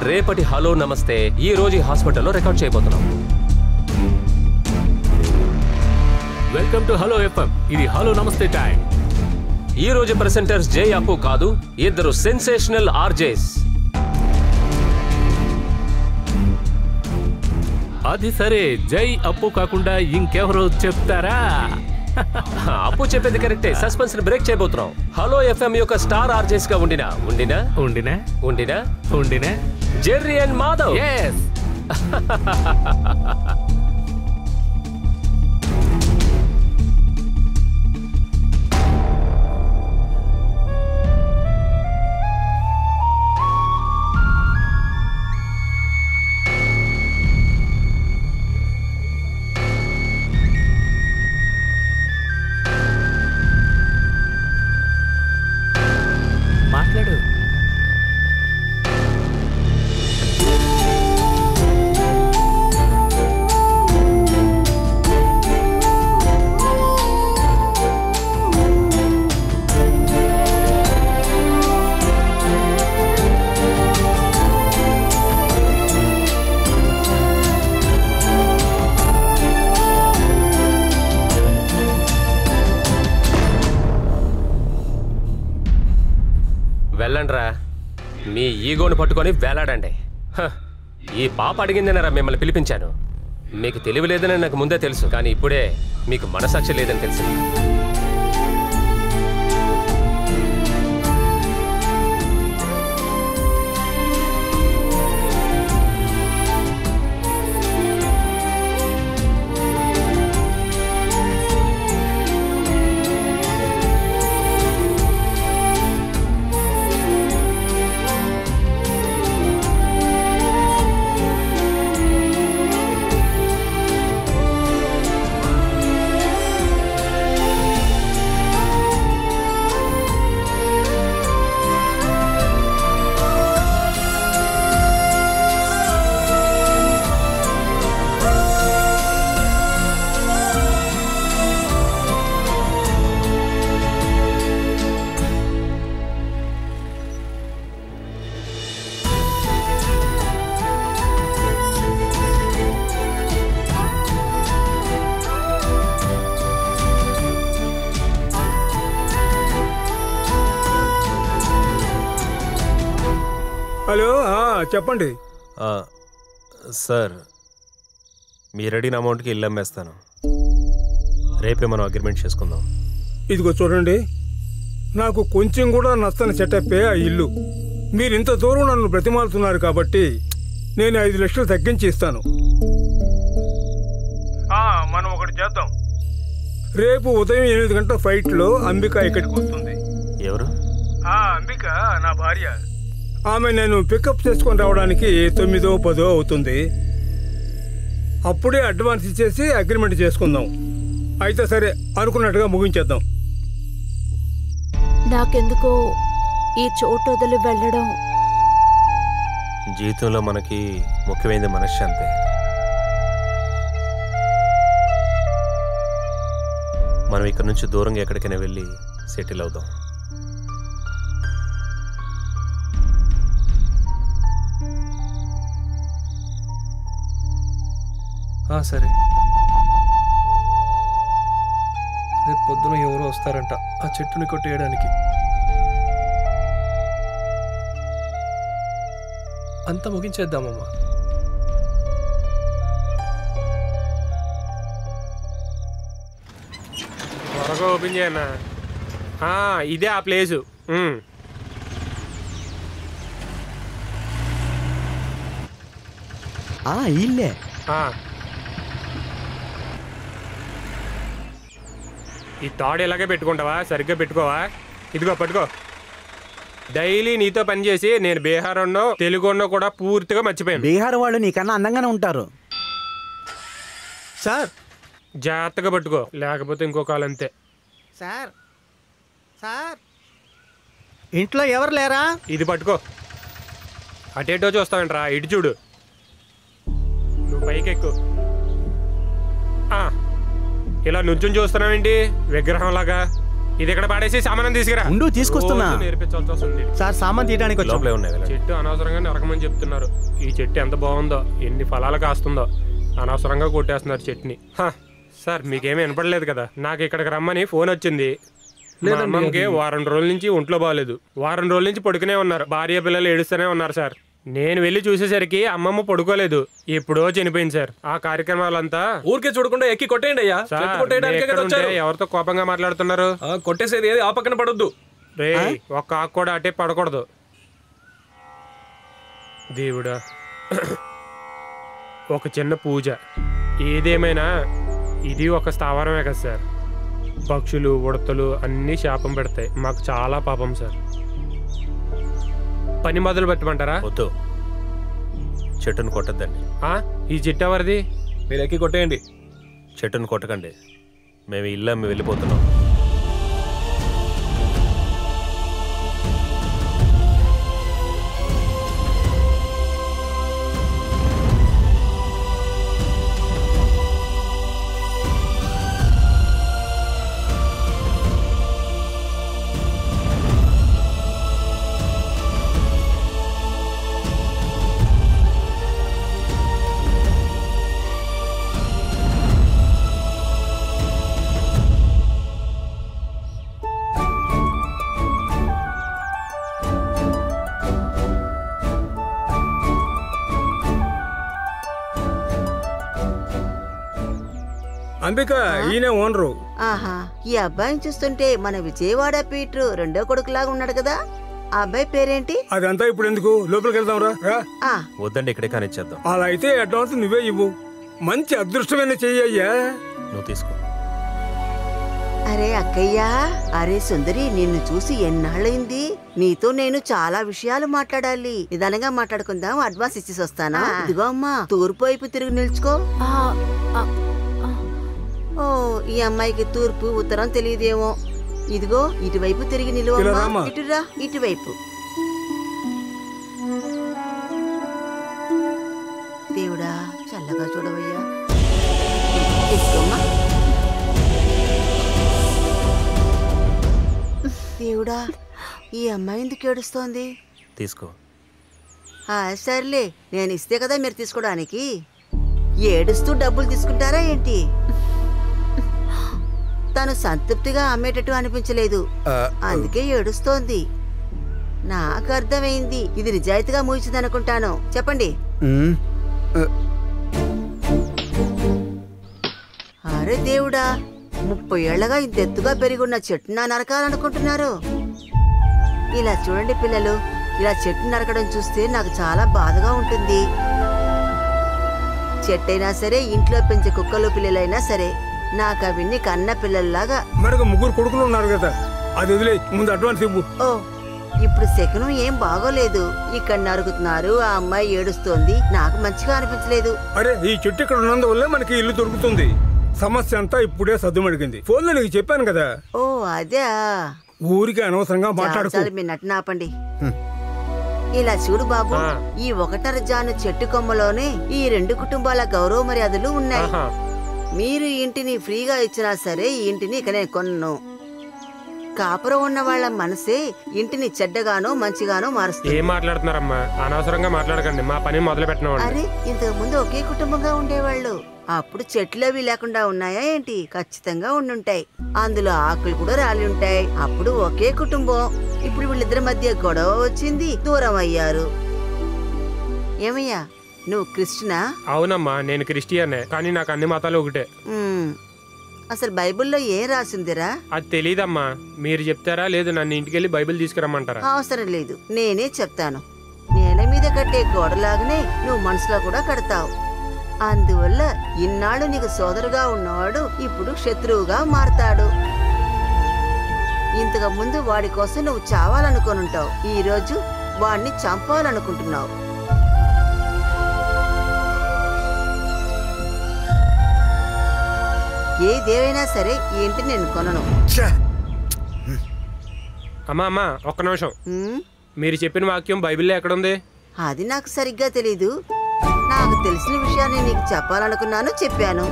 రేపటి హలో నమస్తే ఈ రోజు ఈ హాస్పిటల్లో రికార్డ్ చేయబోతున్నాం. Welcome to hello FM. ఇది హలో నమస్తే టైం. ఈ రోజు ప్రెసెంటర్స్ జై అప్పు కాదు, ఇద్దరు సెన్సేషనల్ ఆర్జేస్. అది సరే, జై అప్పు కాకుండా ఇంకెవరో చెప్తారా? అప్పు చెప్పేది కరెక్టే. సస్పెన్స్ ని బ్రేక్ చేయబోతున్నాం. హలో ఎఫ్ఎం యొక్క స్టార్ ఆర్జేస్ గా ఉండిన జెర్రీ అండ్ మాధవ్. మీ ఈగోను పట్టుకొని వేలాడండి. ఈ పాప అడిగిందనరా మిమ్మల్ని పిలిపించాను. మీకు తెలివి లేదని నాకు ముందే తెలుసు, కానీ ఇప్పుడే మీకు మనసాక్షి లేదని తెలిసింది. హలో, చెప్పండి సార్. మీరు అడిగిన అమౌంట్కి ఇల్లు అమ్మేస్తాను. రేపే మనం అగ్రిమెంట్ చేసుకుందాం. ఇదిగో చూడండి, నాకు కొంచెం కూడా నచ్చని సెటప్పే ఆ ఇల్లు. మీరు ఇంత దూరం నన్ను బ్రతిమాలుతున్నారు కాబట్టి నేను 5 లక్షలు తగ్గించి ఇస్తాను. మనం ఒకటి చేద్దాం. రేపు ఉదయం 8 గంటల ఫ్లైట్లో అంబిక ఇక్కడికి వస్తుంది. ఎవరు? అంబిక నా భార్య. ఆమె నేను పికప్ చేసుకొని రావడానికి 9-10 అవుతుంది. అప్పుడే అడ్వాన్స్ ఇచ్చేసి అగ్రిమెంట్ చేసుకుందాం. అయితే సరే, అనుకున్నట్టుగా ముగించేద్దాం. నాకెందుకో ఈ చోటు వదిలి వెళ్ళడం. జీవితంలో మనకి ముఖ్యమైనది మనశ్శాంతి. మనం ఇక్కడ నుంచి దూరంగా ఎక్కడికైనా వెళ్ళి సెటిల్ అవుదాం. సరే, రేపు పొద్దున ఎవరో వస్తారంట ఆ చెట్టుని కొట్టేయడానికి. అంతా ముగించేద్దామమ్మా. త్వరగా ఓపెన్ చేయన్నా. ఇదే ఆ ప్లేసు. ఇల్లే. ఈ తాడు ఇలాగే పెట్టుకుంటావా? సరిగ్గా పెట్టుకోవా? ఇదిగో పట్టుకో. డైలీ నీతో పనిచేసి నేను బీహార్ ఉన్నో తెలుగు ఉన్నో కూడా పూర్తిగా మర్చిపోయాను. బీహార్ వాళ్ళు నీకన్నా అందంగానే ఉంటారు సార్. జాగ్రత్తగా పట్టుకో, లేకపోతే ఇంకో కాలు అంతే. సార్, సార్, ఇంట్లో ఎవరు లేరా? ఇది పట్టుకో. అటేటో చూస్తావేంట్రా? ఇటు చూడు. నువ్వు పైకెక్కు. ఇలా నుంచుని చూస్తున్నావేంటి విగ్రహం లాగా? ఇది ఇక్కడ పాడేసి సామానం తీసుకురా. తీసుకొస్తున్నా. నేర్పించాల్సి వస్తుంది సార్, సామాన్ తీయడానికి చెట్టు అనవసరంగా నరకమని చెప్తున్నారు. ఈ చెట్టు ఎంత బాగుందో, ఎన్ని ఫలాలు కాస్తుందో. అనవసరంగా కొట్టేస్తున్నారు చెట్టుని. సార్, మీకేమీ వినపడలేదు కదా? నాకు ఇక్కడికి రమ్మని ఫోన్ వచ్చింది. మా అమ్మకి వారం రోజుల నుంచి ఒంట్లో బాగాలేదు. వారం రోజుల నుంచి పడుకునే ఉన్నారు. భార్య పిల్లలు ఏడుస్తూనే ఉన్నారు సార్. నేను వెళ్ళి చూసేసరికి అమ్మమ్మ పడుకోలేదు, ఎప్పుడో చనిపోయింది సార్. ఆ కార్యక్రమాలంతా ఊరికే చూడకుండా ఎక్కి కొట్టేయండి అయ్యా. ఎవరితో కోపంగా మాట్లాడుతున్నారు? కొట్టేసేది ఏది ఆ పక్కన పడొద్దు. రే, ఒక్క ఆకు కూడా అటే పడకూడదు. దేవుడా, ఒక చిన్న పూజ. ఏదేమైనా ఇది ఒక స్థావరమే కదా సార్. పక్షులు ఉడతలు అన్నీ శాపం పెడతాయి. మాకు చాలా పాపం సార్. పని మొదలు పెట్టమంటారా? వద్దు, చెట్టును కొట్టద్దండి. ఈ చెట్టు ఎవరిది? మీరు ఎక్కి కొట్టేయండి. చెట్టును కొట్టకండి. మేము ఇల్లు అమ్మి వెళ్ళిపోతున్నాం. అంబిక ఈయనే ఓనరు. ఆహా, ఈ అబ్బాయిని చూస్తుంటే మన విజయవాడ పీటర్ రెండో కొడుకులాగా ఉన్నాడు కదా. ఆ అబ్బాయి పేరేంటి? అదంతా ఇప్పుడు ఎందుకు, లోపలికి వెళ్దాం రా. వద్దండి, ఇక్కడే కానిచ్చేద్దాం. అలా అయితే అడ్వాన్స్ నువ్వే ఇవ్వు. మంచి అదృష్టమైన చెయ్యయ్యా. నువ్వు తీసుకో. అరే అక్కయ్యా, అరే సుందరి, నిన్ను చూసి ఎన్నాళ్ళైంది. నీతో నేను చాలా విషయాలు మాట్లాడాలి. నిదానంగా మాట్లాడుకుందాం. అడ్వాన్స్ ఇచ్చేసి వస్తానా? ఇదిగో అమ్మా, తూర్పు వైపు తిరిగి నిల్చుకో. ఓ, ఈ అమ్మాయికి తూర్పు ఉత్తరం తెలియదేమో. ఇదిగో ఇటువైపు తిరిగి నిలువమ్మా. ఇటురా, ఇటువైపు. దేవుడా, చల్లగా చూడవయ్యా. తీసుకోమ్మా. దేవుడా, ఈ అమ్మాయి ఎందుకు ఏడుస్తోంది? తీసుకో. సర్లే, నేను ఇస్తే కదా మీరు తీసుకోవడానికి. ఏడుస్తూ డబ్బులు తీసుకుంటారా ఏంటి? తను సంతృప్తిగా అమ్మేటట్టు అనిపించలేదు, అందుకే ఏడుస్తోంది. నాకు అర్థమైంది, ఇది నిజాయితీగా మూయించిందనుకుంటాను. చెప్పండి. అరే దేవుడా, 30 ఏళ్లగా ఇంత ఎత్తుగా పెరిగున్న చెట్టు నా నరకాలనుకుంటున్నారు. ఇలా చూడండి పిల్లలు, ఇలా చెట్టు నరకడం చూస్తే నాకు చాలా బాధగా ఉంటుంది. చెట్టైనా సరే, ఇంట్లో పెంచే కుక్కలు పిల్లలైనా సరే, నాకు అవన్నీ కన్న పిల్లల్లాగా. మరొక 3 కొడుకులు ఉన్నారు కదా, అది వదిలే, ముందు అడ్వాన్స్ ఇవ్వు. ఓ, ఇప్పుడు శకునం ఏం బాగోలేదు. ఇక్కడ నరుగుతున్నారు, ఆ అమ్మాయి ఏడుస్తోంది, నాకు మంచిగా అనిపించలేదు. అరే, ఈ చెట్టు ఇక్కడ ఉన్నందువల్లే మనకి ఇల్లు దొరుకుతుంది. సమస్య అంతా ఇప్పుడే సద్దుమడిగింది. ఫోన్లో నీకు చెప్పాను కదా. ఓ అదే, ఊరికి అనవసరంగా మాట్లాడుకో. మీ నటన ఆపండి. ఇలా చూడు బాబు, ఈ 1.5 జాను చెట్టు కొమ్మలోనే ఈ 2 కుటుంబాల గౌరవ మర్యాదలు ఉన్నాయి. మీరు ఇంటిని ఫ్రీగా ఇచ్చినా సరే, ఈ ఇంటిని ఇక నేను కొన్ను. కాపురం ఉన్న వాళ్ళ మనసే ఇంటిని చెడ్డగానో మంచిగానో మారుస్తుంది. ఏం మాట్లాడుతున్నారమ్మా? అనవసరంగా మాట్లాడకండి, మా పని మొదలు పెట్టిన. అరే, ఇంతకు ముందు ఒకే కుటుంబంగా ఉండేవాళ్ళు. అప్పుడు చెట్లు అవి లేకుండా ఉన్నాయా ఏంటి? ఖచ్చితంగా ఉండుంటాయి. అందులో ఆకులు కూడా రాలి ఉంటాయి. అప్పుడు ఒకే కుటుంబం. ఇప్పుడు వీళ్ళిద్దరి మధ్య గొడవ వచ్చింది, దూరం అయ్యారు. ఏమయ్యా, నువ్వు క్రిస్టియనా? అవునమ్మా, నేను క్రిస్టియనే, కానీ నాకు అన్ని మతాలు ఒకటే. అసలు బైబిల్లో ఏం రాసిందిరా? అది తెలీదమ్మా, మీరు చెప్తారా లేదు నన్ను ఇంటికెళ్ళి బైబిల్ తీసుకురమ్మంటారా? అవసరం లేదు, నేనే చెప్తాను. నేల మీద కట్టే గోడలాగానే నువ్వు మనసులో కూడా కడతావు. అందువల్ల ఇన్నాళ్ళు నీకు సోదరుగా ఉన్నవాడు ఇప్పుడు శత్రువుగా మారతాడు. ఇంతకు ముందు వాడి కోసం నువ్వు చావాలనుకోనుంటావు, ఈ రోజు వాడిని చంపాలనుకుంటున్నావు. ఏదేవైనా సరే, ఈ ఇంటిని నేను కొనను. అమ్మా అమ్మా, ఒక్క నిమిషం. మీరు చెప్పిన వాక్యం బైబిల్లో ఎక్కడుంది? అది నాకు సరిగ్గా తెలీదు. నాకు తెలిసిన విషయాన్ని నీకు చెప్పాలనుకున్నాను, చెప్పాను.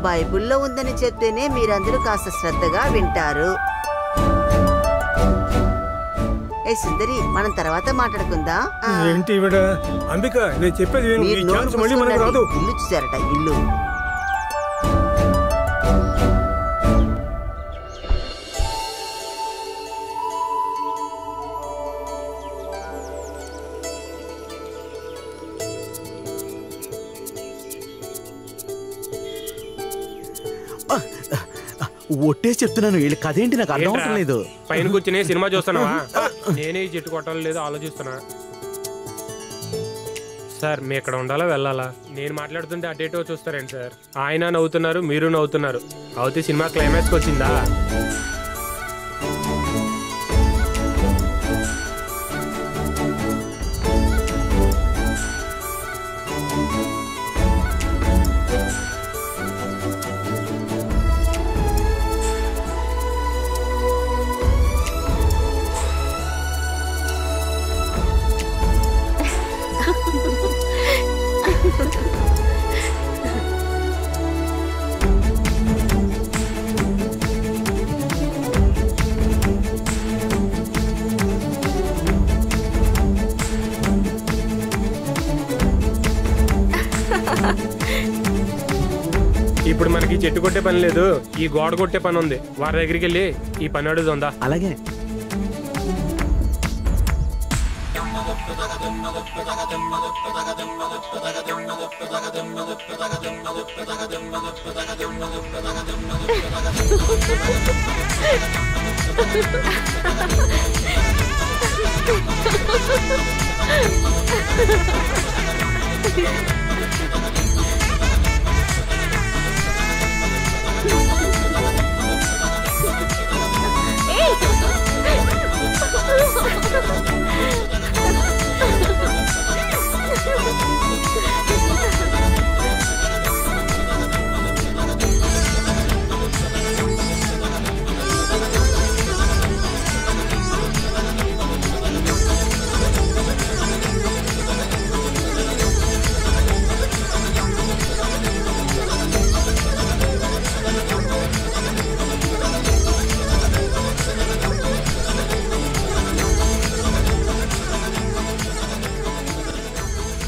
బైబిల్లో ఉందని చెప్తేనే మీరందరూ కాస్త శ్రద్ధగా వింటారు. ఏ సుందరి, మనం తర్వాత మాట్లాడుకుందా? ఏంటి ఇవిడ? అంబిక, నేను చెప్పేది రాదు. ఇల్లు చూసారట, ఇల్లు. ఒట్టే చెప్తున్నాను, వీళ్ళ కథేంటి నాకు అర్థం అవటం లేదు. పైన కూర్చుని సినిమా చూస్తున్నావా? నేనే ఈ చెట్టు కొట్టాలి లేదో ఆలోచిస్తున్నా. సార్, మీ ఇక్కడ ఉండాలా వెళ్ళాలా? నేను మాట్లాడుతుంటే అటేటో చూస్తారేంటి సార్? ఆయన నవ్వుతున్నారు, మీరు నవ్వుతున్నారు. అవుతే సినిమా క్లైమాక్స్కి వచ్చిందా? ఇప్పుడు మనకి చెట్టు కొట్టే పని లేదు, ఈ గోడ కొట్టే పని ఉంది. వారి దగ్గరికి వెళ్ళి ఈ పని అడుగుతుందా? అలాగే.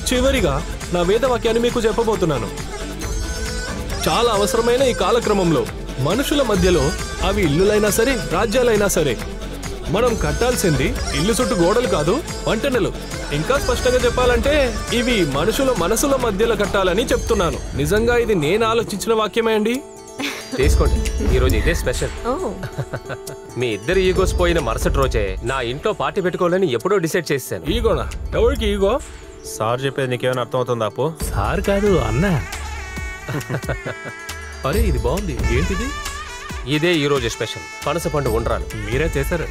చివరిగా నా వేదవాక్యాన్ని మీకు చెప్పబోతున్నాను. చాలా అవసరమైన ఈ కాలక్రమంలో మనుషుల మధ్యలో అవి ఇల్లులైనా సరే రాజ్యాలైనా సరే మనం కట్టాల్సింది ఇల్లు చుట్టూ గోడలు కాదు, వంటెనలు. ఇంకా స్పష్టంగా చెప్పాలంటే ఇవి మనుషుల మనసుల మధ్యలో కట్టాలని చెప్తున్నాను. నిజంగా ఇది నేను ఆలోచించిన వాక్యమే అండి. తీసుకోండి, ఈరోజు ఇదే స్పెషల్. మీ ఇద్దరు ఈగోస్ పోయిన మరుసటి రోజే నా ఇంట్లో పార్టీ పెట్టుకోవాలని ఎప్పుడో డిసైడ్ చేశాను. ఈగోనా? ఎవరికి ఈగో? సార్ చెప్పేది నీకేమైనా అర్థమవుతుందా అప్పు? సార్ కాదు అన్న. అరే ఇది బాగుంది, ఏంటిది? ఇదే ఈ రోజు స్పెషల్ పనసపండు ఉండ్రాలు. మీరే చేశారు?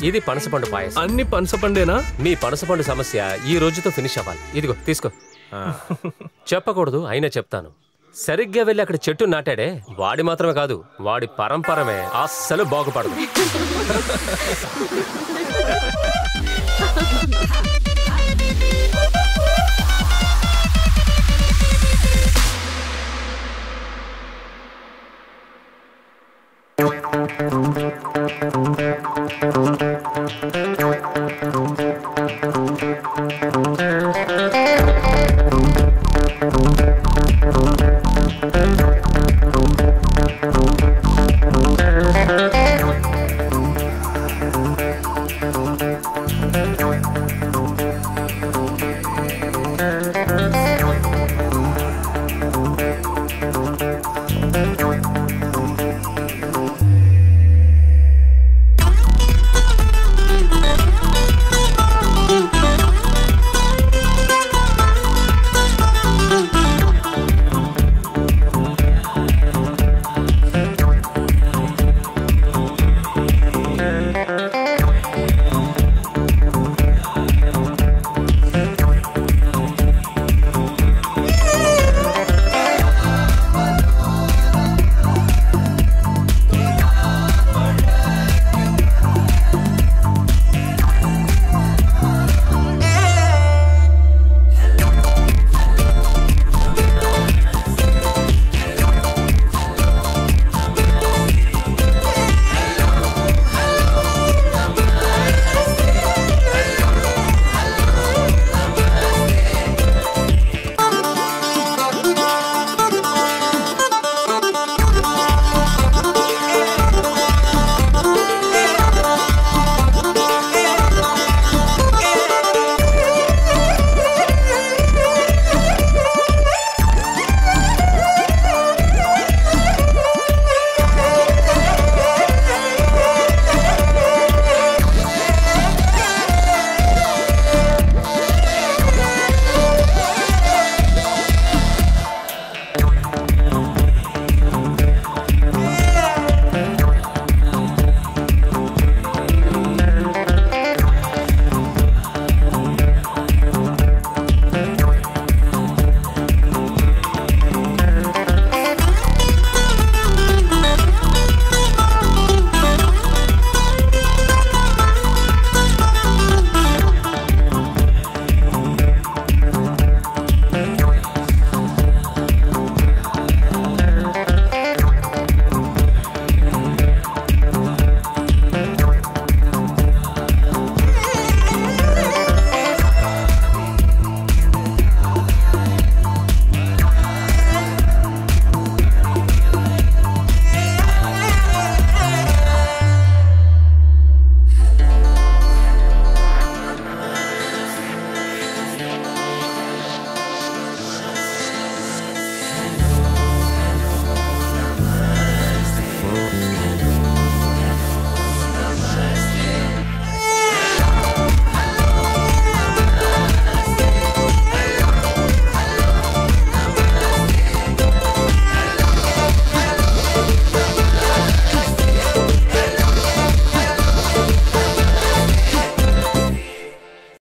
ఇది పనసపండు పాయసం. అన్ని పనసపండేనా? మీ పనసపండు సమస్య ఈ రోజుతో ఫినిష్ అవ్వాలి. ఇదిగో తీసుకో. చెప్పకూడదు అయినా చెప్తాను. సరిగ్గా వెళ్ళి అక్కడ చెట్టు నాటాడే వాడి మాత్రమే కాదు, వాడి పరంపరమే అస్సలు బాగుపడదు.